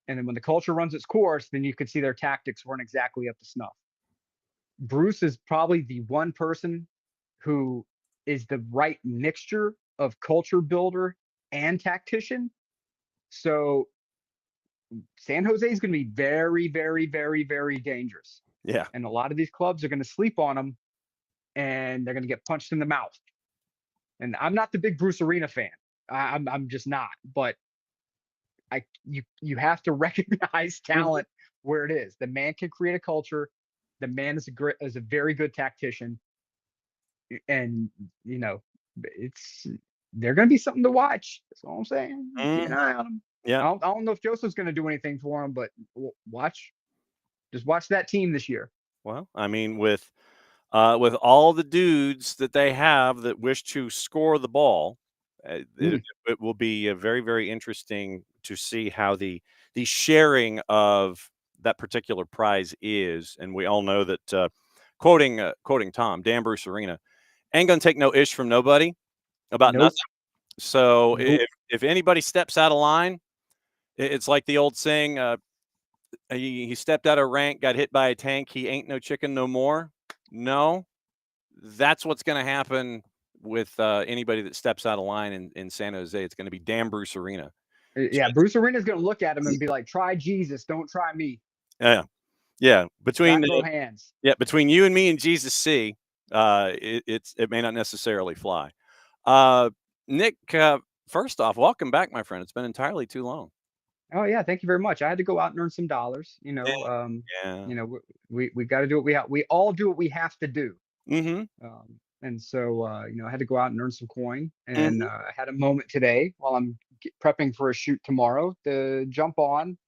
[SPEAKER 9] And then when the culture runs its course, then you could see their tactics weren't exactly up to snuff. Bruce is probably the one person who is the right mixture of culture builder and tactician. So San Jose is going to be very, very, very, very dangerous.
[SPEAKER 1] Yeah.
[SPEAKER 9] And a lot of these clubs are going to sleep on them, and they're going to get punched in the mouth. And I'm not the big Bruce Arena fan. I'm just not. But you have to recognize talent where it is. The man can create a culture. The man is a very good tactician, and they're going to be something to watch. That's all I'm saying. Keep an eye on them.
[SPEAKER 1] Yeah.
[SPEAKER 9] I don't know if Joseph's going to do anything for him, but just watch that team this year.
[SPEAKER 1] Well, I mean, with all the dudes that they have that wish to score the ball, it will be very, very interesting to see how the sharing of that particular prize is. And we all know that, quoting Tom, Dan Bruce Arena, ain't going to take no ish from nobody about
[SPEAKER 9] Nope.
[SPEAKER 1] nothing. So
[SPEAKER 9] Nope.
[SPEAKER 1] if anybody steps out of line, it's like the old saying, he stepped out of rank, got hit by a tank. He ain't no chicken no more. No, that's what's going to happen with anybody that steps out of line in San Jose. It's going to be Dan Bruce Arena.
[SPEAKER 9] Yeah, Bruce Arena's going to look at him and be like, "Try Jesus, don't try me."
[SPEAKER 1] Yeah. Between
[SPEAKER 9] hands.
[SPEAKER 1] Yeah, between you and me and Jesus C, it may not necessarily fly. Nick, first off, welcome back, my friend. It's been entirely too long.
[SPEAKER 9] Oh yeah, thank you very much. I had to go out and earn some dollars.
[SPEAKER 1] Yeah.
[SPEAKER 9] We got to do what we all do what we have to do.
[SPEAKER 1] Mm-hmm.
[SPEAKER 9] And so I had to go out and earn some coin, and I had a moment today while I'm prepping for a shoot tomorrow to jump on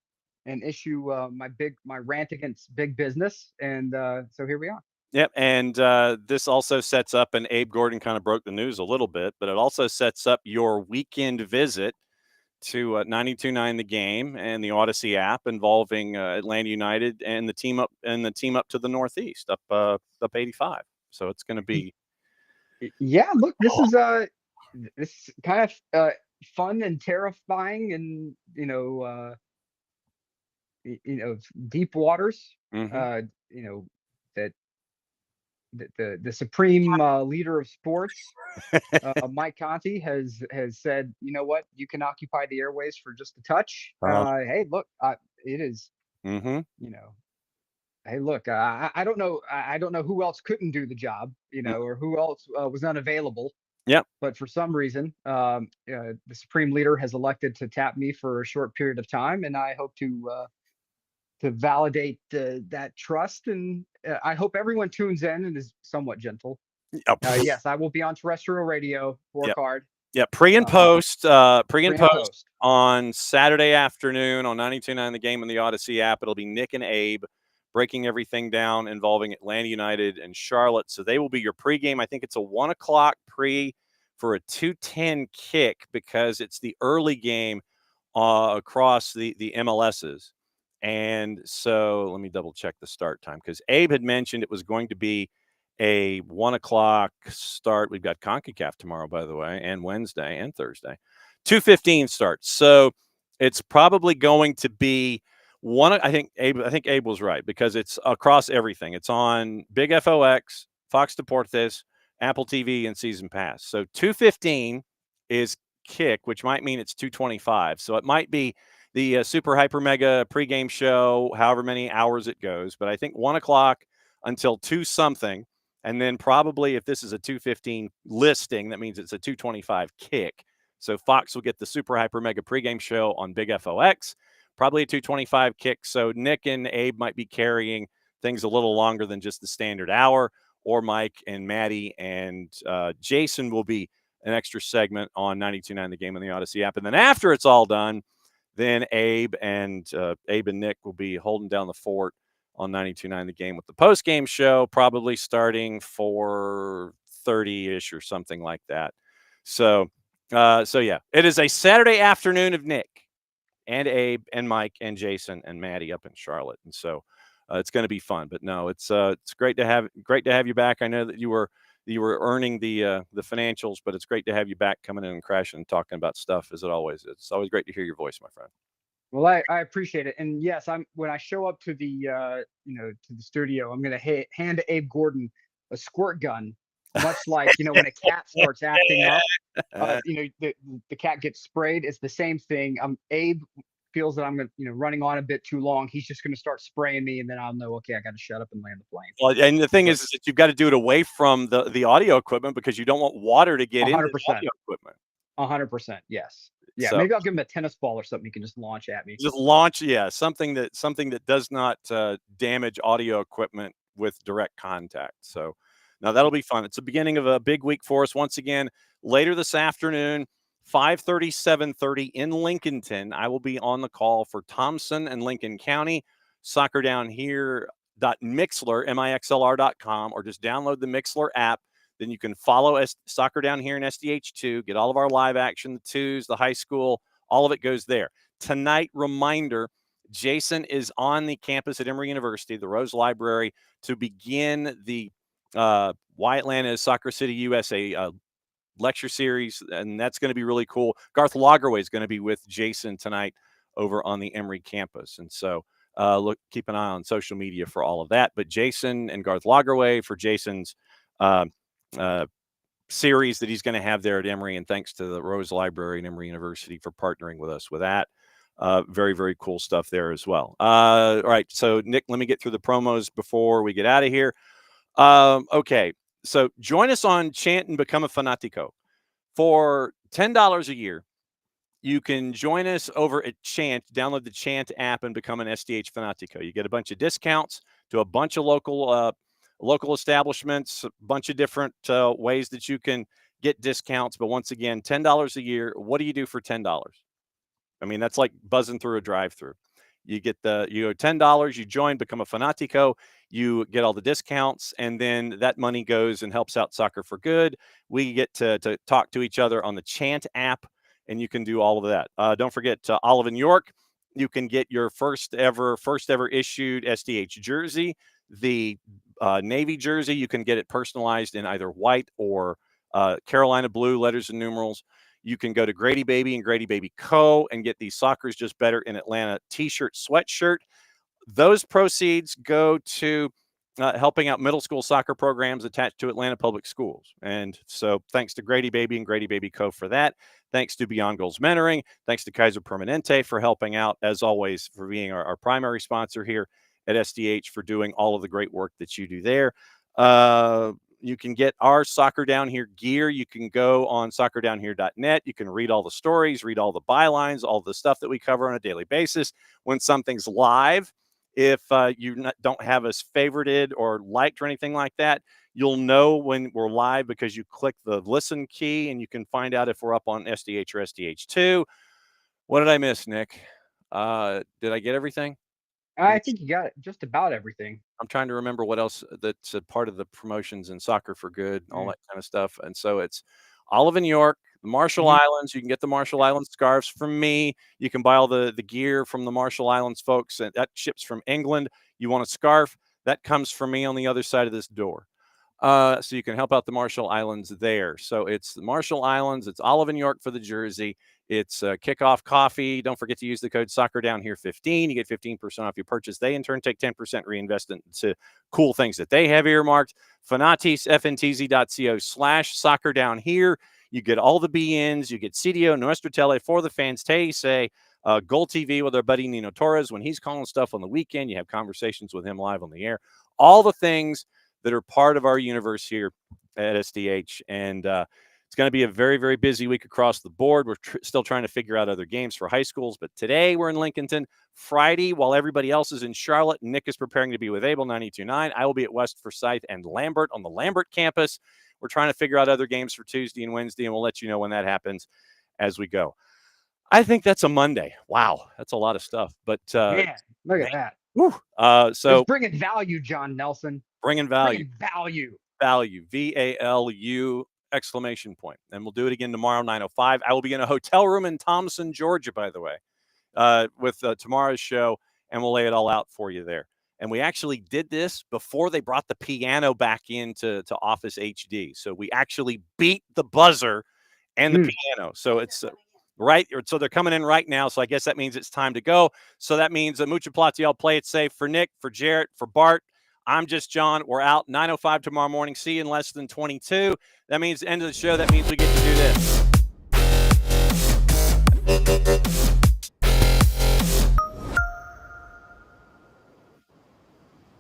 [SPEAKER 9] and issue my rant against big business, and so here we are.
[SPEAKER 1] Yep, and this also sets up, and Abe Gordon kind of broke the news a little bit, but it also sets up your weekend visit to 92.9 The Game and the Odyssey app involving Atlanta United and the team up to the Northeast, up 85. So it's going to be.
[SPEAKER 9] Yeah, look, this is kind of fun and terrifying, and deep waters. That the supreme leader of sports, Mike Conti, has said, you know what, you can occupy the airways for just a touch. Hey, look, it is. Hey, look, I don't know. I don't know who else couldn't do the job, or who else was unavailable.
[SPEAKER 1] Yep.
[SPEAKER 9] But for some reason, the supreme leader has elected to tap me for a short period of time, and I hope to validate that trust. And I hope everyone tunes in and is somewhat gentle. Yes, I will be on terrestrial radio. Work hard.
[SPEAKER 1] Yeah, pre and post on Saturday afternoon on 92.9 The Game and the Odyssey app. It'll be Nick and Abe breaking everything down involving Atlanta United and Charlotte. So they will be your pregame. I think it's a 1 o'clock pre for a 2:10 kick because it's the early game across the MLSs. And so let me double check the start time because Abe had mentioned it was going to be a 1 o'clock start. We've got CONCACAF tomorrow, by the way, and Wednesday and Thursday. 2:15 starts. So it's probably going to be I think Abe was right because it's across everything. It's on Big FOX, Fox Deportes, Apple TV, and Season Pass. So 2:15 is kick, which might mean it's 2:25. So it might be the super hyper mega pregame show, however many hours it goes. But I think 1 o'clock until 2 something. And then probably if this is a 2:15 listing, that means it's a 2:25 kick. So Fox will get the super hyper mega pregame show on Big FOX, probably a 2:25 kick. So Nick and Abe might be carrying things a little longer than just the standard hour, or Mike and Maddie and Jason will be an extra segment on 92.9 The Game and the Odyssey app. And then after it's all done, then Abe and Nick will be holding down the fort on 92.9 The Game with the post-game show, probably starting 4:30-ish or something like that. So yeah, it is a Saturday afternoon of Nick and Abe and Mike and Jason and Maddie up in Charlotte, and so it's going to be fun. But no, it's great to have you back. I know that you were earning the financials, but it's great to have you back coming in and crashing and talking about stuff as it always is. It's always great to hear your voice, my friend.
[SPEAKER 9] Well, I appreciate it, and yes, when I show up to the to the studio, I'm gonna hand Abe Gordon a squirt gun, much like when a cat starts acting up, the cat gets sprayed. It's the same thing. Abe feels that I'm running on a bit too long. He's just gonna start spraying me, and then I'll know, okay, I got to shut up and land the plane.
[SPEAKER 1] Well, and the thing
[SPEAKER 9] But
[SPEAKER 1] is that you've got to do it away from the audio equipment because you don't want water to get into the
[SPEAKER 9] 100%,
[SPEAKER 1] audio equipment.
[SPEAKER 9] 100%, yes, yeah.
[SPEAKER 1] So
[SPEAKER 9] Maybe I'll give him a tennis ball or something he can just launch at me.
[SPEAKER 1] just launch, yeah, something that does not damage audio equipment with direct contact. So now that'll be fun. It's the beginning of a big week for us. Once again, later this afternoon, 5:30, 7:30 in Lincolnton. I will be on the call for Thompson and Lincoln County. Soccer Down Here .mixler, mixlr.com, or just download the Mixler app. Then you can follow Soccer Down Here in SDH2, get all of our live action, the twos, the high school, all of it goes there. Tonight, reminder, Jason is on the campus at Emory University, the Rose Library, to begin the Why Atlanta is Soccer City USA lecture series, and that's going to be really cool. Garth Lagerway is going to be with Jason tonight over on the Emory campus, and so keep an eye on social media for all of that. But Jason and Garth Lagerway for Jason's series that he's going to have there at Emory, and thanks to the Rose Library and Emory University for partnering with us with that. Very, very cool stuff there as well. All right, so Nick, let me get through the promos before we get out of here. Okay, so join us on Chant and Become a Fanatico. For $10 a year, you can join us over at Chant. Download the Chant app and become an SDH Fanatico. You get a bunch of discounts to a bunch of local establishments, a bunch of different ways that you can get discounts. But once again, $10 a year. What do you do for $10? I mean, that's like buzzing through a drive-through. You go $10, you join, become a Fanatico, you get all the discounts, and then that money goes and helps out Soccer for Good. We get to talk to each other on the Chant app, and you can do all of that. Don't forget Olive and York. You can get your first ever issued SDH jersey. The Navy jersey, you can get it personalized in either white or Carolina blue, letters and numerals. You can go to Grady Baby and Grady Baby Co. and get the Soccer's Just Better in Atlanta t-shirt, sweatshirt. Those proceeds go to helping out middle school soccer programs attached to Atlanta Public Schools. And so thanks to Grady Baby and Grady Baby Co. for that. Thanks to Beyond Goals Mentoring. Thanks to Kaiser Permanente for helping out, as always, for being our primary sponsor here at SDH, for doing all of the great work that you do there. You can get our Soccer Down Here gear. You can go on soccerdownhere.net. You can read all the stories, read all the bylines, all the stuff that we cover on a daily basis. When something's live, if you don't have us favorited or liked or anything like that, you'll know when we're live because you click the listen key and you can find out if we're up on SDH or SDH2. What did I miss, Nick? Did I get everything?
[SPEAKER 9] I think you got just about everything.
[SPEAKER 1] I'm trying to remember what else that's a part of the promotions in Soccer for Good, all that kind of stuff. And so it's Olive and York, the Marshall Islands. You can get the Marshall Islands scarves from me. You can buy all the gear from the Marshall Islands folks, and that ships from England. You want a scarf? That comes from me on the other side of this door. So you can help out the Marshall Islands there. So it's the Marshall Islands. It's Olive and York for the jersey. It's Kickoff Coffee. Don't forget to use the code SoccerDownHere15. You get 15% off your purchase. They, in turn, take 10% reinvest into cool things that they have earmarked. Fanatis, fntz.co/SoccerDownHere. You get all the BNs. You get CDO, Nuestra Tele, For the Fans, Tay Say, Goal TV with our buddy Nino Torres. When he's calling stuff on the weekend, you have conversations with him live on the air. All the things that are part of our universe here at SDH. And it's going to be a very, very busy week across the board. We're still trying to figure out other games for high schools. But today we're in Lincolnton. Friday, while everybody else is in Charlotte, Nick is preparing to be with Able 92.9. I will be at West Forsyth and Lambert on the Lambert campus. We're trying to figure out other games for Tuesday and Wednesday, and we'll let you know when that happens as we go. I think that's a Monday. Wow, that's a lot of stuff. But
[SPEAKER 9] man, look at that.
[SPEAKER 1] Whew.
[SPEAKER 9] So it's bringing value, John Nelson.
[SPEAKER 1] Bringing value.
[SPEAKER 9] Value.
[SPEAKER 1] VALU ! And we'll do it again tomorrow, 9:05. I will be in a hotel room in Thompson, Georgia, by the way, with tomorrow's show, and we'll lay it all out for you there. And we actually did this before they brought the piano back into Office HD. So we actually beat the buzzer and the piano. So it's right? So they're coming in right now. So I guess that means it's time to go. So that means mucha platiel, play it safe. For Nick, for Jarrett, for Bart, I'm just John. We're out 9:05 tomorrow morning. See you in less than 22. That means the end of the show. That means we get to do this.